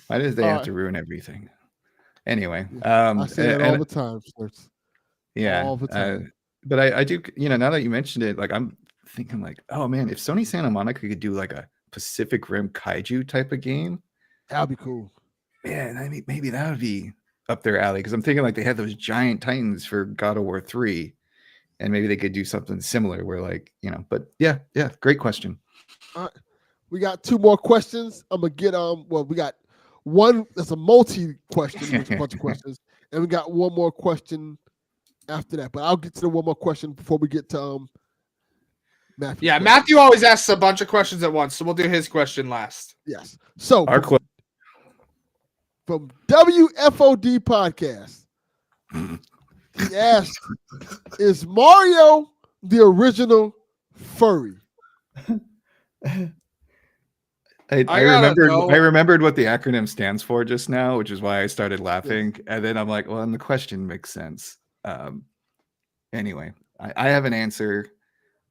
Why does they have to ruin everything? Anyway, I say it all the time, Slurps. Yeah, all the time. but I do. Now that you mentioned it, like I'm thinking, like, oh man, if Sony Santa Monica could do like a Pacific Rim kaiju type of game, that'd be cool. Man, I mean, maybe that would be up their alley because I'm thinking like they had those giant titans for God of War 3, and maybe they could do something similar where, like, But yeah, great question. All right, we got 2 more questions. I'm gonna get we got one that's a multi question, which is a bunch of questions, and we got one more question after that. But I'll get to the one more question before we get to Matthew. Yeah, Matthew always asks a bunch of questions at once, so we'll do his question last. Yes. So Our question from WFOD podcast, he asked, "Is Mario the original furry?" I remembered what the acronym stands for just now, which is why I started laughing. Yes. And then I'm like, well, and the question makes sense. Anyway, I have an answer.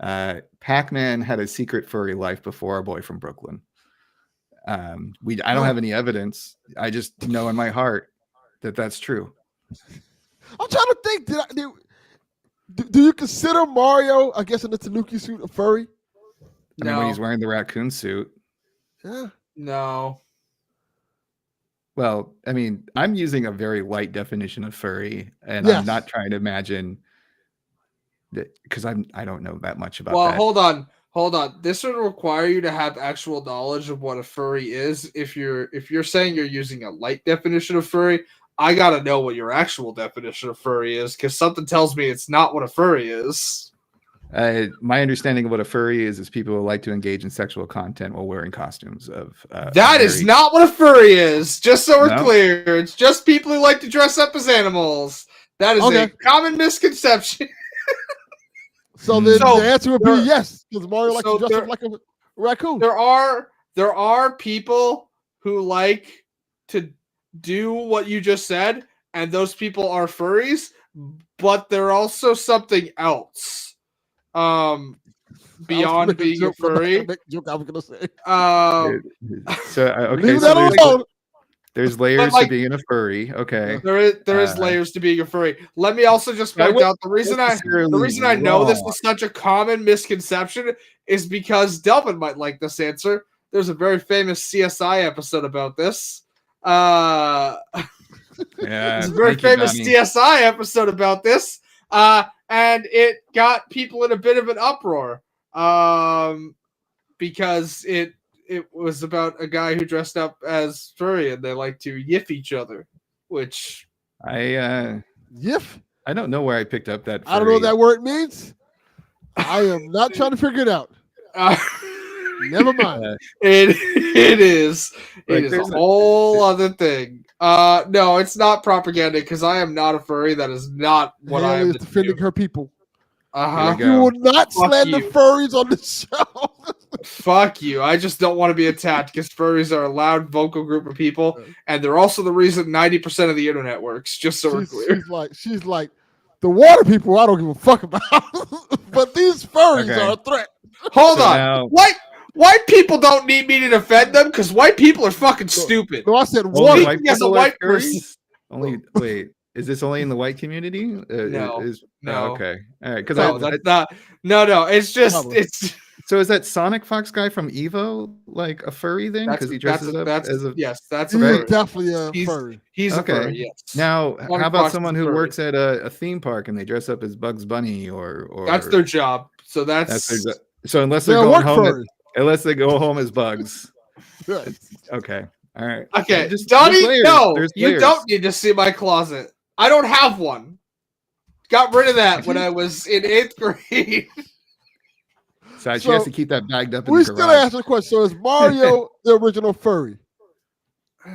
Pac-Man had a secret furry life before our boy from Brooklyn. I don't have any evidence. I just know in my heart that that's true. I'm trying to think. Do you consider Mario, I guess, in the Tanuki suit, a furry? I mean, when he's wearing the raccoon suit. Yeah. No. Well, I mean, I'm using a very light definition of furry, and Yes. I'm not trying to imagine that because I don't know that much about Well, that. hold on. This would require you to have actual knowledge of what a furry is. If you're saying you're using a light definition of furry, I gotta know what your actual definition of furry is, because something tells me it's not what a furry is. My understanding of what a furry is people who like to engage in sexual content while wearing costumes of. That is not what a furry is. Just so we're clear, it's just people who like to dress up as animals. That is a common misconception. So the answer would be yes, because Mario likes to dress up like a raccoon. There are people who like to do what you just said, and those people are furries, but they're also something else. Beyond being a furry. Joke I was gonna say. Leave that alone. There's layers to being a furry. Okay. There is layers to being a furry. Let me also just point out the reason I know this is such a common misconception is because Delvin might like this answer. There's a very famous CSI episode about this. There's a very famous CSI episode about this. And it got people in a bit of an uproar because it was about a guy who dressed up as furry and they like to yiff each other, which yiff? I don't know where I picked up that furry. I don't know what that word means. I am not trying to figure it out. Never mind. It is. It is a whole other thing. No, it's not propaganda because I am not a furry. That is not what I am defending her people. You will not slander furries on the show. Fuck you. I just don't want to be attacked because furries are a loud, vocal group of people, and they're also the reason 90% of the internet works. Just so we're clear. She's like the water people. I don't give a fuck about, but these furries are a threat. Hold on. Now, white people don't need me to defend them because white people are fucking stupid. No, I said water. As a white person. Wait. Is this only in the white community? No. Okay. All right. Because no. It's just So is that Sonic Fox guy from Evo like a furry then? Because he dresses up as a yes, that's He's a furry. definitely a furry. He's a okay. furry. Yes. Now, Sonic how about Fox someone is who furry. works at a theme park and they dress up as Bugs Bunny or That's their job. So that's that's their, so unless they're They're a going work home, furry. unless they go home as Bugs. Yes. Okay, all right. okay. Just Donnie, layers. no, There's you layers. don't need to see my closet. I don't have one. Got rid of that when I was in 8th grade. So she So, has to keep that bagged up in We the still garage. answer the question. So is Mario the original furry?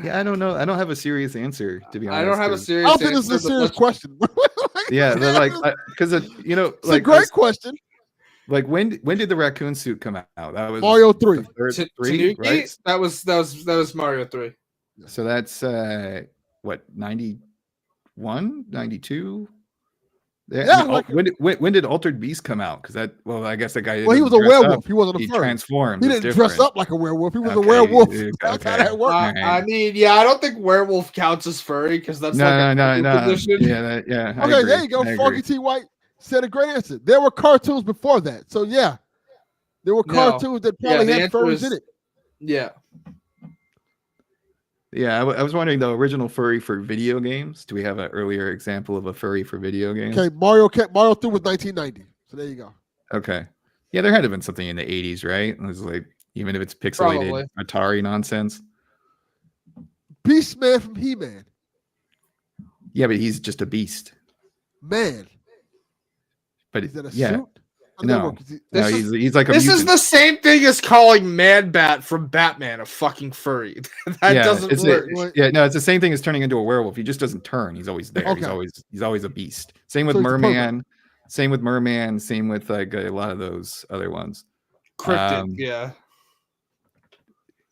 Yeah, I don't know. I don't have a serious answer, to be honest. I don't have a 'cause- I serious don't think this is a answer, but serious let's- question. Yeah, they're like because you know, It's like a great question. like when did the raccoon suit come out? That was Mario 3. the third Tanuki? right? That was Mario 3. So that's what 91, 92? Yeah, I mean, when did Altered Beast come out? Because I guess that guy. Well, he was a doesn't dress werewolf. up, He wasn't a he furry. transformed. He It's didn't dress different. up like a werewolf. He was a Okay, werewolf. okay, That's how that worked. Alright. I mean, yeah, I don't think werewolf counts as furry because that's like a No. condition. Yeah. I Okay, agree. there you go. I Foggy agree. T. White said a great answer. There were cartoons before that. So, yeah. There were No. cartoons that probably the had answer furries is- in it. Yeah. Yeah, I was wondering the original furry for video games. Do we have an earlier example of a furry for video games? Okay, Mario 3 was 1990. So, there you go. Okay. Yeah, there had to have been something in the 80s, right? It was like, even if it's pixelated Probably. Atari nonsense. Beastman from He-Man. Yeah, but he's just a beast. Man. But Is that a yeah, suit? no. Is he- no, This is- he's like a This is mutant. the same thing as calling Man-Bat from Batman a fucking furry. That Yeah, doesn't it's work. yeah, no, it's the same thing as turning into a werewolf. He just doesn't turn. He's always there. Okay. He's always a beast. Same with So he's a pervert. Merman. Same with Merman. Same with like a lot of those other ones. Cryptic, yeah.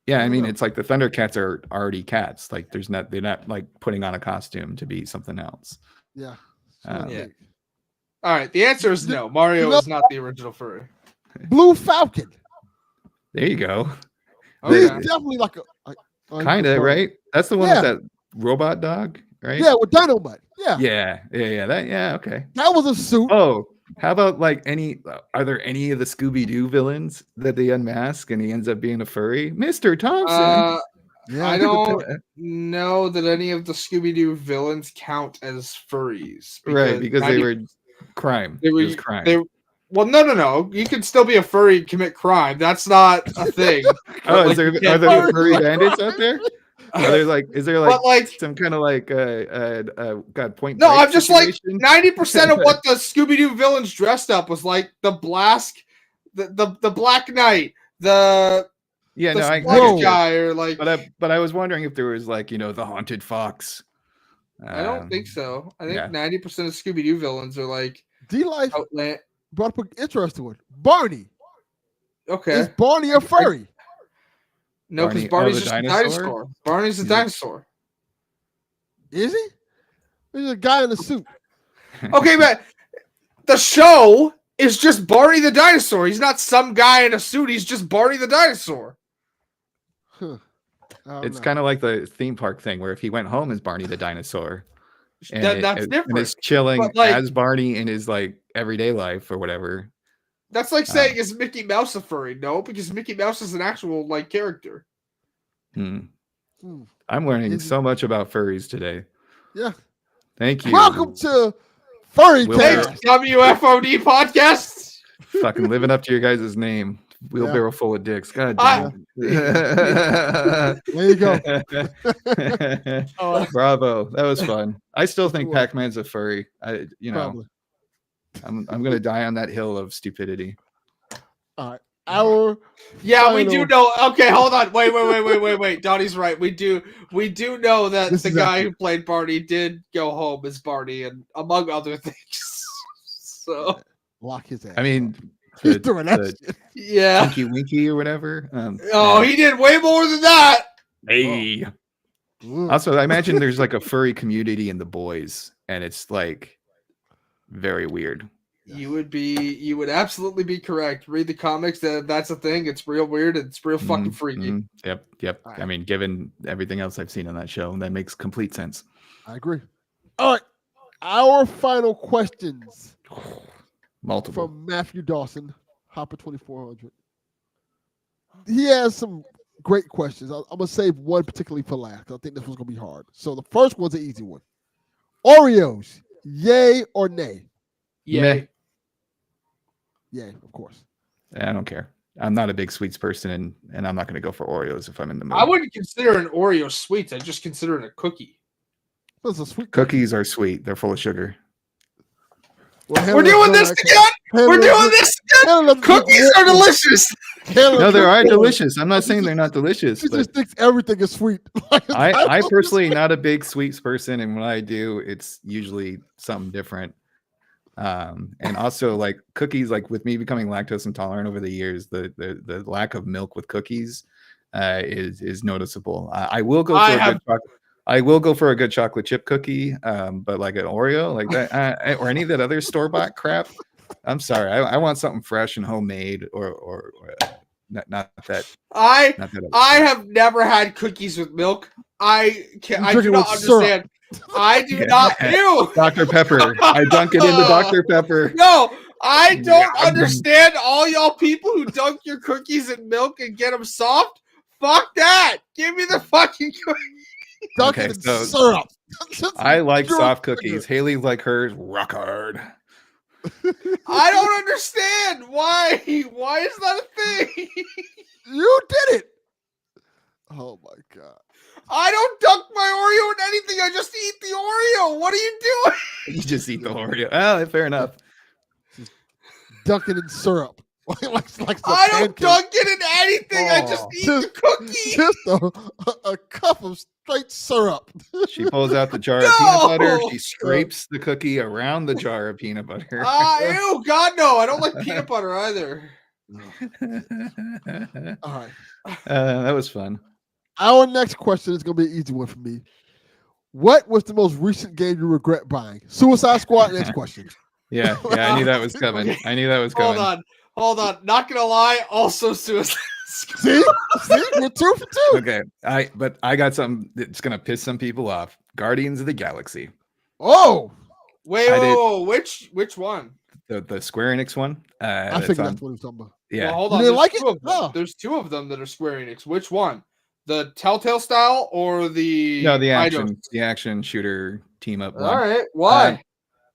Yeah, I mean, Yeah. it's like the Thundercats are already cats. Like they're not like putting on a costume to be something else. Yeah. Yeah. All right, the answer is no. Mario is not the original furry. Blue Falcon. There you go. He's Okay. definitely like a Kind of, right? That's the one Yeah. with that robot dog, right? Yeah, with Dynamite. Yeah. Yeah. Okay. That was a suit. Oh, how about like are there any of the Scooby-Doo villains that they unmask and he ends up being a furry? Mr. Thompson. Yeah, I don't know that any of the Scooby-Doo villains count as furries. Right, because they 90 were crime. They were, It was crime. well, no. You can still be a furry and commit crime. That's not a thing. Oh, Like, are you there can't- furry bandits out there? Are there like is there like But like, some kind of like God point? no, Break I'm just like situation? 90% of what the Scooby-Doo villains dressed up was like the Blask, the Black Knight, the Yeah, no, I Splash agree. guy, or like. But I was wondering if there was like the haunted fox. I don't think so. I think yeah. 90% of Scooby-Doo villains are like D-Life outland. brought up an interesting one. Barney. Okay. Is Barney a furry? No, because Barney- Barney's the just dinosaur? a dinosaur. Barney's a He's a- dinosaur. Is he? There's a guy in a suit. Okay, but the show is just Barney the dinosaur. He's not some guy in a suit. He's just Barney the dinosaur. Huh. It's kind of like the theme park thing where if he went home as Barney the dinosaur, and That's and different. is chilling But, like- as Barney in his like everyday life or whatever. That's like saying, is Mickey Mouse a furry? No, because Mickey Mouse is an actual like character. Hmm. Hmm. I'm learning Is- so much about furries today. Yeah. Thank you. Welcome to Furry Will Cast. Thanks, WFOD podcast. Fucking living up to your guys' name. Wheelbarrow full of dicks. God I- damn. There you go. Bravo. That was fun. I still think Cool. Pac-Man's a furry. Probably. I'm gonna die on that hill of stupidity. Our Yeah, we do Final- know. Okay, hold on. Wait. Donnie's right. We do know that This the is guy accurate. who played Barney did go home as Barney, and among other things. So lock his ass. I mean, he's the- doing that the shit. yeah. Tinky Winky or whatever. Oh, he did way more than that. Hey. Ugh. Also, I imagine there's like a furry community in The Boys, and it's like very weird. You would absolutely be correct. Read the comics. That's a thing. It's real weird. It's real fucking freaky. Mhm. Yep. All I right. mean, given everything else I've seen on that show, that makes complete sense. I agree. All right. Our final questions Multiple. from Matthew Dawson, Hopper 2400. he has some great questions. I'm gonna save one particularly for last because I think this one's gonna be hard. So the first one's an easy one. Oreos, yay or nay? Meh. Yay. Yay, of course. I don't care. I'm not a big sweets person, and I'm not going to go for Oreos if I'm in the mood. I wouldn't consider an Oreo sweet. I just consider it a cookie. That's a sweet Cookies are sweet. They're full of sugar. Well, We're doing this again. We're doing this again. Cookies are delicious. No, they are delicious. I'm not saying they're not delicious. She But just thinks everything is sweet. I personally not a big sweets person, and when I do, it's usually something different. And also like cookies, like with me becoming lactose intolerant over the years, the lack of milk with cookies is noticeable. I will go for I will go for a good chocolate chip cookie, but like an Oreo like that or any of that other store bought crap. I'm sorry, I want something fresh and homemade or not that. I have never had cookies with milk. I do not understand. I do not. Ew. Dr. Pepper. I dunk it into Dr. Pepper. No, I don't understand all y'all people who dunk your cookies in milk and get them soft. Fuck that. Give me the fucking cookies. Dunk it in syrup. I like soft cookies. Haley like hers rock hard. I don't understand why. Why is that a thing? You did it. Oh my god. I don't dunk my Oreo in anything. I just eat the Oreo. What are you doing? You just eat the Oreo. Oh, fair enough. Just dunk it in syrup. like I don't dunk it in anything. I just eat the cookie. Just a cup of straight syrup. She pulls out the jar of peanut butter. She scrapes the cookie around the jar of peanut butter. Ew, God, no. I don't like peanut butter either. All right. That was fun. Our next question is going to be an easy one for me. What was the most recent game you regret buying? Suicide Squad, next question. Yeah, I knew that was coming. Hold on. Not going to lie, also Suicide Squad. See? We're 2 for 2. Okay, I got something that's going to piss some people off. Guardians of the Galaxy. Oh! Wait, which one? The Square Enix one. I figured that's what he was talking about. Yeah. Well, hold on. on. Didn't like it? No. There's 2 of them that are Square Enix. Which one? The Telltale style or the action shooter team up one. All right. Why?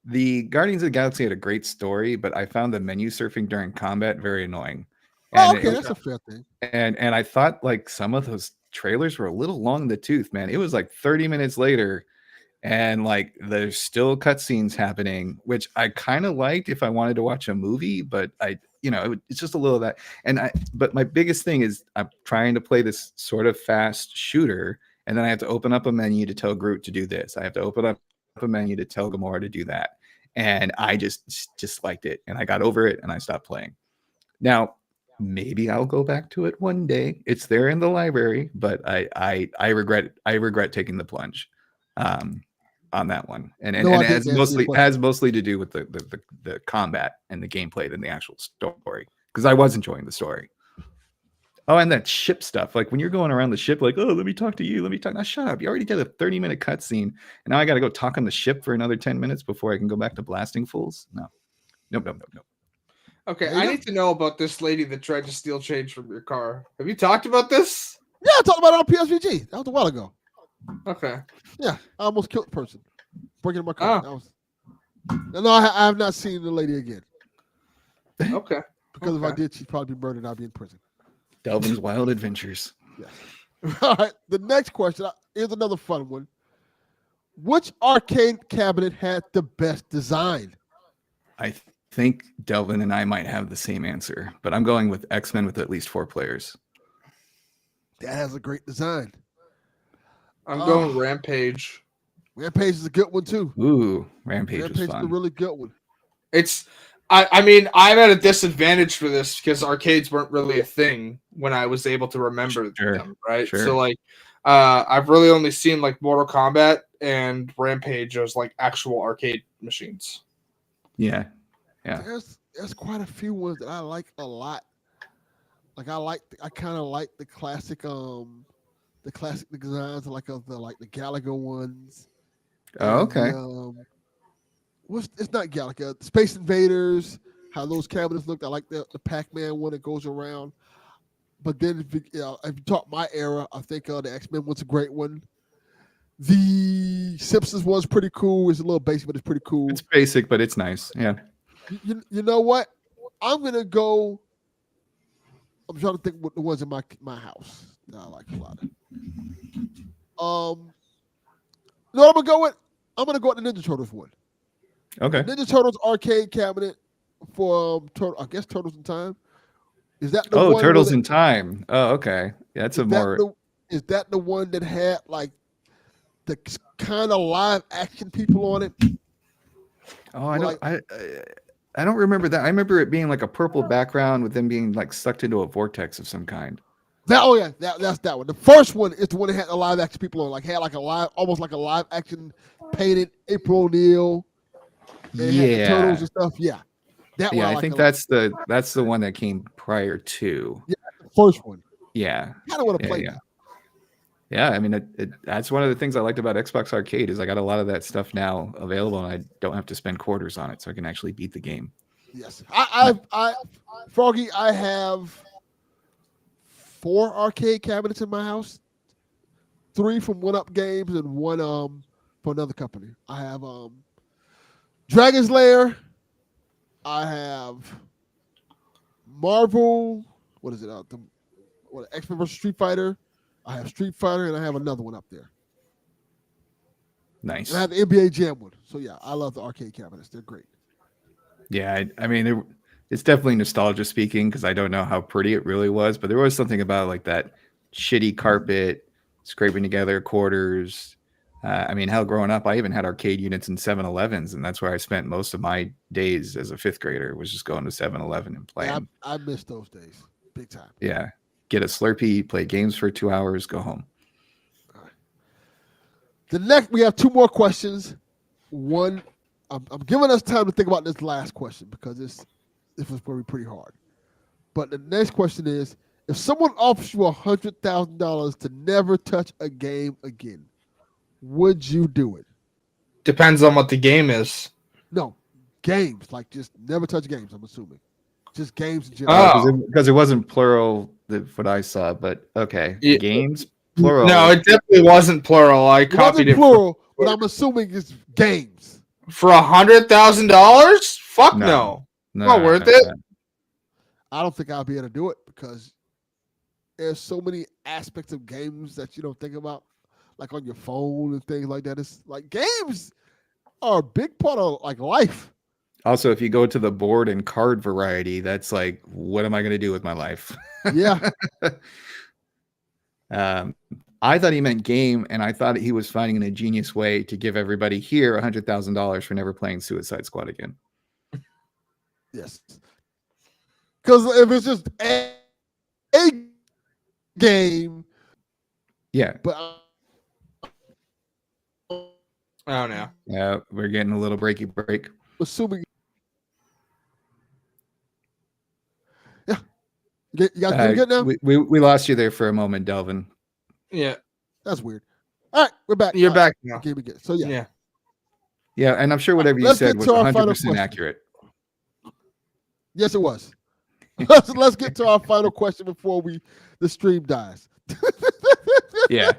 The Guardians of the Galaxy had a great story, but I found the menu surfing during combat very annoying. That's a fair thing. And I thought like some of those trailers were a little long in the tooth, man. It was like 30 minutes later, and like there's still cutscenes happening, which I kind of liked if I wanted to watch a movie, but it's just a little of that. But my biggest thing is I'm trying to play this sort of fast shooter, and then I have to open up a menu to tell Groot to do this. I have to open up a menu to tell Gamora to do that. And I just liked it, and I got over it, and I stopped playing. Now, maybe I'll go back to it one day. It's there in the library, but I regret taking the plunge on that one. And it has mostly to do with the combat and the gameplay than the actual story, because I was enjoying the story. Oh, and that ship stuff. Like when you're going around the ship, like, oh, let me talk to you. Now, shut up. You already did a 30-minute cutscene, and now I got to go talk on the ship for another 10 minutes before I can go back to blasting fools. No. Nope. Okay, I need to know about this lady that tried to steal change from your car. Have you talked about this? Yeah, I talked about it on PSVG. That was a while ago. Okay. Yeah, I almost killed the person breaking my car. Oh. No, I have not seen the lady again. Okay. Because if I did, she'd probably be murdered. I'd be in prison. Delvin's Wild Adventures. Yeah. All right. The next question is another fun one. Which arcade cabinet had the best design? I think Delvin and I might have the same answer, but I'm going with X-Men with at least 4 players. That has a great design. I'm going Rampage. Rampage is a good one too. Ooh, Rampage was fun. Is a really good one. I mean, I'm at a disadvantage for this because arcades weren't really a thing when I was able to remember them, right? Sure. So like, I've really only seen like Mortal Kombat and Rampage as like actual arcade machines. Yeah. There's quite a few ones that I like a lot. Like I kind of like the classic designs like the Galaga ones. Oh, okay. It's not Galaga, Space Invaders, how those cabinets look. I like the Pac-Man one that goes around. But then if you talk my era, I think the X-Men was a great one. The Simpsons was pretty cool. It's a little basic, but it's pretty cool. It's basic, but it's nice. Yeah. You know what? I'm gonna go. I'm trying to think what the ones in my house that I like a lot. You know what I'm gonna go with? I'm gonna go with the Ninja Turtles one. Okay. Ninja Turtles arcade cabinet for I guess Turtles in Time. Is that the one? Turtles in Time. Oh, okay. Yeah, that's Is that the one that had like the kind of live action people on it? Oh, I don't remember that. I remember it being like a purple background with them being like sucked into a vortex of some kind. That's that one. The first one is the one that had the live action people on, like had like almost like a live action painted April O'Neil. And had the turtles and stuff. Yeah, that one. I think that's the one that came prior to. Yeah, the first one. Yeah, I don't want to play that. Yeah, I mean, that's one of the things I liked about Xbox Arcade is I got a lot of that stuff now available, and I don't have to spend quarters on it, so I can actually beat the game. Yes, Froggy, I have 4 arcade cabinets in my house, 3 from One Up Games and 1 for another company. I have Dragon's Lair. I have Marvel. What is it? X-Men vs. Street Fighter. I have Street Fighter, and I have another one up there. Nice. And I have the NBA Jam one. So yeah, I love the arcade cabinets. They're great. Yeah, I mean, it's definitely nostalgia speaking because I don't know how pretty it really was, but there was something about like that shitty carpet, scraping together quarters. I mean, hell, growing up, I even had arcade units in 7-Elevens, and that's where I spent most of my days as a 5th grader, was just going to 7-Eleven and playing. Yeah, I miss those days big time. Yeah. Get a Slurpee, play games for 2 hours, go home. All right. We have 2 more questions. One, I'm giving us time to think about this last question because this was going to be pretty hard. But the next question is, if someone offers you $100,000 to never touch a game again, would you do it? Depends on what the game is. No, games, like just never touch games, I'm assuming. Just games in general. Because it wasn't plural what I saw, but okay. Yeah. Games, plural. No, it definitely wasn't plural. I copied it. Plural, but I'm assuming it's games. For $100,000? Fuck no. Not worth it. I don't think I'll be able to do it because there's so many aspects of games that you don't think about, like on your phone and things like that. It's like games are a big part of like life. Also, if you go to the board and card variety, that's like, what am I going to do with my life? Yeah. I thought he meant game, and I thought he was finding an ingenious way to give everybody here $100,000 for never playing Suicide Squad again. Yes. Because if it's just a game. Yeah. But oh, no. Yeah, we're getting a little breaky break. Assuming. Yeah. You guys good now? We lost you there for a moment, Delvin. Yeah. That's weird. All right, we're back. You're back now. Okay, we get. So yeah. Yeah, and I'm sure whatever you said was 100% accurate. Yes, it was. Let's get to our final question before the stream dies. Yeah.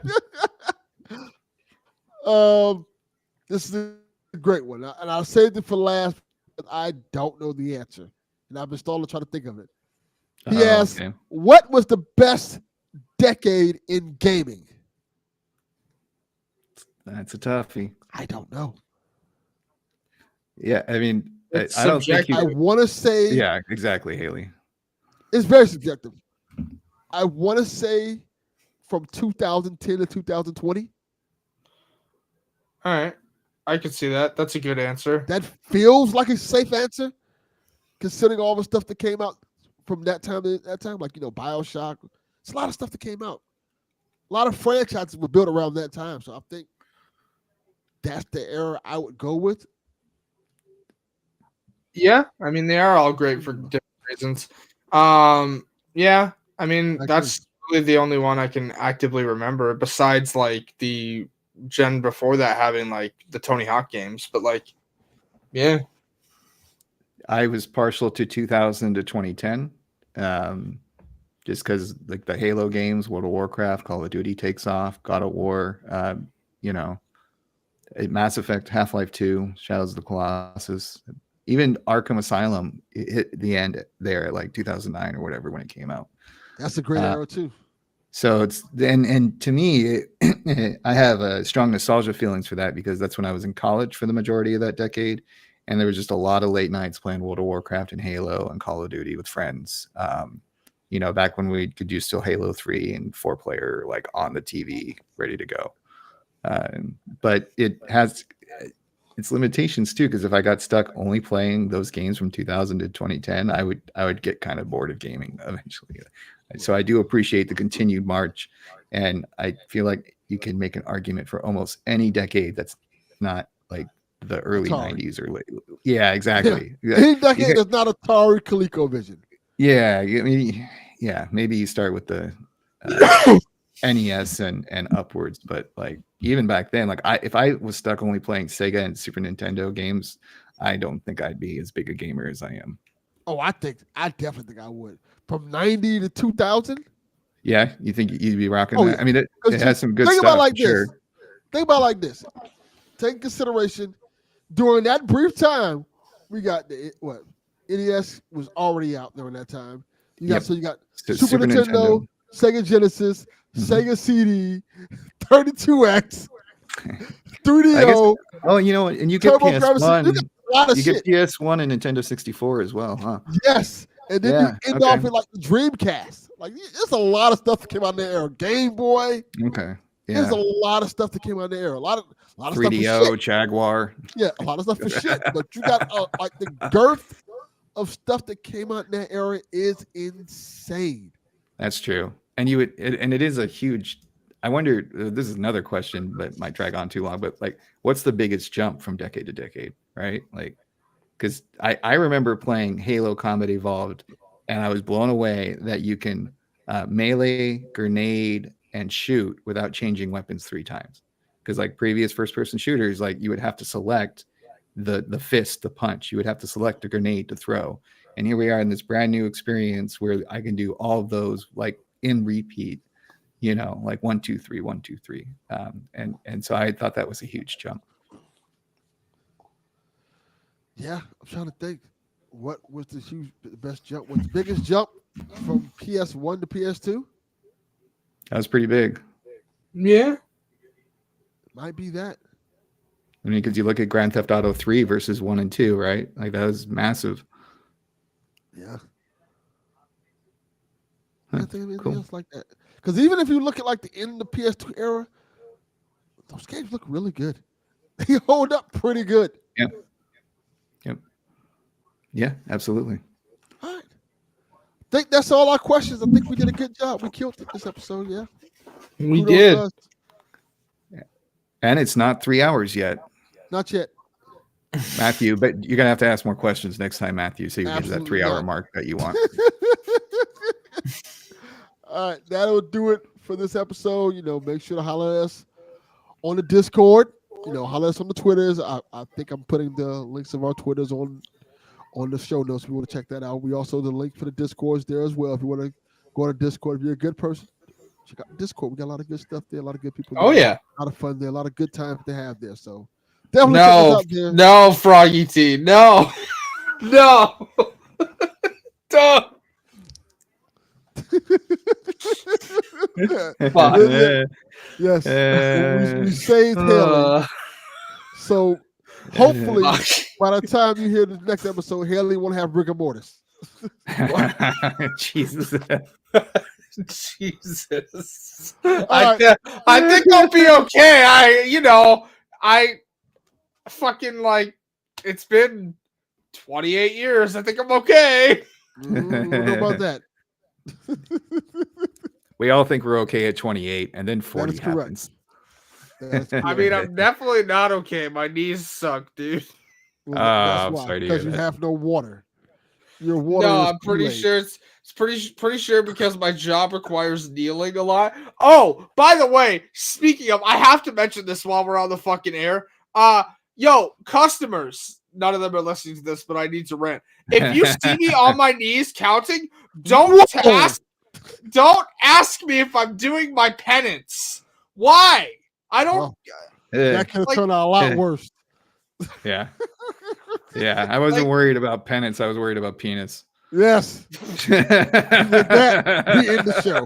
This is a great one, and I'll save it for last. But I don't know the answer, and I've been stalling trying to think of it. He asked, "What was the best decade in gaming?" That's a toughie. I don't know. Yeah, I mean, It's I don't think I want to say. Yeah, exactly, Haley. It's very subjective. I want to say from 2010 to 2020. All right. I can see that. That's a good answer. That feels like a safe answer, considering all the stuff that came out from that time to that time, like, BioShock. It's a lot of stuff that came out. A lot of franchises were built around that time. So I think that's the era I would go with. Yeah. I mean, they are all great for different reasons. Yeah. I mean, that's really the only one I can actively remember besides like the gen before that having like the Tony Hawk games. But like, yeah. I was partial to 2000 to 2010. just because like the Halo games, World of Warcraft, Call of Duty takes off, God of War, Mass Effect, Half-Life 2, Shadows of the Colossus, even Arkham Asylum hit the end there at like 2009 or whatever when it came out. That's a great era too. So it's and to me, I have a strong nostalgia feelings for that because that's when I was in college for the majority of that decade, and there was just a lot of late nights playing World of Warcraft and Halo and Call of Duty with friends. Back when we could do still Halo 3 and 4-player like on the TV ready to go. But it has its limitations too, because if I got stuck only playing those games from 2000 to 2010, I would get kind of bored of gaming eventually. So I do appreciate the continued march, and I feel like you can make an argument for almost any decade that's not like the early Atari. 90s or late. Yeah, exactly. Any decade that's not Atari, ColecoVision. Yeah, maybe you start with the NES and upwards, but like even back then, like if I was stuck only playing Sega and Super Nintendo games, I don't think I'd be as big a gamer as I am. Oh, I definitely think I would. From 90 to 2000. Yeah, you think you'd be rocking Oh, that? yeah. I mean, it has some good Think stuff. about it like for sure. this. Think about it like this. Take in consideration during that brief time, we got NES was already out during that time. You got Super Nintendo, Sega Genesis, Sega CD, 32X, 3DO. And you get Turbo PS1. You get a lot of You shit. get PS1 and Nintendo 64 as well, huh? Yes. And then you end okay. off with like the Dreamcast. Like there's a lot of stuff that came out in that era. Game Boy. Okay. Yeah. There's a lot of stuff that came out in the era. A lot of 3DO, stuff for shit. Jaguar. Yeah, a lot of stuff for shit. But you got like the girth of stuff that came out in that era is insane. That's true. And it is a huge. I wonder. This is another question that might drag on too long. But like, what's the biggest jump from decade to decade? Right? Like, because I remember playing Halo Combat Evolved, and I was blown away that you can melee, grenade, and shoot without changing weapons 3 times. Because like previous first-person shooters, like you would have to select the fist, the punch. You would have to select a grenade to throw. And here we are in this brand new experience where I can do all of those like in repeat. Like 1, 2, 3, 1, 2, 3. And so I thought that was a huge jump. Yeah, I'm trying to think. What was the best jump? What's the biggest jump from PS1 to PS2? That was pretty big. Yeah. Might be that. I mean, because you look at Grand Theft Auto 3 versus 1 and 2, right? Like that was massive. Yeah. Huh, I think anything else like that. Because even if you look at like the end of the PS2 era, those games look really good. They hold up pretty good. Yep. Yeah, absolutely. All right. I think that's all our questions. I think we did a good job. We killed it this episode, yeah. We Kudos did. to us. And it's not 3 hours yet, Not yet. Matthew, but you're going to have to ask more questions next time, Matthew, so you get to that Absolutely 3-hour not. mark that you want. All right, that'll do it for this episode. Make sure to holler at us on the Discord. Holler at us on the Twitters. I think I'm putting the links of our Twitters on the show notes. If you want to check that out. We also the link for the Discords there as well. If you want to go on Discord, if you're a good person, check out Discord. We got a lot of good stuff there. A lot of good people there. Oh yeah. A lot of fun there. A lot of good times to have there. So definitely check us out there. No, Froggy T. No. No. Don't. Yes. We saved Haley. So hopefully by the time you hear the next episode, Haley won't have rigor mortis. Jesus. Jesus. I think I'll be okay. I fucking like it's been 28 years. I think I'm okay. I don't know about that. We all think we're okay at 28, and then 40 That is correct. happens. I mean, I'm definitely not okay. My knees suck, dude. Well, I'm that's why, sorry to hear because you that. have no water. Your water. No, is I'm pretty Kool-Aid. sure it's pretty sure because my job requires kneeling a lot. Oh, by the way, speaking of, I have to mention this while we're on the fucking air. Yo, customers, none of them are listening to this, but I need to rant. If you see me on my knees counting, don't task Don't ask me if I'm doing my penance. Why? I don't. Well, Eh, that could have like- turned out a lot eh. worse. yeah. Yeah. I wasn't worried about penance. I was worried about penis. Yes. With that, we end the show.